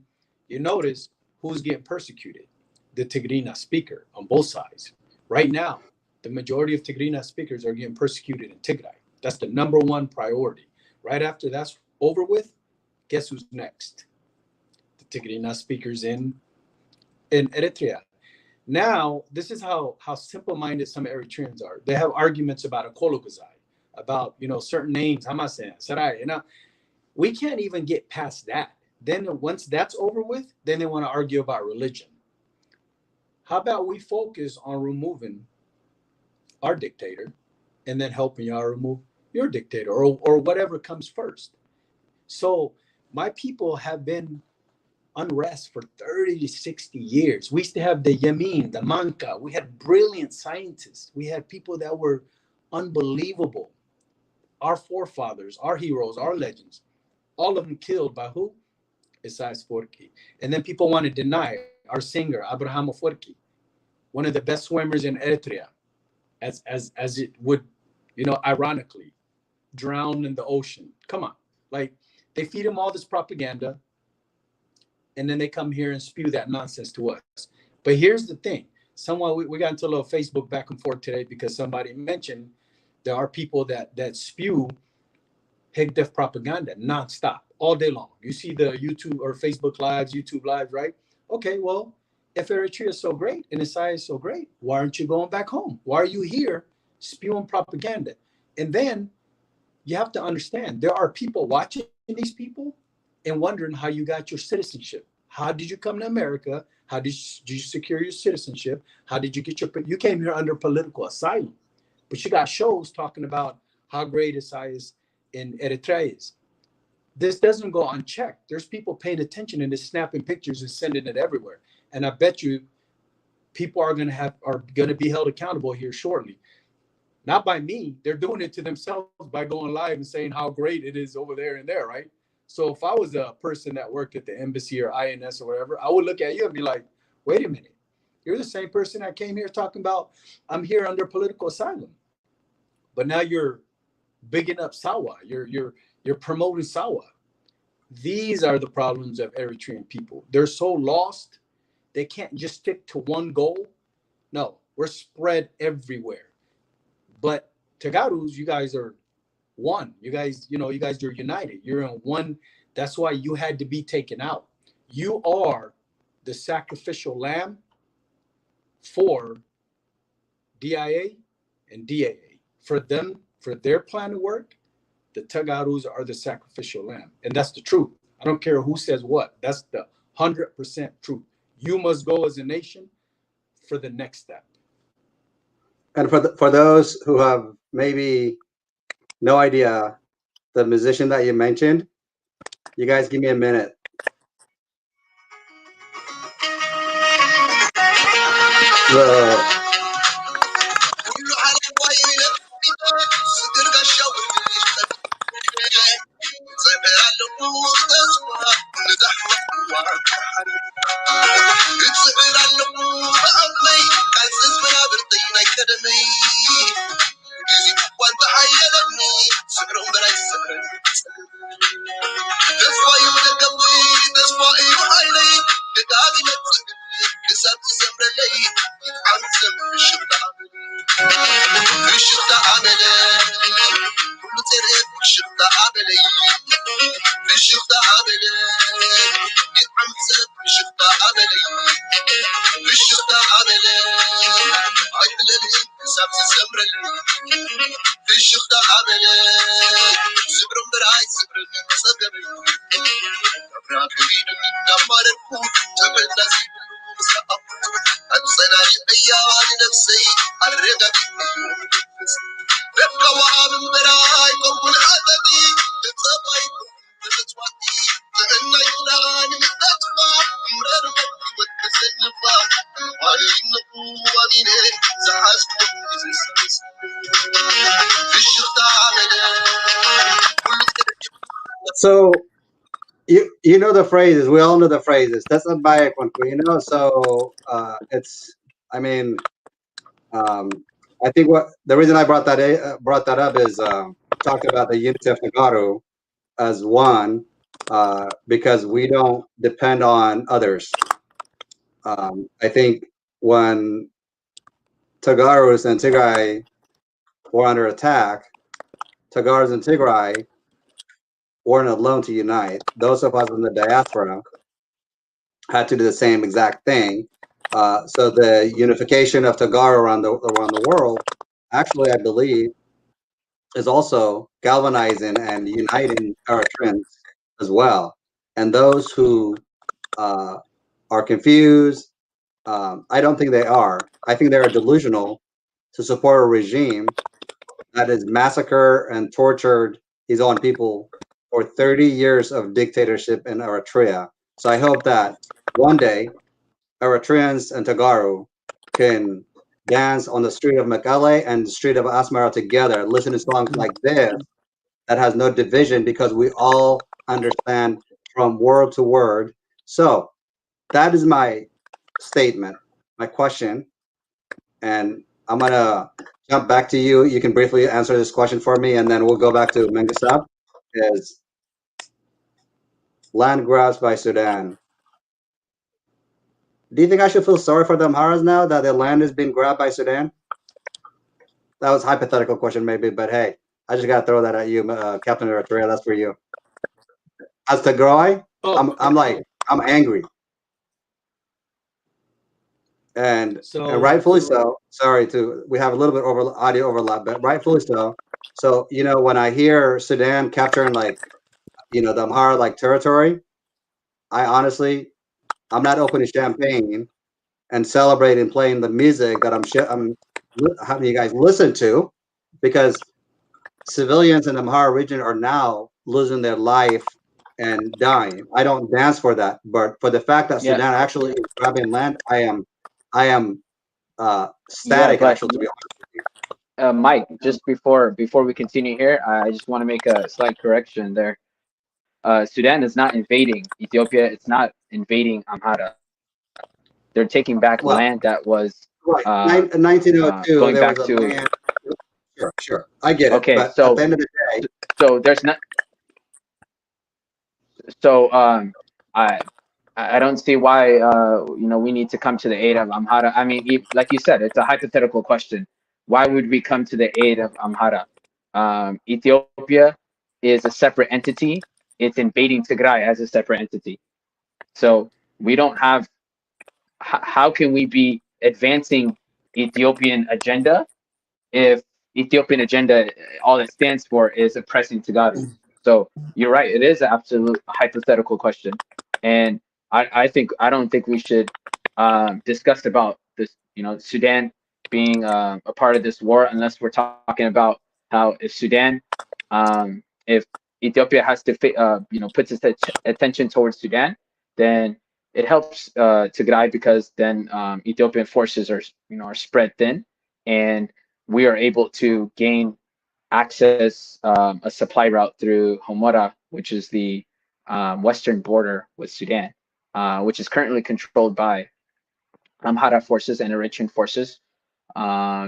you notice who's getting persecuted? The Tigrinya speaker on both sides. Right now, the majority of Tigrinya speakers are getting persecuted in Tigray. That's the number one priority. Right after that's over with, guess who's next? The Tigrinya speakers in Eritrea. Now, this is how simple-minded some Eritreans are. They have arguments about Ekologazai, about certain names, Hamasen, Sarai. We can't even get past that. Then once that's over with, then they want to argue about religion. How about we focus on removing our dictator and then helping y'all remove your dictator, or whatever comes first? So my people have been unrest for 30 to 60 years. We used to have the Yamin, the Manka. We had brilliant scientists. We had people that were unbelievable. Our forefathers, our heroes, our legends, all of them killed by who? Isaias Afwerki. And then people want to deny our singer, Abraham Afwerki, one of the best swimmers in Eritrea, as it would, ironically, drown in the ocean. Come on. Like, they feed him all this propaganda, and then they come here and spew that nonsense to us. But here's the thing. We got into a little Facebook back and forth today because somebody mentioned there are people that spew Higdef propaganda nonstop all day long. You see the YouTube or Facebook lives, YouTube lives, right? Okay, well, if Eritrea is so great and Isaias is so great, why aren't you going back home? Why are you here spewing propaganda? And then you have to understand, there are people watching these people and wondering how you got your citizenship. How did you come to America? How did you secure your citizenship? How did you get you came here under political asylum, but you got shows talking about how great Isaias in Eritrea is. This doesn't go unchecked. There's people paying attention and just snapping pictures and sending it everywhere. And I bet you people are going to be held accountable here shortly. Not by me. They're doing it to themselves by going live and saying how great it is over there and there, right? So if I was a person that worked at the embassy or INS or whatever, I would look at you and be like, wait a minute. You're the same person that came here talking about, I'm here under political asylum. But now you're bigging up Sawa. You're promoting Sawa. These are the problems of Eritrean people. They're so lost. They can't just stick to one goal. No, we're spread everywhere. But Tegarus, you guys are one. You guys are united. You're in one. That's why you had to be taken out. You are the sacrificial lamb for DIA and DAA. For them, for their plan to work, the Tegarus are the sacrificial lamb. And that's the truth. I don't care who says what. That's the 100% truth. You must go as a nation for the next step. And for those who have maybe no idea, the musician that you mentioned, you guys give me a minute. So you know the phrases. We all know the phrases. That's a bias one, you know. So it's. I mean, I think what the reason I brought that up is talked about the unity of Tegaru as one because we don't depend on others. I think when Tegarus and Tigray were under attack, Tegarus and Tigray weren't alone to unite. Those of us in the diaspora had to do the same exact thing. So the unification of Tegaru around the world, actually, I believe, is also galvanizing and uniting Eritreans as well. And those who are confused, I don't think they are. I think they are delusional to support a regime that has massacred and tortured his own people for 30 years of dictatorship in Eritrea. So I hope that one day Eritreans and Tegaru can dance on the street of Mekelle and the street of Asmara together, listen to songs like this that has no division because we all understand from word to word. So that is my statement, my question. And I'm going to jump back to you. You can briefly answer this question for me, and then we'll go back to Mengesab. Is land grabs by Sudan. Do you think I should feel sorry for the Amharas now that their land is being grabbed by Sudan? That was a hypothetical question, maybe, but hey, I just got to throw that at you, Captain Eritrea. That's for you. As Tigray, I'm angry. And rightfully so. Sorry we have a little bit audio overlap, but rightfully so. So, you know, when I hear Sudan capturing the Amhara territory, I'm not opening champagne and celebrating playing the music that I'm having you guys listen to, because civilians in the Amhara region are now losing their life and dying. I don't dance for that, but for the fact that Sudan actually is grabbing land, I am static, actually, to be honest with you. Mike, just before we continue here, I just want to make a slight correction there. Sudan is not invading Ethiopia. It's not invading Amhara. They're taking back land that was right. 1902. Going there back was a to land. Sure, I get it. Okay, but so at the end of the day, so there's not. So I don't see why we need to come to the aid of Amhara. I mean, like you said, it's a hypothetical question. Why would we come to the aid of Amhara? Ethiopia is a separate entity. It's invading Tigray as a separate entity. So we don't have. How can we be advancing Ethiopian agenda if Ethiopian agenda, all it stands for is oppressing Tegaru? So you're right. It is an absolute hypothetical question. And I don't think we should discuss about this, Sudan being a part of this war unless we're talking about how if Sudan, if Ethiopia has to, puts its attention towards Sudan, then it helps Tigray because then Ethiopian forces are spread thin, and we are able to gain access a supply route through Homora, which is the western border with Sudan, which is currently controlled by Amhara forces and Eritrean forces,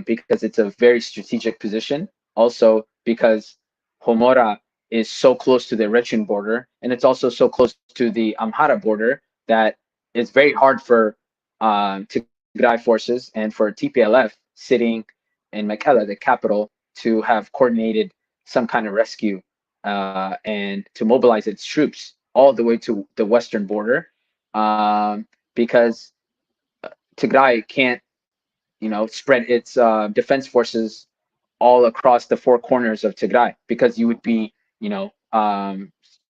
because it's a very strategic position. Also, because Homora is so close to the Eritrean border, and it's also so close to the Amhara border that it's very hard for Tigray forces and for TPLF sitting in Mekelle, the capital, to have coordinated some kind of rescue and to mobilize its troops all the way to the western border, because Tigray can't, spread its defense forces all across the four corners of Tigray because you would be,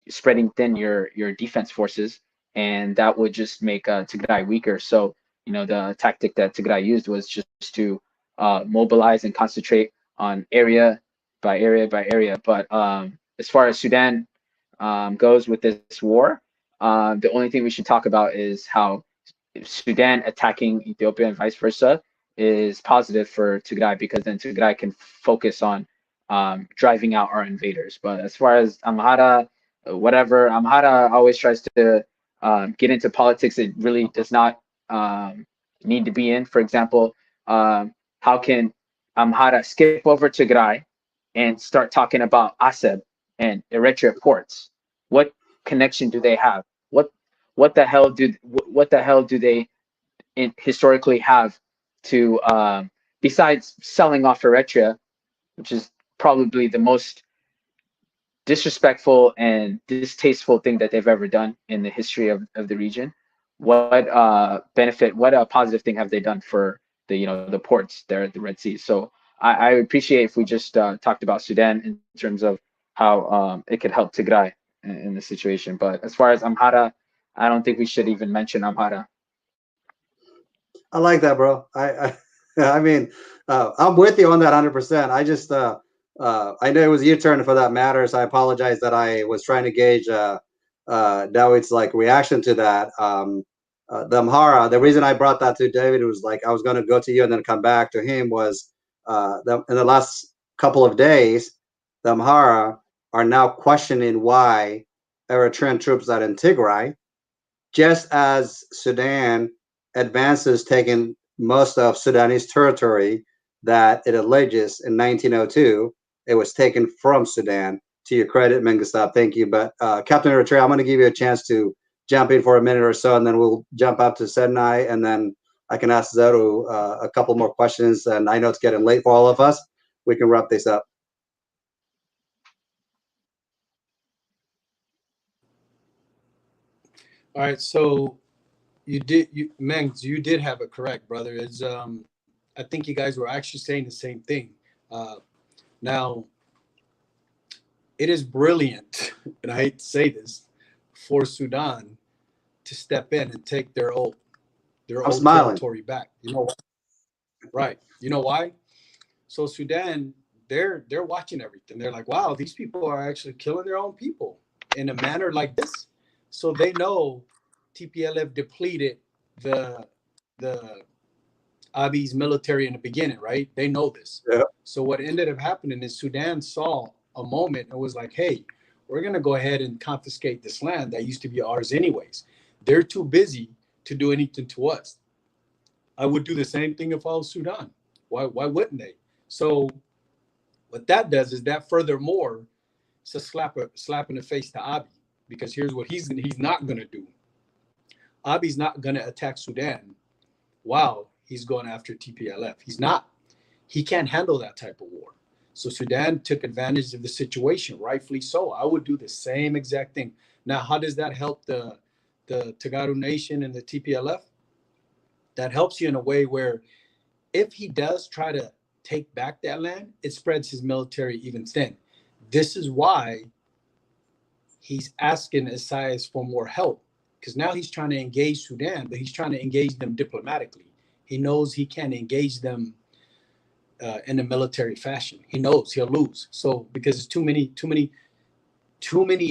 spreading thin your defense forces, and that would just make Tigray weaker. So, the tactic that Tigray used was just to mobilize and concentrate on area by area by area. But as far as Sudan goes with this war, the only thing we should talk about is how Sudan attacking Ethiopia and vice versa is positive for Tigray because then Tigray can focus on driving out our invaders. But as far as Amhara, whatever, Amhara always tries to get into politics it really does not need to be in. For example, how can Amhara skip over Tigray and start talking about Aseb and Eritrea ports? What connection do they have? What the hell do they historically have to besides selling off Eritrea, which is probably the most disrespectful and distasteful thing that they've ever done in the history of the region. What benefit, what positive thing have they done for the ports there at the Red Sea? So I appreciate if we just talked about Sudan in terms of how it could help Tigray in the situation. But as far as Amhara, I don't think we should even mention Amhara. I like that, bro. I mean, I'm with you on that 100%. I just, I know it was your turn for that matter, so I apologize that I was trying to gauge Dawid's like reaction to that. The Amhara, the reason I brought that to David was like I was going to go to you and then come back to him was in the last couple of days, the Amhara are now questioning why Eritrean troops are in Tigray, just as Sudan advances taking most of Sudanese territory that it alleges in 1902 it was taken from Sudan. To your credit, Mengestab, thank you. But Captain Eritrea, I'm going to give you a chance to jump in for a minute or so, and then we'll jump up to Sednai, and then I can ask Zeru a couple more questions. And I know it's getting late for all of us. We can wrap this up. All right, so Mengs, you did have it correct, brother. Is I think you guys were actually saying the same thing. Now, it is brilliant, and I hate to say this, for Sudan to step in and take their old territory back. You know why? Right. You know why? So Sudan, they're watching everything. They're like, wow, these people are actually killing their own people in a manner like this. So they know TPLF depleted the Abiy's military in the beginning, right? They know this. Yeah. So what ended up happening is Sudan saw a moment and was like, hey, we're going to go ahead and confiscate this land that used to be ours anyways. They're too busy to do anything to us. I would do the same thing if I was Sudan. Why wouldn't they? So what that does is that furthermore, it's a slap in the face to Abiy, because here's what he's not going to do. Abiy's not going to attack Sudan while he's going after TPLF. He's not. He can't handle that type of war. So Sudan took advantage of the situation, rightfully so. I would do the same exact thing. Now, how does that help the Tegaru nation and the TPLF? That helps you in a way where if he does try to take back that land, it spreads his military even thin. This is why he's asking Isaias for more help, because now he's trying to engage Sudan, but he's trying to engage them diplomatically. He knows he can't engage them in a military fashion. He knows he'll lose. So because it's too many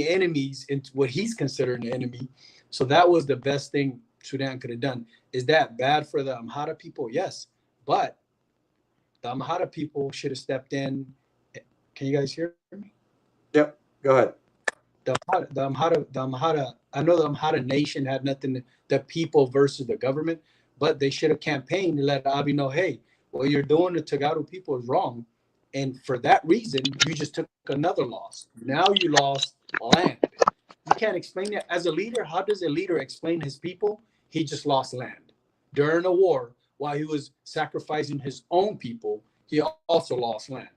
enemies in what he's considering an enemy. So that was the best thing Sudan could have done. Is that bad for the Amhara people? Yes, but the Amhara people should have stepped in. Can you guys hear me? Yep, go ahead. The Amhara, I know the Amhara nation had nothing, the people versus the government, but they should have campaigned to let Abiy know, hey, what you're doing to Tegaru people is wrong. And for that reason, you just took another loss. Now you lost land. You can't explain that. As a leader, how does a leader explain his people? He just lost land. During a war, while he was sacrificing his own people, he also lost land.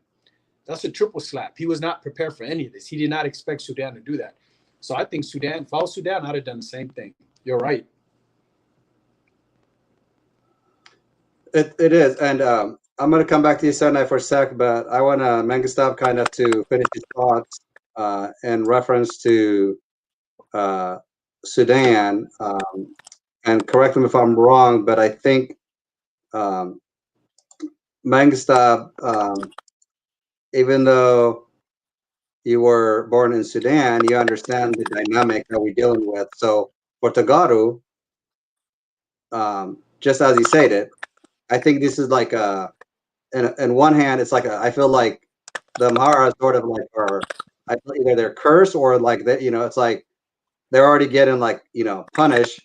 That's a triple slap. He was not prepared for any of this. He did not expect Sudan to do that. So I think Sudan, if I was Sudan, I'd have done the same thing. You're right. It is. And I'm going to come back to you, Senai, for a sec, but I want Mengistab kind of to finish his thoughts in reference to Sudan. And correct me if I'm wrong, but I think Mengistab, even though you were born in Sudan, you understand the dynamic that we're dealing with. So for Tegaru, just as he said it, I think this is like in one hand, it's like I feel like the Amhara sort of like are either they're cursed or like that, it's like they're already getting like punished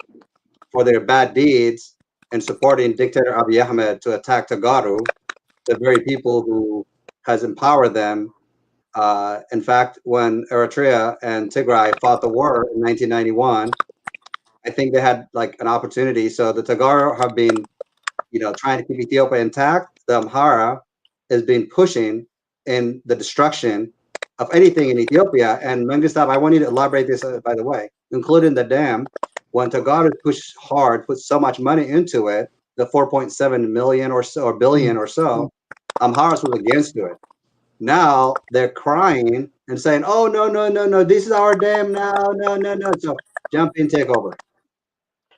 for their bad deeds and supporting dictator Abiy Ahmed to attack Tegaru, the very people who has empowered them. In fact, when Eritrea and Tigray fought the war in 1991, I think they had like an opportunity. So the Tegaru have been, trying to keep Ethiopia intact. The Amhara has been pushing in the destruction of anything in Ethiopia. And Mengistab, I want you to elaborate this, by the way, including the dam. When Tegaru pushed hard, put so much money into it, the 4.7 million or so, or billion or so, Amharas was against it. Now they're crying and saying, "Oh no! This is our dam now! No!" So jump in, take over.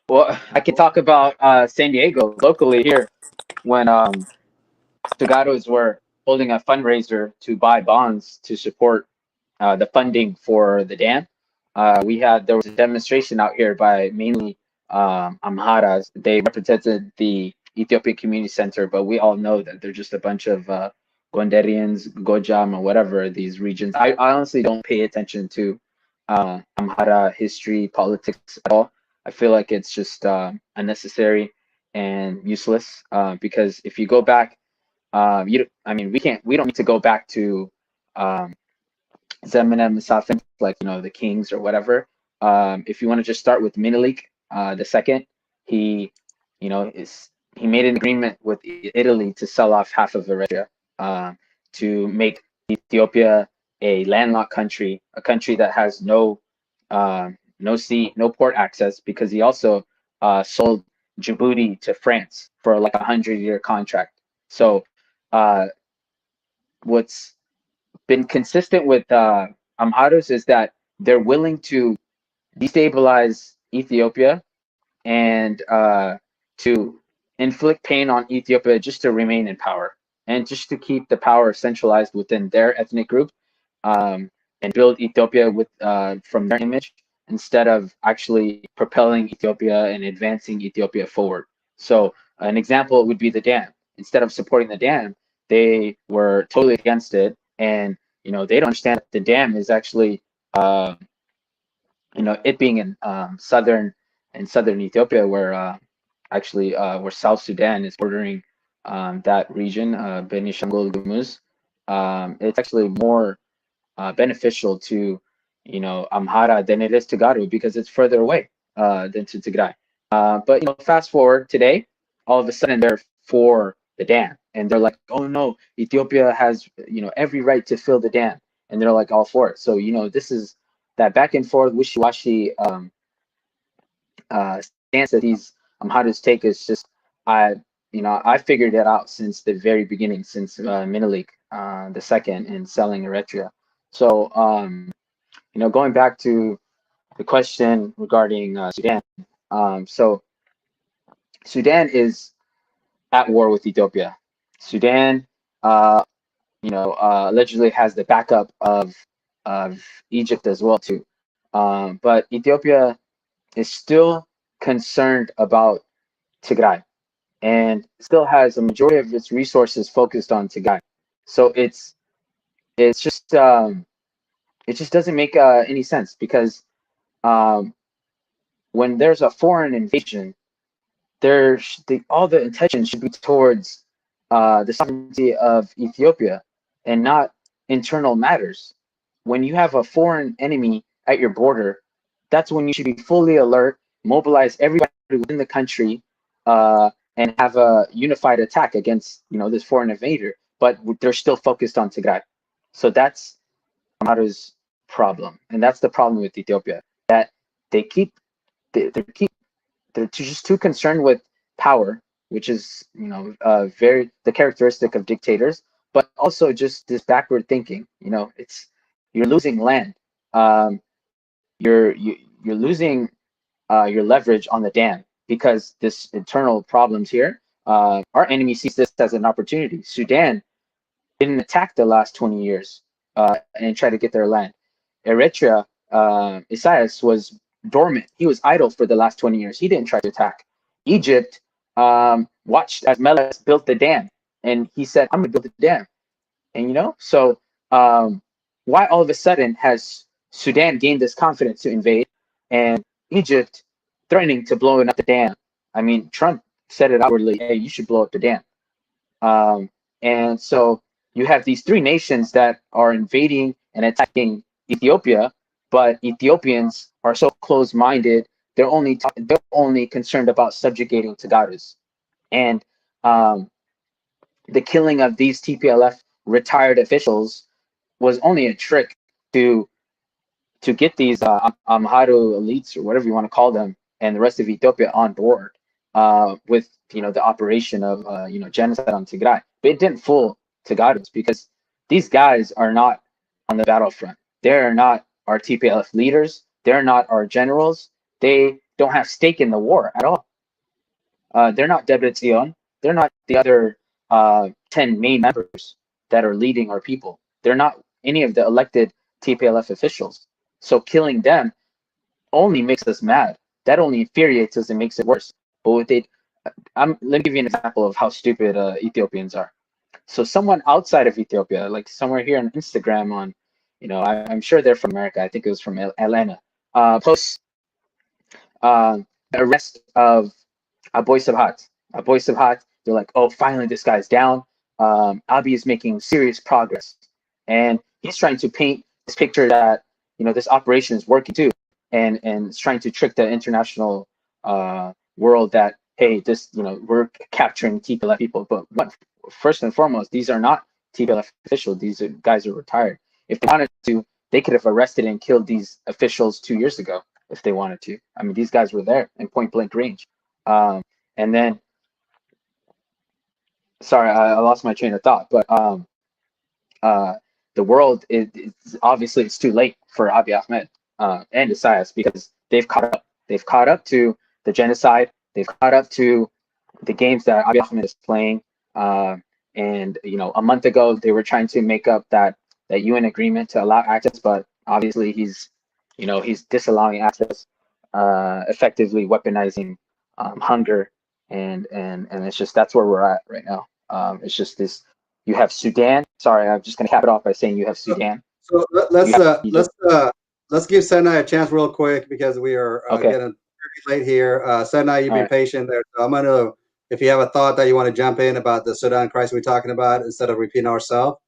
Well, I can talk about San Diego locally here when Tegaros were holding a fundraiser to buy bonds to support the funding for the dam. There was a demonstration out here by mainly Amharas. They represented the Ethiopian Community Center, but we all know that they're just a bunch of Gondarians, Gojam, or whatever these regions. I honestly don't pay attention to Amhara history, politics at all. I feel like it's just unnecessary and useless because if you go back, we don't need to go back to Zemene Musafin, like the kings or whatever. If you want to just start with Menelik the second, he he made an agreement with Italy to sell off half of Eritrea to make Ethiopia a landlocked country, a country that has no sea, no port access, because he also sold Djibouti to France for like 100-year contract. So what's been consistent with Amharos is that they're willing to destabilize Ethiopia and to inflict pain on Ethiopia just to remain in power and just to keep the power centralized within their ethnic group and build Ethiopia with from their image instead of actually propelling Ethiopia and advancing Ethiopia forward. So an example would be the dam. Instead of supporting the dam, they were totally against it, and they don't understand that the dam is actually it being in southern Ethiopia, where where South Sudan is bordering that region, Benishangul Gumuz. It's actually more beneficial to Amhara than it is to Garu because it's further away than to Tigray. But fast forward today, all of a sudden they're for the dam, and they're like, oh no, Ethiopia has every right to fill the dam, and they're like all for it. So this is that back and forth wishy-washy stance that these Amharas take is just I figured it out since the very beginning, since Menelik the second and selling Eritrea. So going back to the question regarding Sudan. So Sudan is at war with Ethiopia. Sudan, allegedly has the backup of Egypt as well too. But Ethiopia is still concerned about Tigray and still has a majority of its resources focused on Tigray. So it's just it just doesn't make any sense because um, when there's a foreign invasion, all the attention should be towards the sovereignty of Ethiopia and not internal matters. When you have a foreign enemy at your border, that's when you should be fully alert, mobilize everybody within the country, and have a unified attack against this foreign invader. But they're still focused on Tigray, so that's Amhara's problem, and that's the problem with Ethiopia, that they keep they're just too concerned with power, which is very the characteristic of dictators, but also just this backward thinking. It's you're losing land, um, you're losing your leverage on the dam because this internal problems here. Our enemy sees this as an opportunity. Sudan didn't attack the last 20 years and try to get their land. Eritrea, Isaias was dormant. He was idle for the last 20 years. He didn't try to attack. Egypt watched as Meles built the dam, and he said, "I'm going to build the dam." And so why all of a sudden has Sudan gained this confidence to invade, and Egypt threatening to blow up the dam? I mean, Trump said it outwardly, "Hey, you should blow up the dam." Um, and so you have these three nations that are invading and attacking Ethiopia, but Ethiopians are so close-minded. They're only concerned about subjugating Tegarus, and the killing of these TPLF retired officials was only a trick to get these Amharo elites, or whatever you want to call them, and the rest of Ethiopia on board with the operation of genocide on Tigray. But it didn't fool Tegaris because these guys are not on the battlefront. They're not our TPLF leaders. They're not our generals. They don't have stake in the war at all. They're not Debretsion. They're not the other 10 main members that are leading our people. They're not any of the elected TPLF officials. So killing them only makes us mad. That only infuriates us and makes it worse. But what let me give you an example of how stupid Ethiopians are. So someone outside of Ethiopia, like somewhere here on Instagram, I'm sure they're from America. I think it was from Atlanta. Posts the arrest of Aboy Sabhat. Aboy Sabhat. They're like, oh, finally this guy's down. Abiy is making serious progress, and he's trying to paint this picture that this operation is working too, and is trying to trick the international world that, hey, this we're capturing TPLF people. But first and foremost, these are not TPLF officials. These guys are retired. If they wanted to, they could have arrested and killed these officials 2 years ago if they wanted to. I mean, these guys were there in point blank range. And then, sorry, I lost my train of thought. But the world is obviously it's too late for Abiy Ahmed and Isaias because they've caught up. They've caught up to the genocide. They've caught up to the games that Abiy Ahmed is playing. And a month ago they were trying to make up that UN agreement to allow access, but obviously he's disallowing access, effectively weaponizing hunger, and it's just that's where we're at right now. It's just this. You have Sudan. Sorry, I'm just gonna cap it off by saying you have Sudan. So let's give Senai a chance real quick because we are getting pretty late here. Senai, you be patient there. So I'm gonna, if you have a thought that you want to jump in about the Sudan crisis we're talking about, instead of repeating ourselves,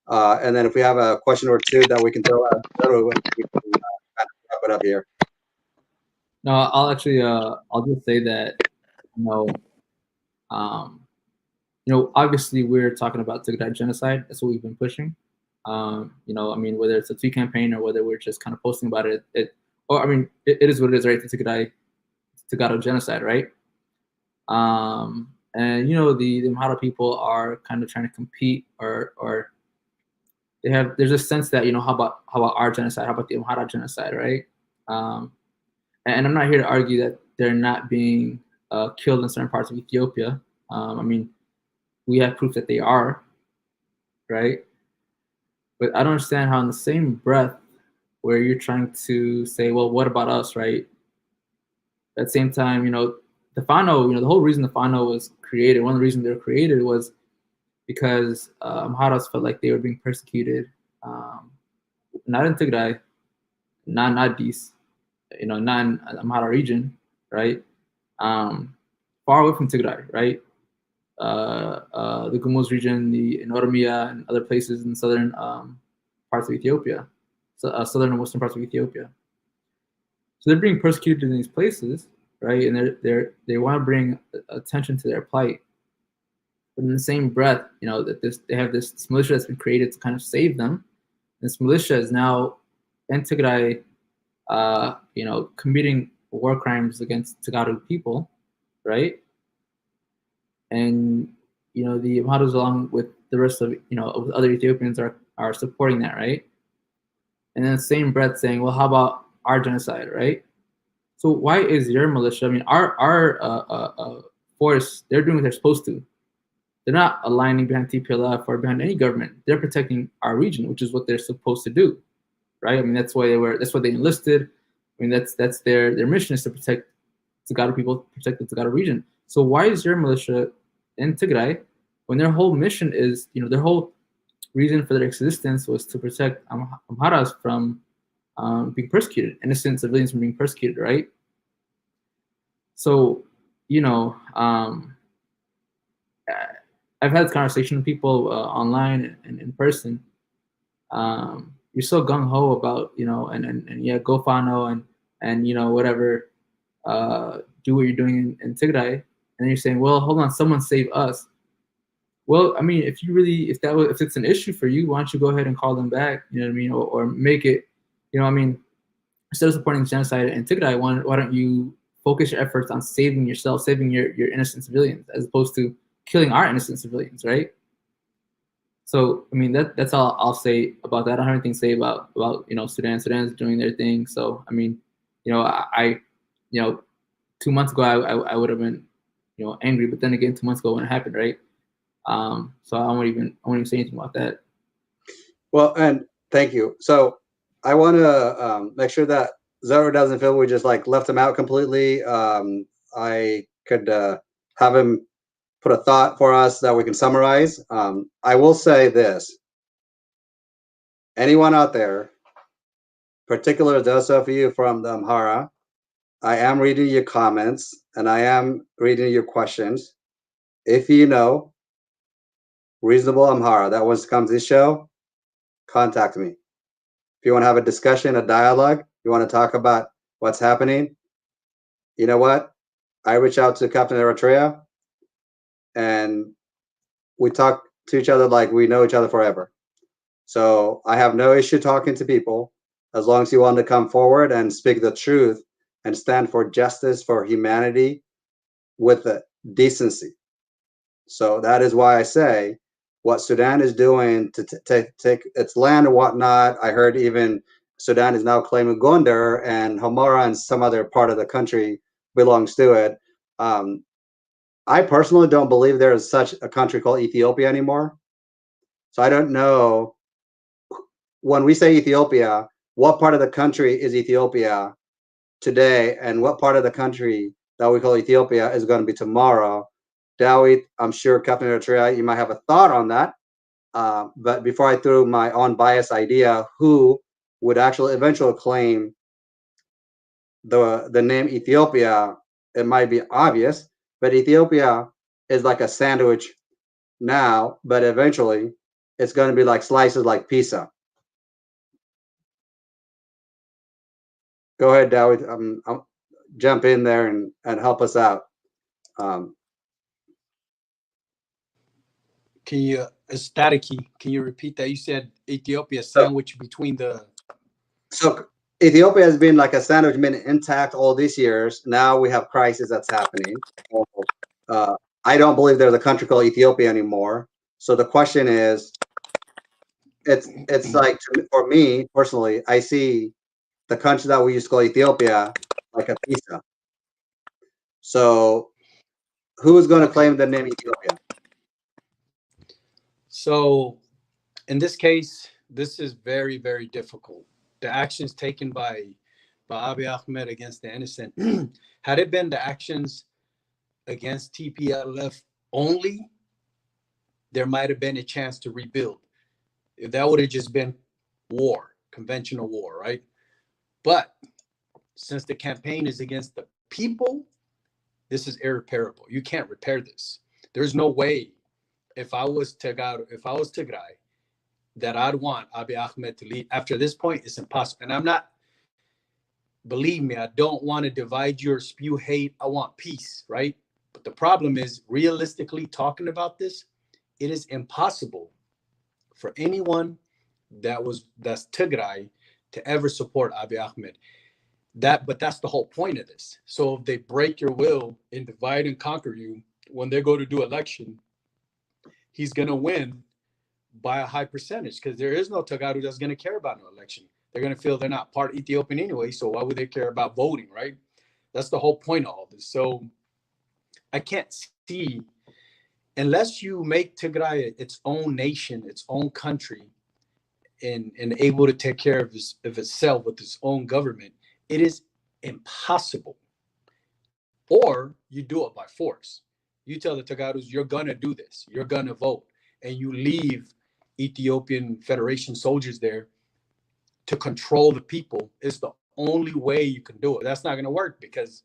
and then if we have a question or two that we can throw out, we can kind of wrap it up here. No, I'll actually I'll just say that obviously we're talking about Tigray genocide. That's what we've been pushing. I mean, whether it's a tweet campaign or whether we're just kind of posting about it, it is what it is, right? The Tigray genocide, right? And the Amhara people are kind of trying to compete, or there's a sense that how about our genocide? How about the Amhara genocide, right? And I'm not here to argue that they're not being killed in certain parts of Ethiopia. I mean, we have proof that they are, right? But I don't understand how in the same breath where you're trying to say, well, what about us, right? At the same time, the Fano, the whole reason the Fano was created, one of the reasons they were created was because Amharas felt like they were being persecuted, not in Tigray, not these, not in Amhara region, right? Far away from Tigray, right? The Gumuz region, in Oromia and other places in southern parts of Ethiopia, southern and western parts of Ethiopia. So they're being persecuted in these places, right? And they want to bring attention to their plight. But in the same breath, that they have this militia that's been created to kind of save them. This militia is now in Tigray, committing war crimes against Tegaru people, right? And the Amharas, along with the rest of with other Ethiopians, are supporting that, right? And in the same breath saying, well, how about our genocide, right? So why is your militia? I mean, our force, they're doing what they're supposed to. They're not aligning behind TPLF or behind any government. They're protecting our region, which is what they're supposed to do, right? I mean, that's why they enlisted. I mean, that's their mission, is to protect Tegaru people, protect the Tegaru region. So why is your militia in Tigray when their whole mission is, their whole reason for their existence was to protect Amharas from being persecuted, innocent civilians from being persecuted, right? So, I've had this conversation with people online and in person. You're so gung ho about, and yeah, go Fano and whatever, do what you're doing in Tigray, and then you're saying, well, hold on, someone save us. Well, I mean, if it's an issue for you, why don't you go ahead and call them back? You know what I mean, or make it, I mean, instead of supporting genocide in Tigray, why don't you focus your efforts on saving yourself, saving your innocent civilians, as opposed to killing our innocent civilians, right? So, I mean, that's all I'll say about that. I don't have anything to say about Sudan. Sudan's doing their thing. So, I mean, I 2 months ago I would have been angry, but then again, 2 months ago when it happened, right? So I won't even say anything about that. Well, and thank you. So I want to make sure that Zoro doesn't feel we just left him out completely. I could have him put a thought for us that we can summarize. I will say this: anyone out there, particularly those of you from the Amhara, I am reading your comments and I am reading your questions. If you know reasonable Amhara that wants to come to this show, contact me. If you want to have a discussion, a dialogue, you want to talk about what's happening, you know what? I reach out to Captain Eritrea and we talk to each other like we know each other forever. So I have no issue talking to people as long as you want to come forward and speak the truth and stand for justice, for humanity with decency. So that is why I say what Sudan is doing to take its land and whatnot. I heard even Sudan is now claiming Gondar and Hamara and some other part of the country belongs to it. I personally don't believe there is such a country called Ethiopia anymore. So I don't know, when we say Ethiopia, what part of the country is Ethiopia today and what part of the country that we call Ethiopia is going to be tomorrow. Dawit, I'm sure Captain Eritrea, you might have a thought on that. But before I threw my unbiased idea, who would actually eventually claim the name Ethiopia, it might be obvious, but Ethiopia is like a sandwich now, but eventually it's going to be like slices like pizza. Go ahead, Dawit. Jump in there and help us out. Can you, staticky, can you repeat that? You said Ethiopia sandwich between the... So Ethiopia has been like a sandwich, been intact all these years. Now we have crisis that's happening. I don't believe there's a country called Ethiopia anymore. So the question is, it's like, for me personally, I see the country that we used to call Ethiopia like a pizza. So who's going to claim the name Ethiopia? So in this case, this is very, very difficult. The actions taken by Abiy Ahmed against the innocent, had it been the actions against TPLF only, there might have been a chance to rebuild. If that would have just been war, conventional war, right? But since the campaign is against the people, this is irreparable. You can't repair this. There's no way, if I was Tigray, that I'd want Abiy Ahmed to lead. After this point, it's impossible. And I'm not, believe me, I don't want to divide you or spew hate. I want peace, right? But the problem is, realistically talking about this, it is impossible for anyone that's Tigray to ever support Abiy Ahmed. But that's the whole point of this. So if they break your will and divide and conquer you, when they go to do election, he's going to win by a high percentage, because there is no Tegaru that's going to care about no election. They're going to feel they're not part Ethiopian anyway, so why would they care about voting, right? That's the whole point of all this. So I can't see, unless you make Tigray its own nation, its own country, and able to take care of itself with its own government, it is impossible. Or you do it by force. You tell the Tegarus, you're going to do this, you're going to vote, and you leave Ethiopian Federation soldiers there to control the people. It's the only way you can do it. That's not going to work, because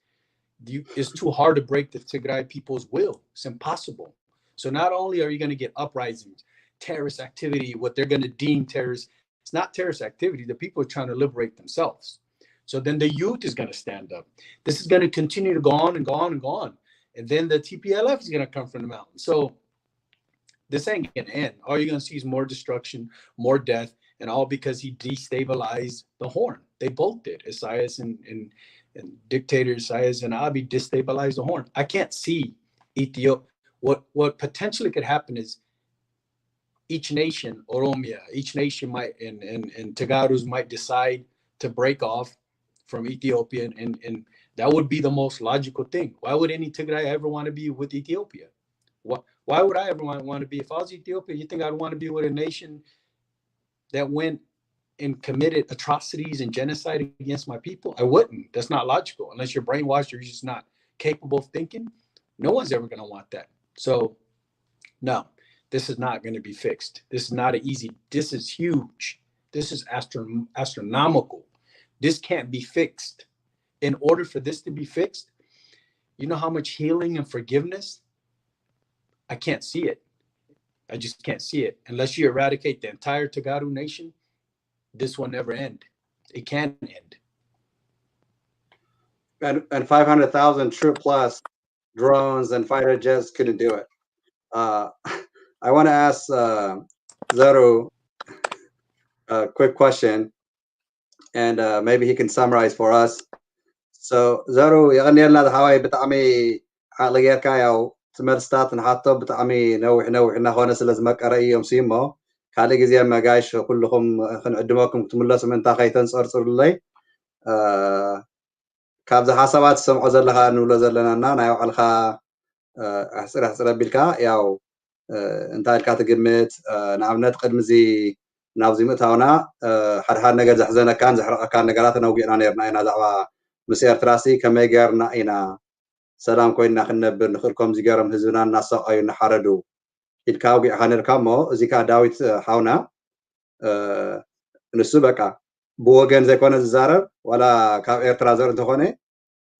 it's too hard to break the Tigray people's will. It's impossible. So not only are you going to get uprisings, terrorist activity, what they're going to deem terrorist, it's not terrorist activity. The people are trying to liberate themselves. So then the youth is going to stand up. This is going to continue to go on and go on and go on. And then the TPLF is going to come from the mountain. So this ain't going to end. All you're going to see is more destruction, more death, and all because he destabilized the Horn. They both did. Isaias and dictator Isaias and Abiy destabilized the Horn. I can't see Ethiopia. What potentially could happen is each nation, Oromia, each nation might, and Tegarus might decide to break off from Ethiopia, and that would be the most logical thing. Why would any Tigray ever want to be with Ethiopia? Why would I ever want to be? If I was Ethiopia, you think I'd want to be with a nation that went and committed atrocities and genocide against my people? I wouldn't. That's not logical. Unless you're brainwashed or you're just not capable of thinking, no one's ever going to want that. So no, this is not going to be fixed. This is not an easy, this is huge. This is astronomical. This can't be fixed. In order for this to be fixed, you know how much healing and forgiveness? I can't see it. I just can't see it. Unless you eradicate the entire Tegaru nation, this will never end. It can't end. And 500,000 troop plus drones and fighter jets couldn't do it. I want to ask Zaru a quick question, and maybe he can summarize for us. So Zaru, يغني لنا هواي بتعمي عقليات كايو تمرستات نحطه بتعمي نوع إنه هون سلزمك أرأيهم سيمو كالي جزيا ما جايش كلكم خنقدمكم تملص من تاخيتن صرصر لي كابز حسابات سمعوا زلها نولو زلنا نايو علخا أحسر بالكا ياو انت الكا تقمت نعمنت قدم زي ناوزي متاونا حد نجر زحزنا كان زحرق كان نجرات نوقينا نيرنا إنا دعوا مسير تراسي كما جرنا إنا سلام كوينا خنبر نخلكم زيجرم هزونا الناس أيون حردو الكاوي حنركمو زيكا داويت حاونا نسبكا بوغن زي كون الزارب ولا كاو إيرترازر تخوني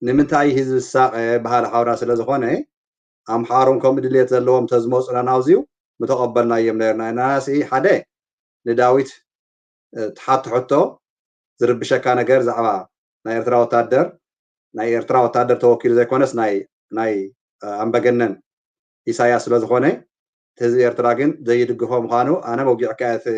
نمنتاي هزو الساق بهال حاورا سلازخوني أم حارم كم دليت زلهم تزموس أنا ناوزيو متقبلنا يمنيرنا ناسي حدا نداويت تحط حطو زرب شكا نجر زعما ناي إرترا وتادر ناي إرترا وتادر توكيل زي كونس ناي أمبجنن إساياس لزخوني تزي إرتراجن زي يدقهم خانو أنا موجع كات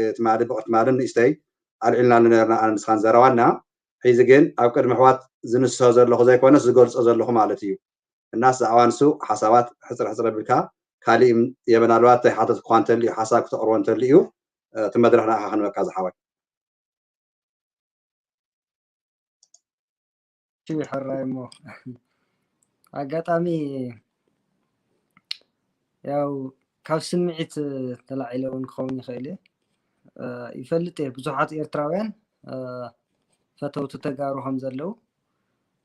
تمادن إستي على نرنا أنا مسخان زروانا حيزجن أو كده محوات زنس هزار له زي كونس زجولس هزار له مالتيو الناس عوانسو حسابات حسر بالكا خالي يبنى الوقت حاطط كوانتلي حساب تقرون تليو تمدرنا هنو كذا حوالي ሕራይ እሞ ኣጋጣሚ ያው ካብ ስምዒት ተላዒለ እውን ክኸውን ይኽእል ይፈልጥ እየ ብዙሓት ኤርትራውያን ፈተውቲ ተጋሩ ከም ዘለው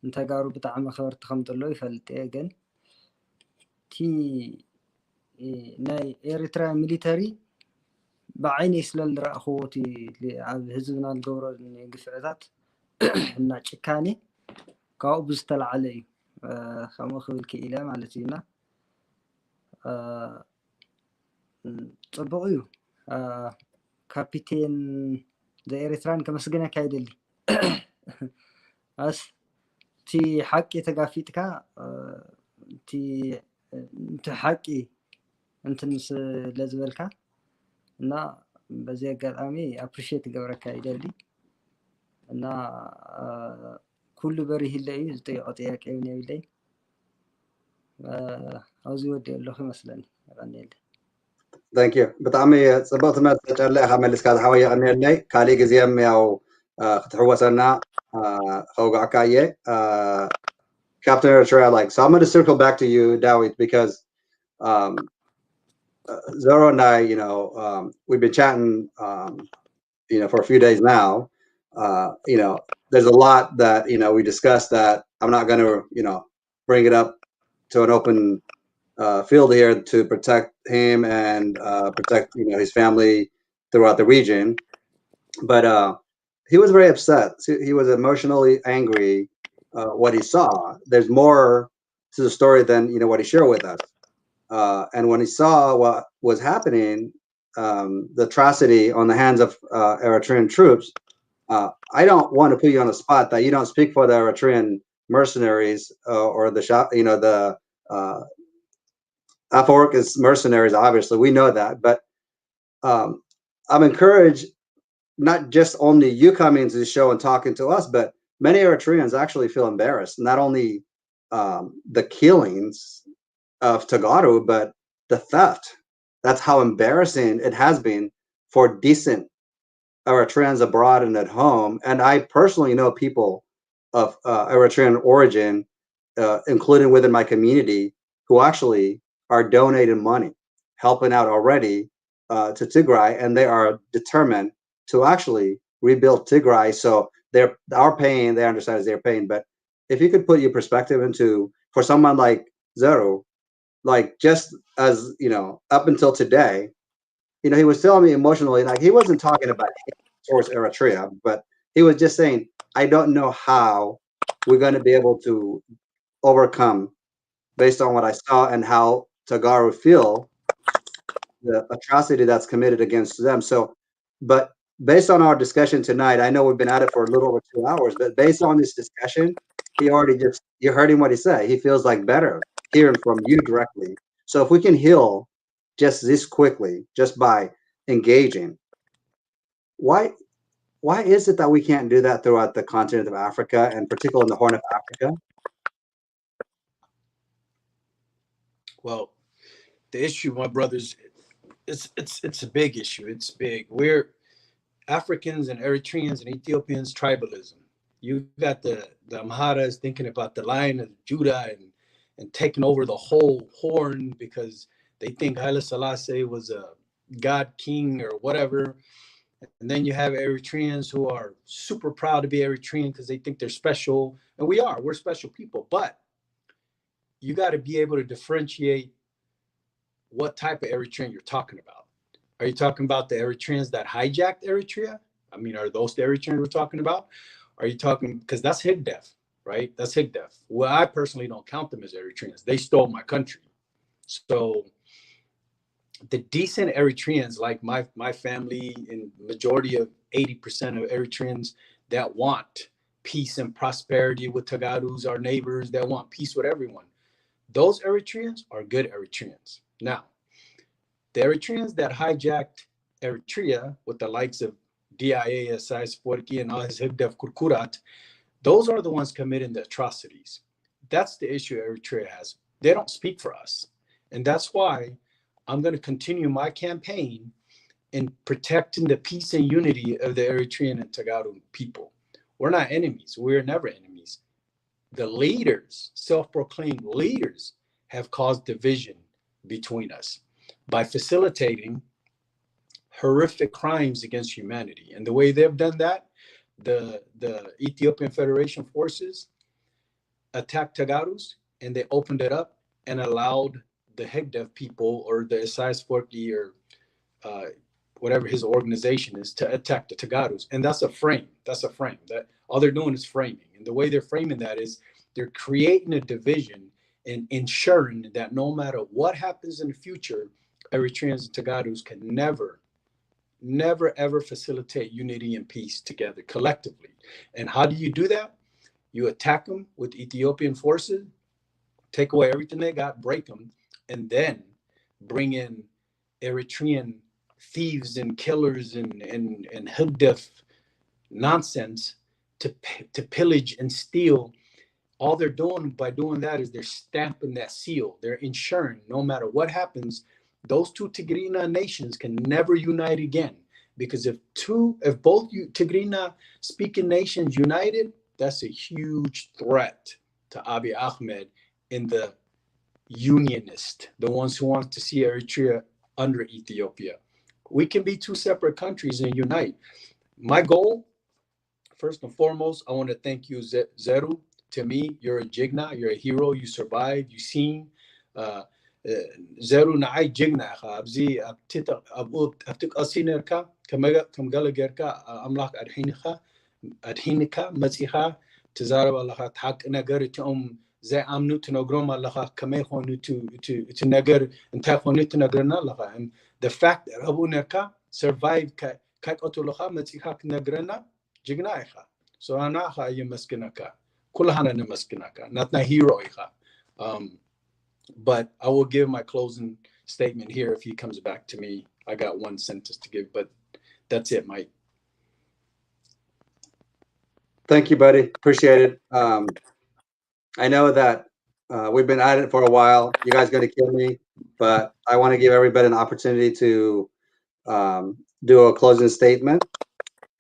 ንተጋሩ ብጣዕሚ መኽበርቲ ከም ዘሎ ይፈልጥ እየ ግን እቲ ናይ ኤርትራ ሚሊተሪ ብዓይነይ ስለ ዝረኣኽዎ እቲ ኣብ ህዝብና ዝገብሮ ግፍዕታት እና ጭካኔ ካብኡ ብዝተላዓለ እዩ ከምኡ ክብል ክኢለ ማለት እዩና ፅቡቅ እዩ ካፒቴን ዘኤርትራን ከመስግነካ ይደሊ ኣስ እቲ ሓቂ ተጋፊጥካ እቲ ሓቂ እንትን ስለዝበልካ እና በዚ ኣጋጣሚ ኣፕሪሺየት ይገብረካ ይደሊ እና ኩሉ በሪህ ኢለ እዩ ዝጠየቆ ጥያቄ እውን የብለይ ኣብዚ ወዲእ ኣለኹ ይመስለኒ ይቀኒየለ ثانك يو ብጣዕሚ ፅቡቅ ትምህርቲ ተጨለኢካ መሊስካ ዝሓወየ ቀኒየለይ ካሊእ ግዜም ያው ክትሕወሰና ከውጋዕካ እየ Captain Eritrea, like, so I'm going to circle back to you, Dawit, because Zoro and I, we've been chatting, for a few days now. There's a lot that, we discussed that I'm not going to, bring it up to an open field here to protect him and protect, his family throughout the region. But he was very upset. He was emotionally angry. What he saw, there's more to the story than what he shared with us. And when he saw what was happening, the atrocity on the hands of Eritrean troops, I don't want to put you on the spot that you don't speak for the Eritrean mercenaries or the Afwerk is mercenaries. Obviously, we know that, but I'm encouraged. Not just only you coming to the show and talking to us, but many Eritreans actually feel embarrassed. Not only the killings of Tegaru, but the theft. That's how embarrassing it has been for decent Eritreans abroad and at home. And I personally know people of Eritrean origin, including within my community, who actually are donating money, helping out already to Tigray, and they are determined to actually rebuild Tigray. So our pain, they understand as their pain. But if you could put your perspective into, for someone like Zero, like just as, up until today, he was telling me emotionally, like he wasn't talking about hate towards Eritrea, but he was just saying, I don't know how we're going to be able to overcome based on what I saw and how Tegaru feel the atrocity that's committed against them. So, but based on our discussion tonight, I know we've been at it for a little over 2 hours, but based on this discussion, you heard him what he said. He feels like better hearing from you directly. So if we can heal just this quickly, just by engaging, why is it that we can't do that throughout the continent of Africa, and particularly in the Horn of Africa? Well, the issue, my brothers, it's a big issue. It's big. We're Africans and Eritreans and Ethiopians, tribalism. You got the Amharas thinking about the Lion of Judah and taking over the whole horn because they think Haile Selassie was a god king or whatever. And then you have Eritreans who are super proud to be Eritrean because they think they're special. And we're special people. But you got to be able to differentiate what type of Eritrean you're talking about. Are you talking about the Eritreans that hijacked Eritrea? I mean, are those the Eritreans we're talking about? Are you talking, because that's Higdef, right? That's Higdef. Well, I personally don't count them as Eritreans. They stole my country. So the decent Eritreans, like my family, and majority of 80% of Eritreans that want peace and prosperity with Tegarus, our neighbors, that want peace with everyone. Those Eritreans are good Eritreans. Now, the Eritreans that hijacked Eritrea with the likes of DIA, Isaias Forki, and all his Higdef Kurkurat, those are the ones committing the atrocities. That's the issue Eritrea has. They don't speak for us. And that's why I'm going to continue my campaign in protecting the peace and unity of the Eritrean and Tegaru people. We're not enemies. We're never enemies. the leaders, self-proclaimed leaders, have caused division between us by facilitating horrific crimes against humanity. And the way they've done that, the Ethiopian Federation forces attacked Tegarus, and they opened it up and allowed the Hegdev people, or the Isaias Forky, or whatever his organization is, to attack the Tegarus. And that's a frame. That's a frame. That all they're doing is framing. And the way they're framing that is they're creating a division and ensuring that no matter what happens in the future, Eritreans and Tegarus can never, ever facilitate unity and peace together collectively. And how do you do that? You attack them with Ethiopian forces, take away everything they got, break them, and then bring in Eritrean thieves and killers and Hugdef nonsense to pillage and steal. All they're doing by doing that is they're stamping that seal. They're ensuring no matter what happens, those two Tigrinya nations can never unite again. Because if both Tigrinya speaking nations united, that's a huge threat to Abiy Ahmed and the unionist, the ones who want to see Eritrea under Ethiopia. We can be two separate countries and unite. My goal, first and foremost, I want to thank you, Zeru. To me, you're a jigna, you're a hero, you survived, you seen. Zeru na'ai jigna abzi abtik asinerka kamgala gerka amlak adhinika matsiha tizarab Allah haq nagar tum زي عمنوت نجرم الله كمان خونتو to نجر انت خونت نجرنا الله. And the fact that أبو نركا survive كأتولخا متيخاك نجرنا جignaيخا. So أنا خا يمسكناكا كلها أنا نمسكناكا not na hero إخا. But I will give my closing statement here if he comes back to me. I got one sentence to give, but that's it, Mike. Thank you, buddy. Appreciate it. I know that we've been at it for a while. You guys are going to kill me, but I want to give everybody an opportunity to do a closing statement.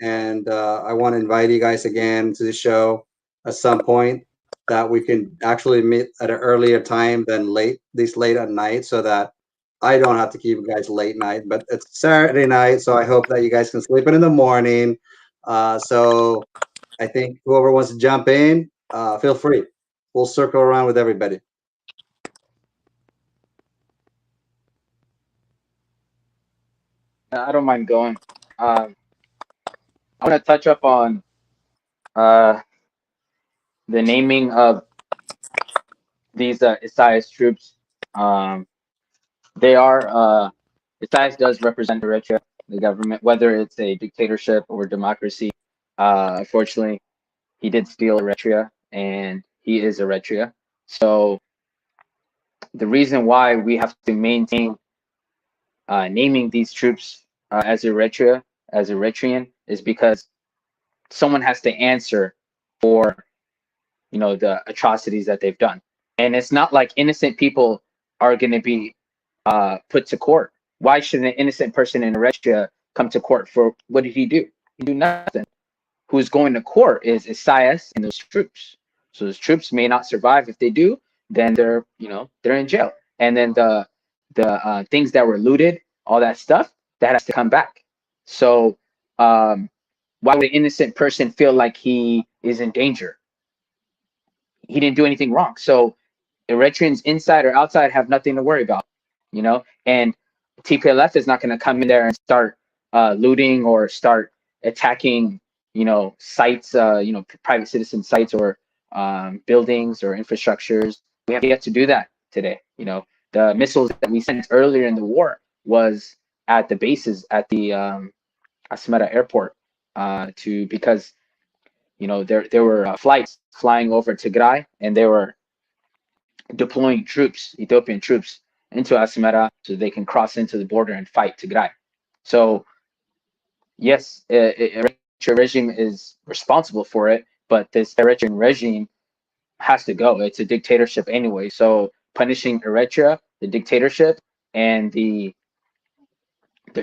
And I want to invite you guys again to the show at some point that we can actually meet at an earlier time than late at night, so that I don't have to keep you guys late night. But it's Saturday night, so I hope that you guys can sleep in the morning. So I think whoever wants to jump in, feel free. We'll circle around with everybody. I don't mind going. I want to touch up on the naming of these Isaias troops. They are Isaias does represent Eritrea, the government, whether it's a dictatorship or democracy. Unfortunately, he did steal Eritrea, and he is Eritrea. So the reason why we have to maintain naming these troops as Eritrea, as Eritrean, is because someone has to answer for, the atrocities that they've done. And it's not like innocent people are going to be put to court. Why should an innocent person in Eritrea come to court for what did he do? He did nothing. Who's going to court is Isaias and those troops. So those troops may not survive. If they do, then they're in jail. And then the things that were looted, all that stuff, that has to come back. So why would an innocent person feel like he is in danger? He didn't do anything wrong. So Eritreans inside or outside have nothing to worry about, and TPLF is not going to come in there and start looting or start attacking, sites, private citizen sites or buildings or infrastructures. We have yet to do that today. The missiles that we sent earlier in the war was at the bases at the Asmara airport because there were flights flying over Tigray, and they were deploying troops, Ethiopian troops, into Asmara so they can cross into the border and fight Tigray. So yes, Eritrean regime is responsible for it, but this Eritrean regime has to go. It's a dictatorship anyway. So punishing Eritrea, the dictatorship, and the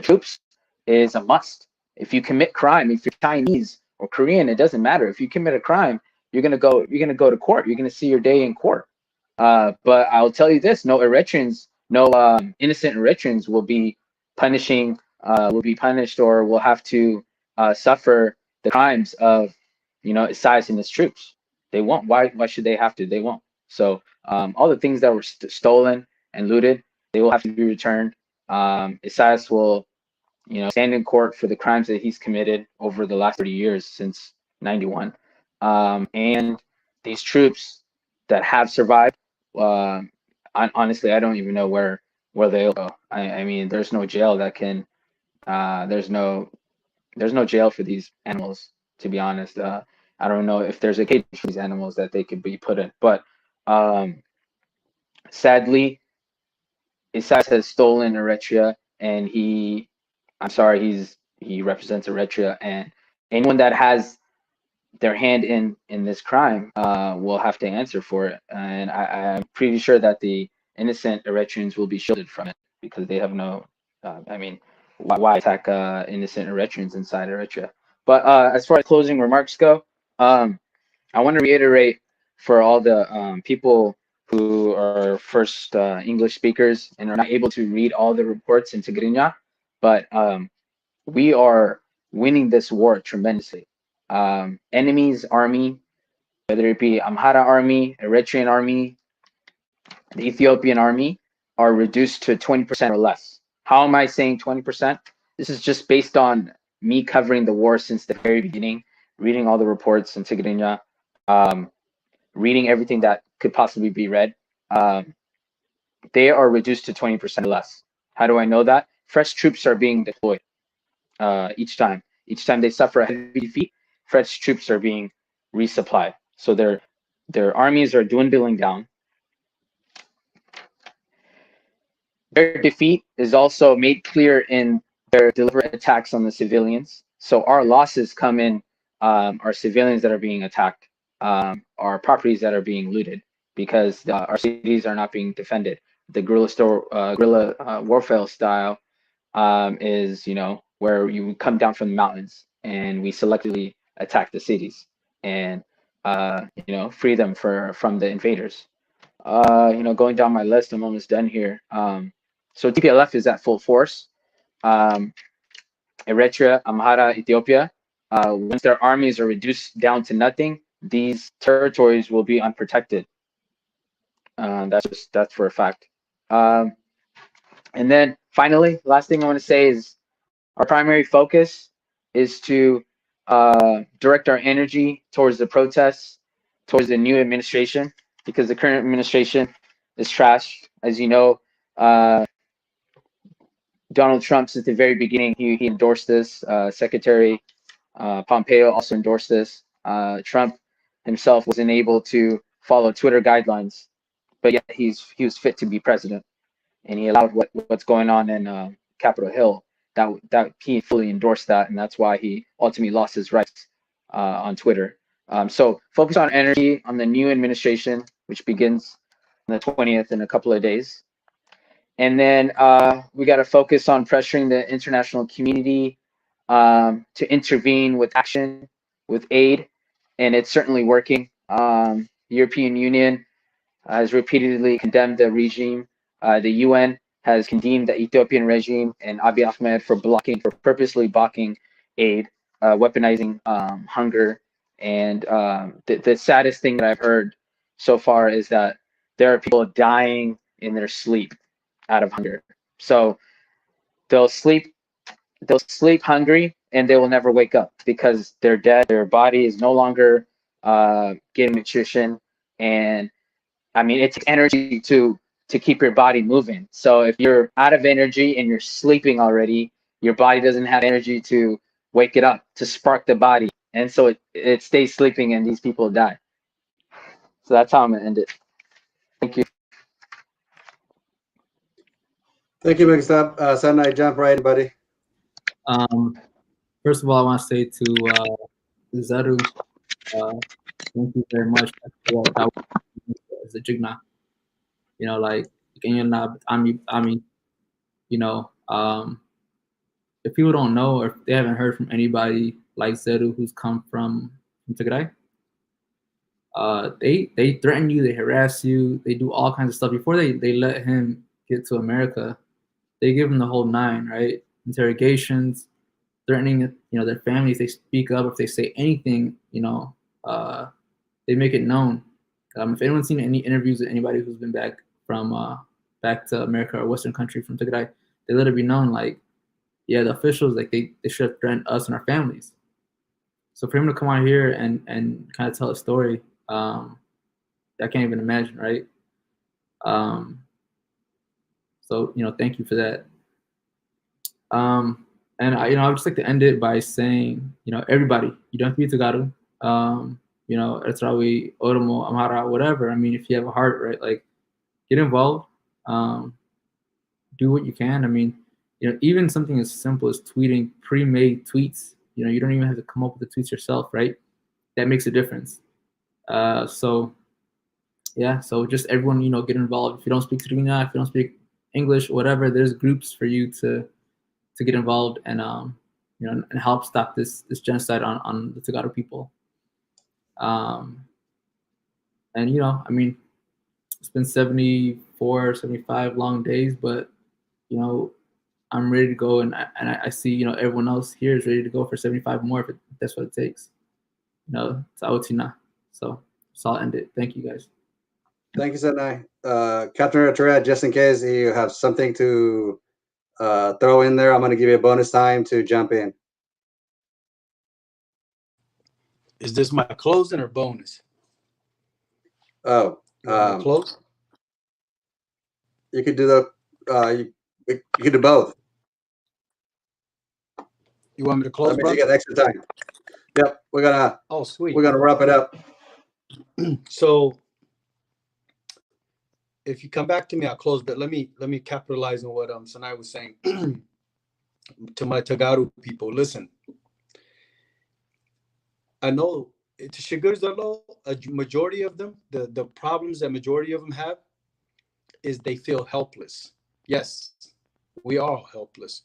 troops is a must. If you commit crime, if you're Chinese or Korean, it doesn't matter. If you commit a crime, you're gonna go to court. You're gonna see your day in court. But I'll tell you this: no Eritreans, no innocent Eritreans will be punished or will have to suffer the crimes of Isaias and his troops. They won't. Why should they have to? They won't. So all the things that were stolen and looted, they will have to be returned. Isaias will stand in court for the crimes that he's committed over the last 30 years since 91. And these troops that have survived, honestly, I don't even know where they'll go. I mean, there's no jail that can, there's no jail for these animals, to be honest. I don't know if there's a cage for these animals that they could be put in. But sadly, Isaias has stolen Eritrea, and he represents Eritrea, and anyone that has their hand in this crime will have to answer for it. And I'm pretty sure that the innocent Eritreans will be shielded from it because they have no. I mean, why attack innocent Eritreans inside Eritrea? But as far as closing remarks go, I want to reiterate for all the people who are first English speakers and are not able to read all the reports in Tigrinya, but we are winning this war tremendously. Enemy's army, whether it be Amhara army, Eritrean army, the Ethiopian army, are reduced to 20% or less. How am I saying 20%? This is just based on me covering the war since the very beginning, reading all the reports in Tigrinya, reading everything that could possibly be read. They are reduced to 20% or less. How do I know that? Fresh troops are being deployed each time. Each time they suffer a heavy defeat, fresh troops are being resupplied. So their armies are dwindling down. Their defeat is also made clear in their deliberate attacks on the civilians. So our losses come in our civilians that are being attacked, our properties that are being looted because our cities are not being defended. The guerrilla warfare style is, where you come down from the mountains and we selectively attack the cities and, free them from the invaders. Going down my list, I'm almost done here. So TPLF is at full force. Eritrea, Amhara, Ethiopia, once their armies are reduced down to nothing, these territories will be unprotected. That's for a fact. And then finally, last thing I want to say is our primary focus is to direct our energy towards the protests, towards the new administration, because the current administration is trash. As you know, Donald Trump, since the very beginning, he endorsed this. Secretary Pompeo also endorsed this. Trump himself wasn't able to follow Twitter guidelines, but yet he was fit to be president, and he allowed what's going on in Capitol Hill. That he fully endorsed that, and that's why he ultimately lost his rights on Twitter. So focus on energy on the new administration, which begins on the 20th in a couple of days. And then we got to focus on pressuring the international community to intervene with action, with aid, and it's certainly working. The European Union has repeatedly condemned the regime. The UN has condemned the Ethiopian regime and Abiy Ahmed for purposely blocking aid, weaponizing hunger. And the saddest thing that I've heard so far is that there are people dying in their sleep out of hunger. So they'll sleep hungry and they will never wake up because they're dead. Their body is no longer getting nutrition, and I mean it takes energy to keep your body moving. So if you're out of energy and you're sleeping already, your body doesn't have energy to wake it up, to spark the body, and so it stays sleeping and these people die. So that's how I'm gonna end it. Thank you. Thank you, Mixed Up. Sanai, jump right in, buddy. First of all, I want to say to Zaru, thank you very much for that as a jigna. Like if people don't know or if they haven't heard from anybody like Zeru who's come from Tigray, they threaten you, they harass you, they do all kinds of stuff before they let him get to America. They give him the whole 9, right? Interrogations, threatening, their families. They speak up if they say anything, they make it known. If anyone's seen any interviews with anybody who's been back to America or Western country from Tigray, they let it be known, like, yeah, the officials, like, they should have threatened us and our families. So for him to come out here and kind of tell a story, I can't even imagine, right? So thank you for that. And I would just like to end it by saying, everybody, you don't have to be Tegaru, Eritrean, Oromo, Amhara, whatever. I mean, if you have a heart, right, like, get involved, do what you can. I mean, even something as simple as tweeting pre-made tweets, you don't even have to come up with the tweets yourself, right? That makes a difference. So just everyone, get involved. If you don't speak Tigrinya, if you don't speak English, whatever, there's groups for you to get involved and and help stop this genocide on the Tegaru people. And I mean, it's been 74, 75 long days, but I'm ready to go, and I see everyone else here is ready to go for 75 more if that's what it takes. It's Aotina. So I'll end it. Thank you, guys. Thank you, Senai. Captain Eritrea, just in case you have something to throw in there, I'm going to give you a bonus time to jump in. Is this my closing or bonus? Oh, close? You could do you could do both. You want me to close, bro? You get extra time. Yep, we're gonna. Oh, sweet. We're gonna wrap it up. So, if you come back to me, I'll close. But let me capitalize on what Sanai was saying to my Tegaru people. Listen, I know a majority of them, the problems that majority of them have is they feel helpless. Yes, we are helpless.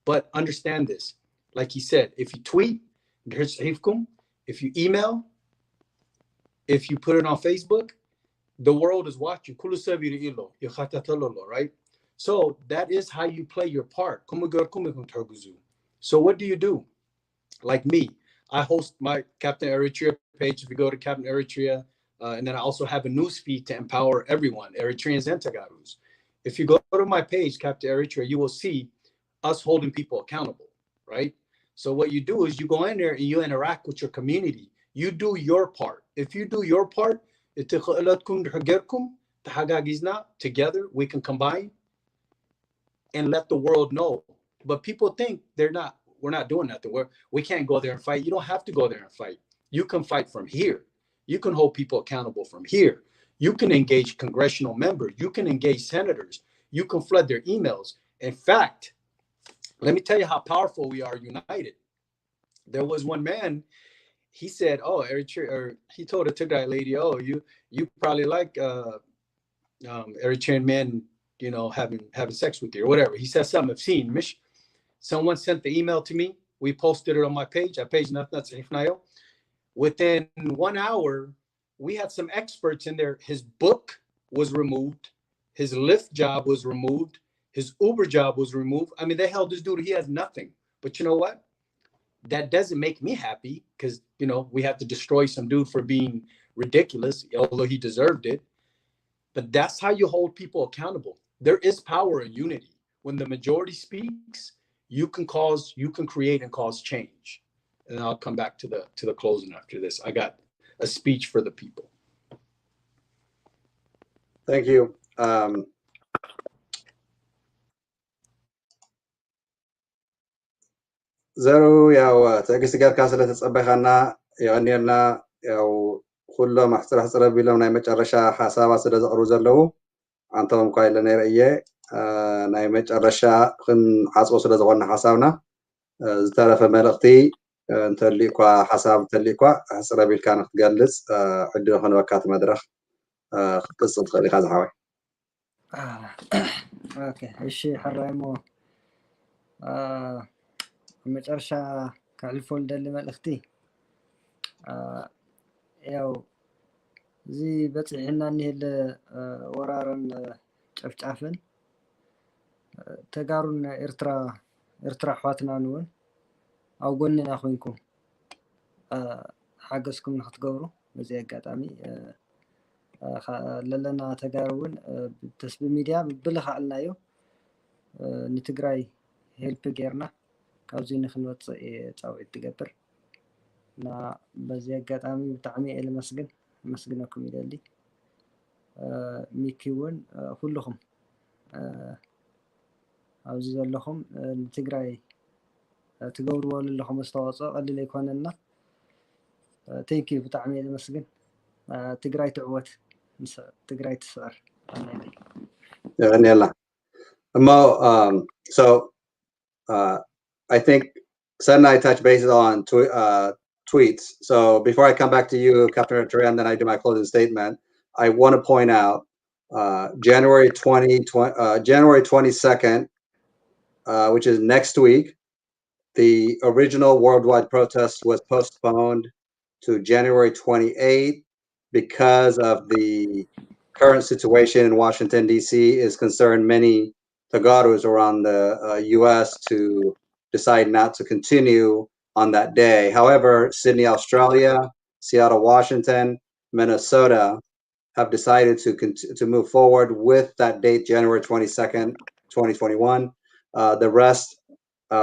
But understand this, like he said, if you tweet, if you email, if you put it on Facebook, the world is watching. Right? So that is how you play your part. So what do you do? Like me, I host my Captain Eritrea page. If you go to Captain Eritrea, and then I also have a news feed to empower everyone, Eritreans and Tegarus. If you go to my page, Captain Eritrea, you will see us holding people accountable, right? So what you do is you go in there and you interact with your community. You do your part. If you do your part, together we can combine and let the world know. But people think we're not doing nothing. We can't go there and fight. You don't have to go there and fight. You can fight from here. You can hold people accountable from here. You can engage congressional members. You can engage senators. You can flood their emails. In fact, let me tell you how powerful we are united. There was one man, he said, oh, Eritrea, or he told a Tigray lady, oh, you probably like Eritrean men, having sex with you or whatever. He said something obscene. Someone sent the email to me. We posted it on my page. I page nothing. Within 1 hour, we had some experts in there. His book was removed. His Lyft job was removed. His Uber job was removed. I mean, they held this dude. He has nothing. But you know what? That doesn't make me happy because, we have to destroy some dude for being ridiculous, although he deserved it. But that's how you hold people accountable. There is power in unity. When the majority speaks, you can create and cause change. And I'll come back to the closing after this. I got a speech for the people. Thank you. ዘሩ ያው ትዕግስቲ ጌርካ ስለተፀበኻና ይቀኒየልና ያው ኩሎም ኣሕፅረ ሕፅረ ቢሎም ናይ መጨረሻ ሓሳባት ስለ ዘቕርቡ ዘለዉ ኣንቶም እኳ ኢለ ነይረ እየ ናይ መጨረሻ ክንዓፅቦ ስለ ዝኾነ ሓሳብና ዝተረፈ መልእኽቲ እንተሊእኳ ሓሳብ እንተሊእኳ ሕፅረ ቢልካ ንክትገልፅ ዕድል ክህልወካ እቲ መድረኽ ክትቅፅል ትኽእል ኢኻ ዝሓወይ ኦኬ እሺ ሓራይሞ መጨረሻ ካልፎ ልደሊ መልእኽቲ ያው እዚ በፅዕና እንሄለ ወራርን ጨፍጫፍን ተጋሩን ኤርትራ ኣሕዋትና እውን ኣብ ጎንና ኮይንኩም ሓገዝኩም ንክትገብሩ በዚ ኣጋጣሚ ለለና ተጋሩ እውን ተስቢ ሚድያ ብልካዕልናዮ ንትግራይ ሄልፕ ጌርና ካብዚ ንክንወፅእ ፃውዒት ትገብር እና በዚ ኣጋጣሚ ብጣዕሚ እየ መስግነኩም ይደሊ ሚኪ እውን ኩልኩም ኣብዚ ዘለኹም ንትግራይ ትገብርዎ ዘለኹም ኣስተዋፅኦ ቀሊል ኣይኮነና ቴንኪዩ ብጣዕሚ እየ ዝመስግን ትግራይ ትዕወት ትግራይ ትስዕር Daniela. So I think Sen and I touch bases on tweets. So before I come back to you, Captain Eritrea, and then I do my closing statement, I want to point out January 22nd, which is next week, the original worldwide protest was postponed to January 28th because of the current situation in Washington, D.C. is concerned many Tegarus around the U.S. to decide not to continue on that day. However, Sydney, Australia, Seattle, Washington, Minnesota have decided to move forward with that date, January 22nd, 2021. The rest,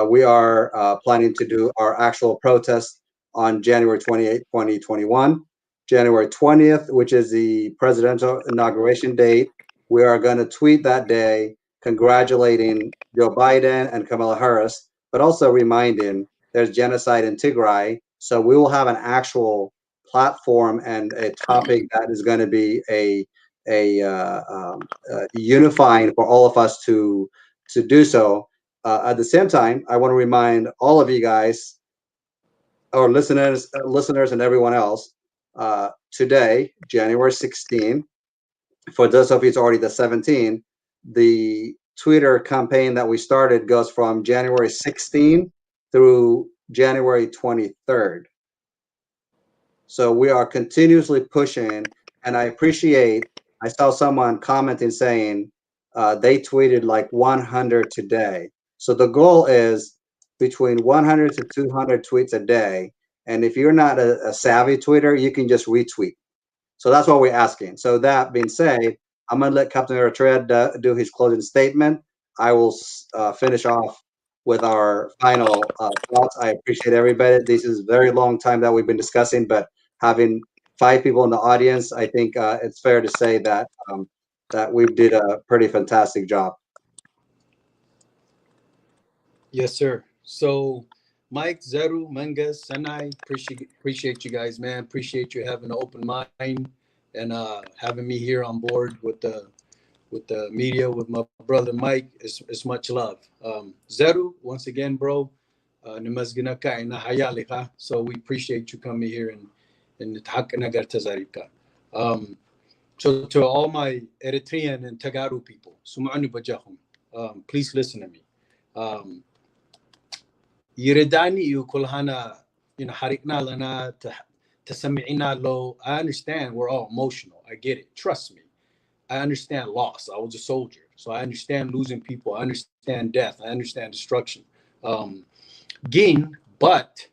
we are planning to do our actual protest on January 28th, 2021. January 20th, which is the presidential inauguration date, we are going to tweet that day congratulating Joe Biden and Kamala Harris, but also reminding there's genocide in Tigray. So we will have an actual platform and a topic that is going to be unifying for all of us to do so. At the same time, I want to remind all of you guys, our listeners and everyone else, today, January 16, for those of you it's already the 17th, the Twitter campaign that we started goes from January 16 through January 23rd. So we are continuously pushing, and I appreciate, I saw someone commenting saying they tweeted like 100 today. So the goal is between 100 to 200 tweets a day. And if you're not a savvy tweeter, you can just retweet. So that's what we're asking. So that being said, I'm going to let Captain Eritrea do his closing statement. I will finish off with our final thoughts. I appreciate everybody. This is a very long time that we've been discussing, but having 5 people in the audience, I think it's fair to say that that we did a pretty fantastic job. Yes, sir. So Mike, Zeru, Menges, Senai, appreciate you guys, man. Appreciate you having an open mind and having me here on board with the media with my brother Mike. It's much love. Zeru, once again, bro. So we appreciate you coming here and so to all my Eritrean and Tegaru people, please listen to me. يرداني يقول هنا حرقنا لنا تسمعنا low. I understand we're all emotional. I get it. Trust me. I understand loss. I was a soldier. So I understand losing people. I understand death. I understand destruction. Gain, but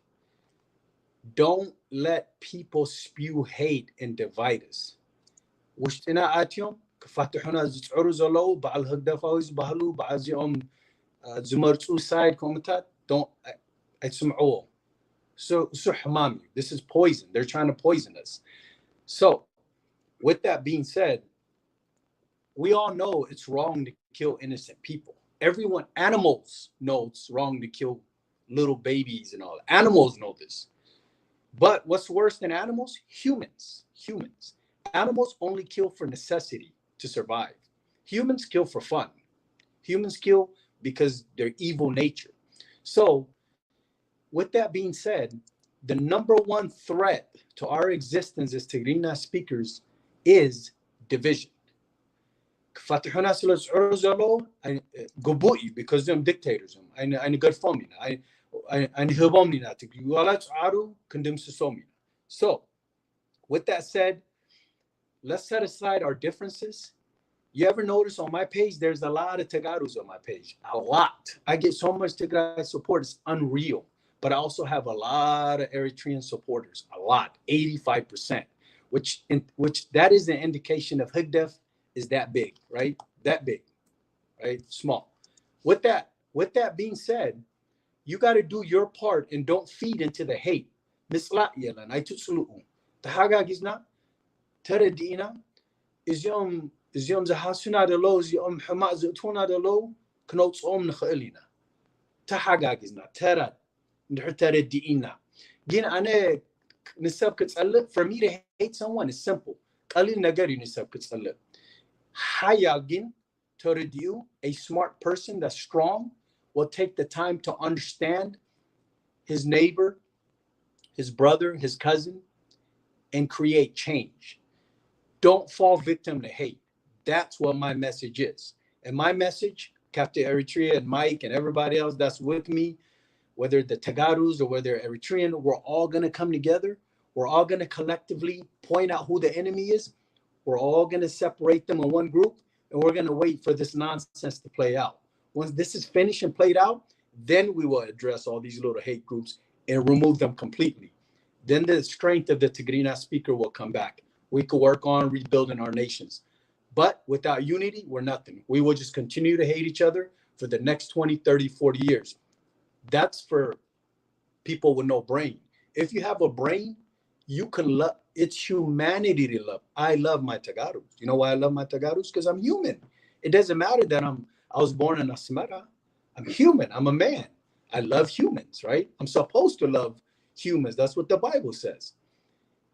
don't let people spew hate and divide us. وشتنا آتيوم كفتحونا زعرو زلو بعل هدفاوز بهلو بعزيهم زمرتو سايد كومنتات. Don't اسمعوه. So حمامي. This is poison. They're trying to poison us. So with that being said, we all know it's wrong to kill innocent people. Everyone, animals know it's wrong to kill little babies and all. Animals know this. But what's worse than animals? Humans. Animals only kill for necessity to survive. Humans kill for fun. Humans kill because they're evil nature. So with that being said, the number one threat to our existence as Tigrinya speakers is division. Because them dictators. I So, with that said, let's set aside our differences. You ever notice on my page, there's a lot of Tegarus on my page. A lot. I get so much Tigray support, it's unreal. But I also have a lot of Eritrean supporters, a lot, 85%, which that is an indication of Higdef is that big, right? That big, right? Small. With that being said, you got to do your part and don't feed into the hate. Misla yelan, I tutsulu. Tahagagizna, teredina, is yom zahasuna de lo, is yom hama zutuna de lo, knots om nchilina. Tahagagizna, terad, teredina. Gin ane nisab kitsalip, for me to hate someone is simple. Kalil nagari nisab kitsalip. Hayagin, teredu, a smart person that's strong, will take the time to understand his neighbor, his brother, his cousin, and create change. Don't fall victim to hate. That's what my message is. And my message, Captain Eritrea and Mike and everybody else that's with me, whether the Tegarus or whether Eritrean, we're all going to come together. We're all going to collectively point out who the enemy is. We're all going to separate them in one group, and we're going to wait for this nonsense to play out. Once this is finished and played out, then we will address all these little hate groups and remove them completely. Then the strength of the Tigrinya speaker will come back. We could work on rebuilding our nations. But without unity, we're nothing. We will just continue to hate each other for the next 20, 30, 40 years. That's for people with no brain. If you have a brain, you can love. It's humanity to love. I love my Tegarus. You know why I love my Tegarus? Because I'm human. It doesn't matter that I was born in Asmara. I'm human. I'm a man. I love humans, right? I'm supposed to love humans. That's what the Bible says.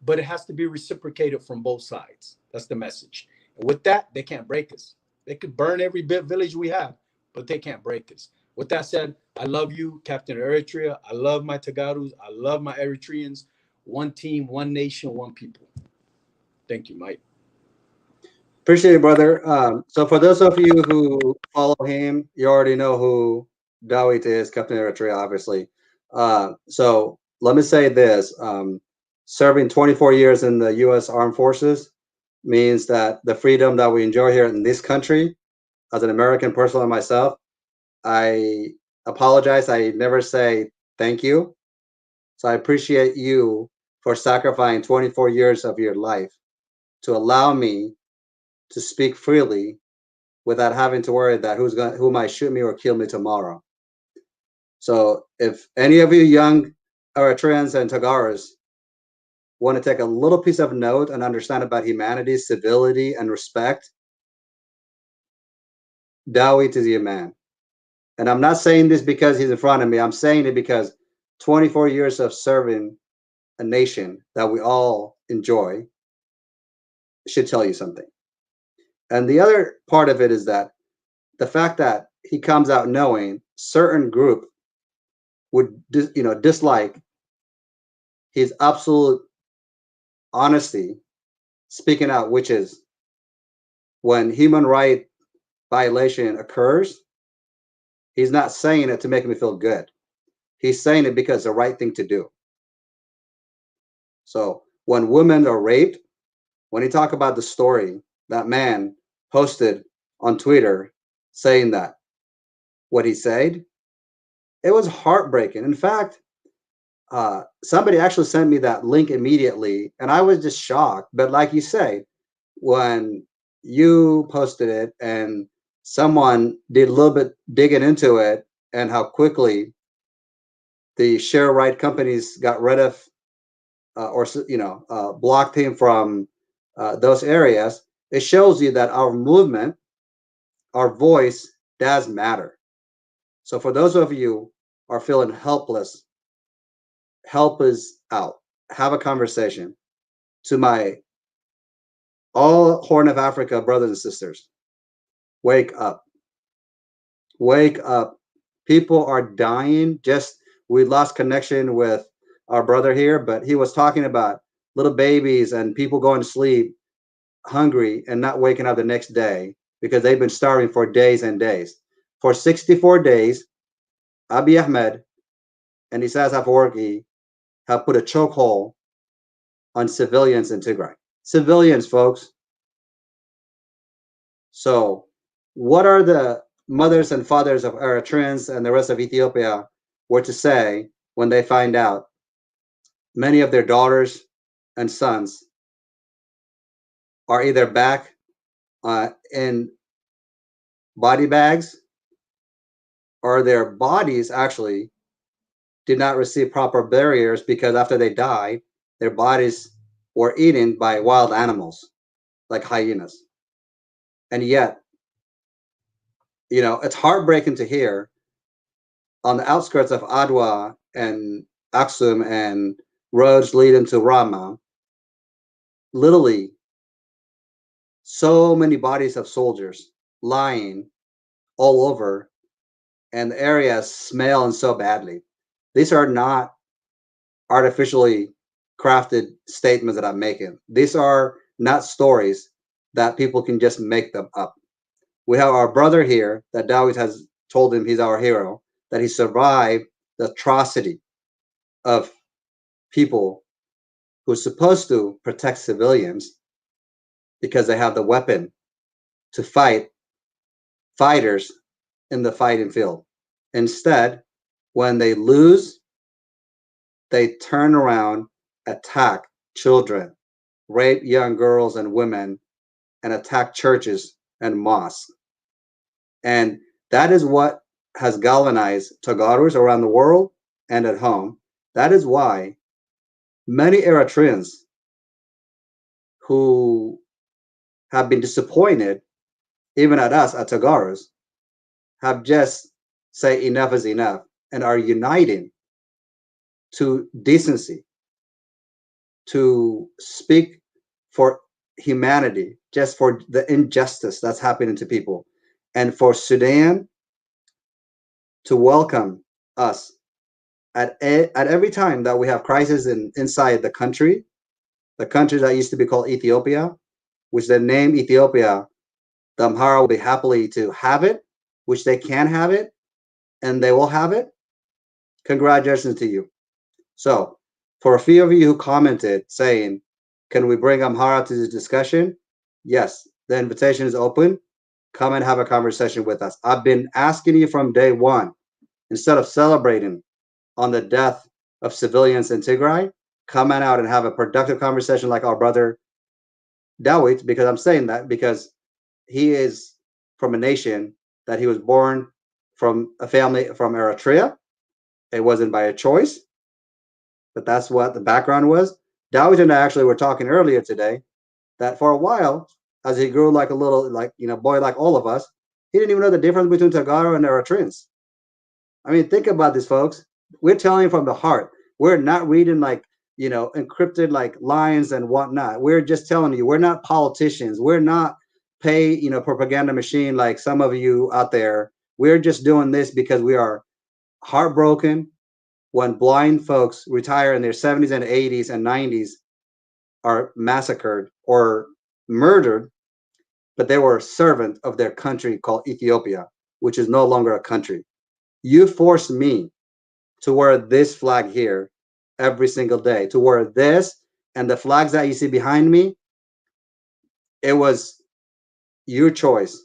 But it has to be reciprocated from both sides. That's the message. And with that, they can't break us. They could burn every village we have, but they can't break us. With that said, I love you, Captain Eritrea. I love my Tegarus. I love my Eritreans. One team, one nation, one people. Thank you, Mike. Appreciate it, brother. So for those of you who follow him, you already know who Dawit is, Captain Eritrea, obviously. So let me say this. Serving 24 years in the U.S. Armed Forces means that the freedom that we enjoy here in this country, as an American person like myself, I apologize. I never say thank you. So I appreciate you for sacrificing 24 years of your life to allow me to speak freely without having to worry that who might shoot me or kill me tomorrow. So if any of you young Eritreans and Tegarus want to take a little piece of note and understand about humanity, civility, and respect, Dawit is your man. And I'm not saying this because he's in front of me. I'm saying it because 24 years of serving a nation that we all enjoy should tell you something. And the other part of it is that the fact that he comes out knowing certain group would dislike his absolute honesty speaking out, which is when human right violation occurs, he's not saying it to make me feel good. He's saying it because it's the right thing to do. So when women are raped, when he talk about the story, that man posted on Twitter saying that what he said, it was heartbreaking. In fact, somebody actually sent me that link immediately, and I was just shocked. But like you say, when you posted it and someone did a little bit digging into it and how quickly the share right companies got rid of or blocked him from those areas, it shows you that our movement, our voice does matter. So for those of you who are feeling helpless, help us out. Have a conversation. To my all Horn of Africa brothers and sisters, wake up. Wake up. People are dying. We lost connection with our brother here, but he was talking about little babies and people going to sleep hungry and not waking up the next day because they've been starving for days and days. For 64 days, Abiy Ahmed and Isaias Afwerki have put a chokehold on civilians in Tigray. Civilians, folks. So what are the mothers and fathers of Eritreans and the rest of Ethiopia were to say when they find out many of their daughters and sons are either back in body bags, or their bodies actually did not receive proper barriers because after they died, their bodies were eaten by wild animals like hyenas. And yet, you know, it's heartbreaking to hear on the outskirts of Adwa and Aksum and roads leading to Rama, literally so many bodies of soldiers lying all over, and the areas smelling so badly. These are not artificially crafted statements that I'm making. These are not stories that people can just make them up. We have our brother here that Dawit has told him he's our hero, that he survived the atrocity of people who's supposed to protect civilians because they have the weapon to fight fighters in the fighting field. Instead, when they lose, they turn around, attack children, rape young girls and women, and attack churches and mosques. And that is what has galvanized Tegarus around the world and at home. That is why many Eritreans who have been disappointed, even at us, at Tegarus, have just say enough is enough and are uniting to decency, to speak for humanity, just for the injustice that's happening to people, and for Sudan to welcome us at every time that we have crisis inside the country that used to be called Ethiopia, which the name Ethiopia, the Amhara will be happily to have it, which they can have it, and they will have it. Congratulations to you. So, for a few of you who commented saying, can we bring Amhara to the discussion? Yes, the invitation is open. Come and have a conversation with us. I've been asking you from day one, instead of celebrating on the death of civilians in Tigray, come on out and have a productive conversation like our brother Dawit, because I'm saying that because he is from a nation that he was born from a family from Eritrea. It wasn't by a choice, but that's what the background was. Dawit and I actually were talking earlier today that for a while, as he grew like a little, like, you know, boy like all of us, he didn't even know the difference between Tegaru and Eritreans. I mean, think about this, folks. We're telling you from the heart. We're not reading like, you know, encrypted like lines and whatnot. We're just telling you, we're not politicians. We're not propaganda machine like some of you out there. We're just doing this because we are heartbroken when blind folks retire in their 70s and 80s and 90s are massacred or murdered, but they were a servant of their country called Ethiopia, which is no longer a country. You forced me to wear this flag here every single day, to wear this and the flags that you see behind me. It was your choice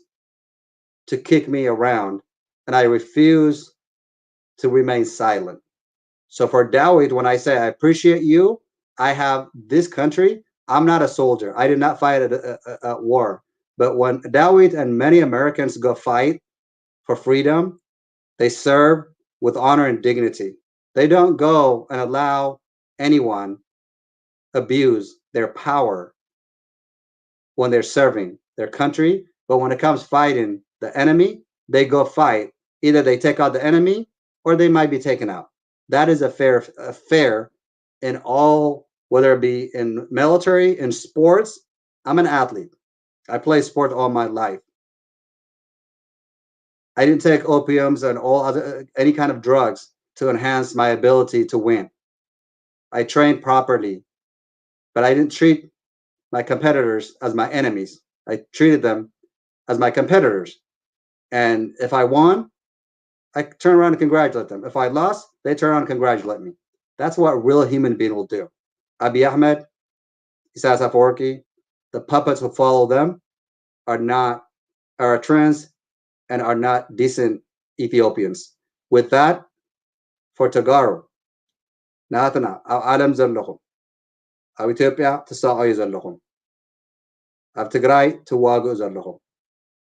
to kick me around, and I refuse to remain silent. So for Dawit, when I say I appreciate you, I have this country. I'm not a soldier. I did not fight a war. But when Dawit and many Americans go fight for freedom, they serve with honor and dignity. They don't go and allow anyone abuse their power when they're serving their country. But when it comes fighting the enemy, they go fight. Either they take out the enemy or they might be taken out. That is a fair in all, whether it be in military, in sports. I'm an athlete. I play sport all my life. I didn't take opiums and all other any kind of drugs to enhance my ability to win. I trained properly, but I didn't treat my competitors as my enemies. I treated them as my competitors. And if I won, I turn around and congratulate them. If I lost, they turn around and congratulate me. That's what a real human being will do. Abiy Ahmed, Isaias Afwerki, the puppets who follow them are not Eritreans and are not decent Ethiopians. With that, for Tegaru, Nathana, our Adam Zallahum, our Ethiopia to Sa'ay Zallahum, our Tigray to Wago Zallahum.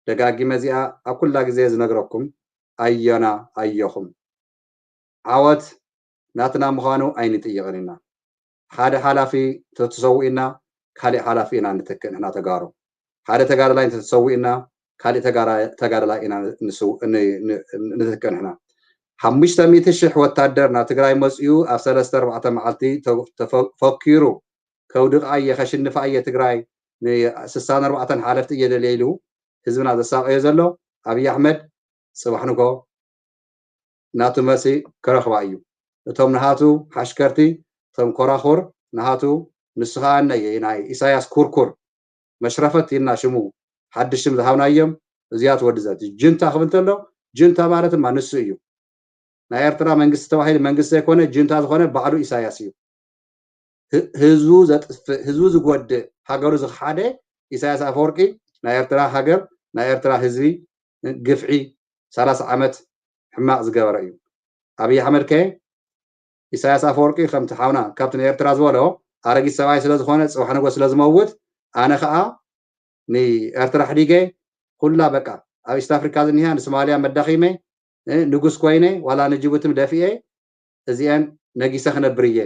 ደጋጊ መዚኣ ኣብ ኩላ ግዜ ዝነግረኩም ኣየና ኣየኹም ዓወት ናትና ምዃኑ ኣይንጥይቕን ኢና ሓደ ሓላፊ ተተሰዊእና ካሊእ ሓላፊ ኢና ንትክእ ንሕና ተጋሩ ሓደ ተጋዳላይ ተተሰዊእና ካሊእ ተጋዳላይ ኢና ንትክእ ንሕና 500,000 ወታደር ናብ ትግራይ መፅኡ ኣብ 3-4 መዓልቲ ተፈኪሩ ከውድቕ እየ ከሽንፍ እየ ትግራይ ን64 ሓለፍቲ እየ ደልየ ኢሉ ህዝብና ዘሳቀዮ ዘሎ ኣብይ ኣሕመድ ፅባሕ ንጎ ናቱ መሲ ከረኽባ እዩ እቶም ንሃቱ ሓሽከርቲ እቶም ኮራኹር ንሃቱ ንስኻነ ናይ ኢሳያስ ኩርኩር መሽረፈት ኢልና ሽሙ ሓድሽ ሽም ዝሃብናዮም እዚኣ ትወድዘት ጅንታ ክብል እንተሎ ጅንታ ማለት ድማ ንሱ እዩ ናይ ኤርትራ መንግስቲ ተባሂሉ መንግስቲ ዘይኮነ ጅንታ ዝኾነ ባዕሉ ኢሳያስ እዩ ህዝቡ ዝጎድእ ሃገሩ ዝሓደ ኢሳያስ ኣፈወርቂ ናይ ኤርትራ ሃገር ናይ ኤርትራ ህዝቢ ግፍዒ 30 ዓመት ሕማቅ ዝገበረ እዩ ኣብይ ኣሕመድ ከ ኢሳያስ ኣፈወርቂ ከምቲ ሓውና ካብቲ ኤርትራ ዝበሎ ኣረጊት ሰብኣይ ስለ ዝኾነ ፅባሕ ንጎ ስለ ዝመውት ኣነ ከዓ ንኤርትራ ሕዲገ ኩላ በቃ ኣብ ኢስት ኣፍሪካ ዝኒሃ ንሶማልያ መዳኺመ ንጉስ ኮይነ ዋላ ንጅቡቲ ደፊኤ እዚአን ነጊሰ ክነብር እየ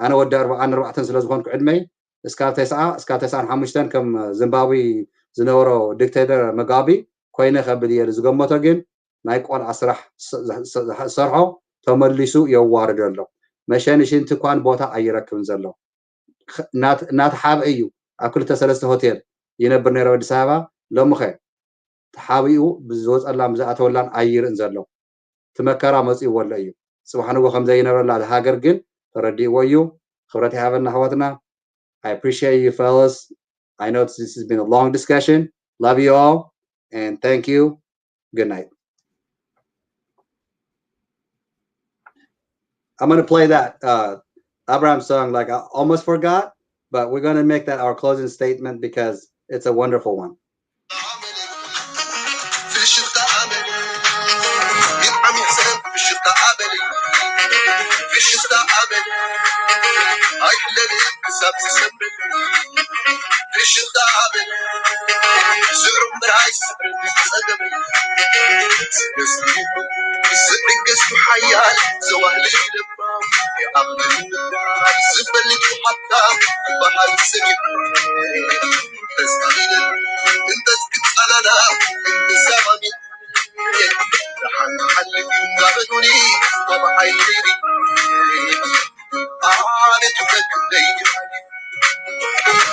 ኣነ ወዲ 44 ስለ ዝኾንኩ ዕድመይ እስካብ 95 ከም ዚምባብዌ ዝነበሮ ዲክቴተር መጋቢ ኮይነ ከብል እየ ዝገመቶ ግን ናይ ቆልዓ ስራሕ ዝሰርሖ ተመሊሱ የዋርድ ኣሎ መሸንሽንቲ እንኳን ቦታ ኣይረክብን ዘሎ እናተሓበ እዩ ኣብ 2-3 ሆቴል ይነብር ነይሩ ኣዲስ ኣበባ ሎሚ ኸ ተሓቢኡ ብዝወፀላን ብዝኣተወላን ኣይርእን ዘሎ ትመከራ መፅእዎ ኣሎ እዩ ፅባሕ ንጎ ከምዘይነበረላ ሃገር ግን ተረዲእዎ እዩ ክብረት ይሃበና ኣሕዋትና I appreciate you fellas. I know this has been a long discussion. Love you all and thank you. Good night. I'm going to play that Abraham song like I almost forgot, but we're going to make that our closing statement because it's a wonderful one.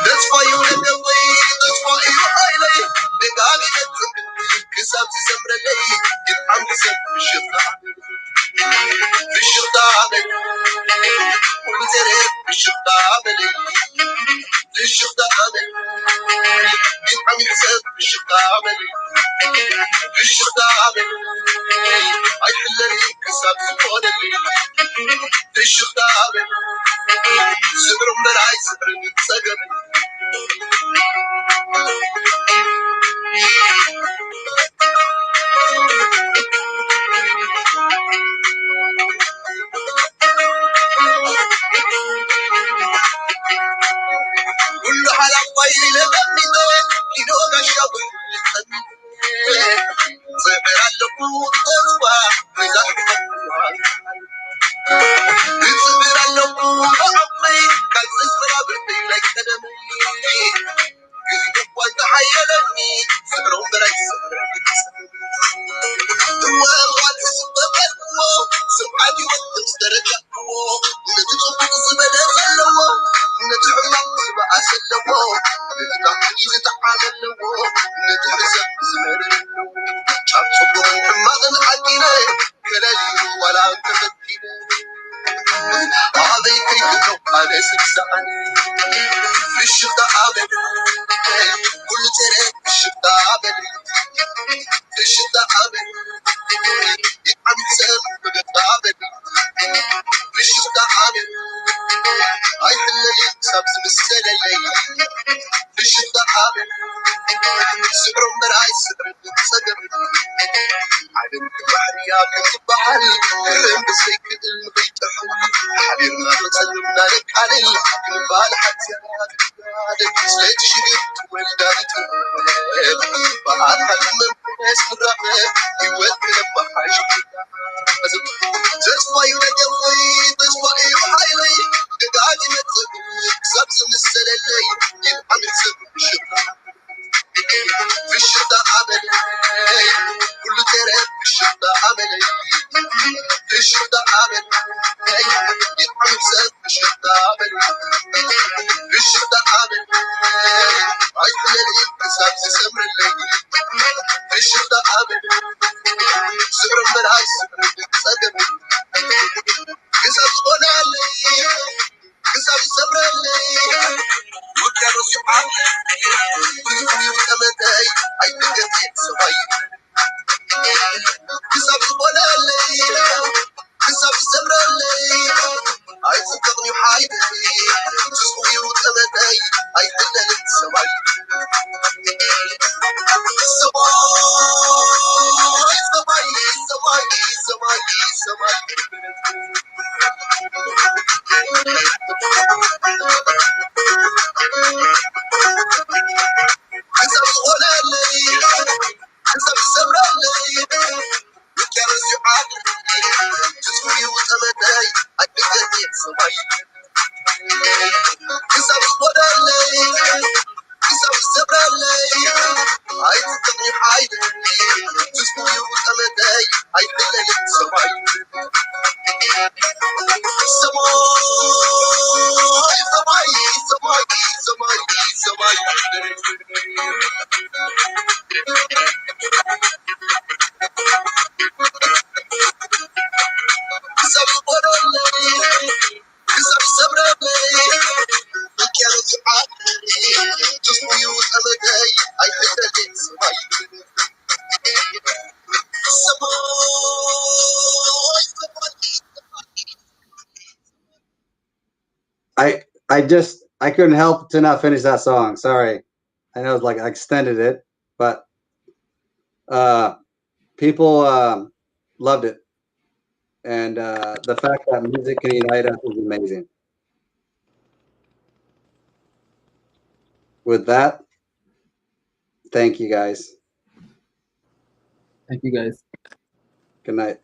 That's why you let the way, that's why you highlight the garden. Because I'm the I'm the same. بشدة عامل هاي اللي سبز بالسنة الليل بشدة عامل سبر مراي سبر صدر عالم البحرية بتبحل كلهم بسيك البيت حبيبنا وسلمنا لك على البال حتى هذا سليت شريت ولدت بعد حلم الناس الرحمة يودي لما حاجة That's why you make it leave, that's why you highlight the document substance to the late. I'm in في الشدة عملي كل تراب في الشدة عملي في الشدة عملي يتعب سد في الشدة عملي في الشدة عملي عيد الليل كسب سمر الليل في الشدة عملي سمر من عايز سمر صدق كسب ولا الليل كسب سمر الليل وكانوا سبحان كل يوم أمتى I think it's right. كسب ولا الليل كسب سمر الليل I think I'm حايد تسوي وتمتى I think it's right. كسب ولا الليل كسب سمر الليل وكانوا سبحان تسوي وتمتى I think it's right. كسب ولا الليل كسب سمر الليل I think I'm حايد تسوي وتمتى I think it's right. I couldn't help to not finish that song. Sorry. I know it's like I extended it, but people loved it. And the fact that music can unite us is amazing. With that, thank you guys. Thank you guys. Good night.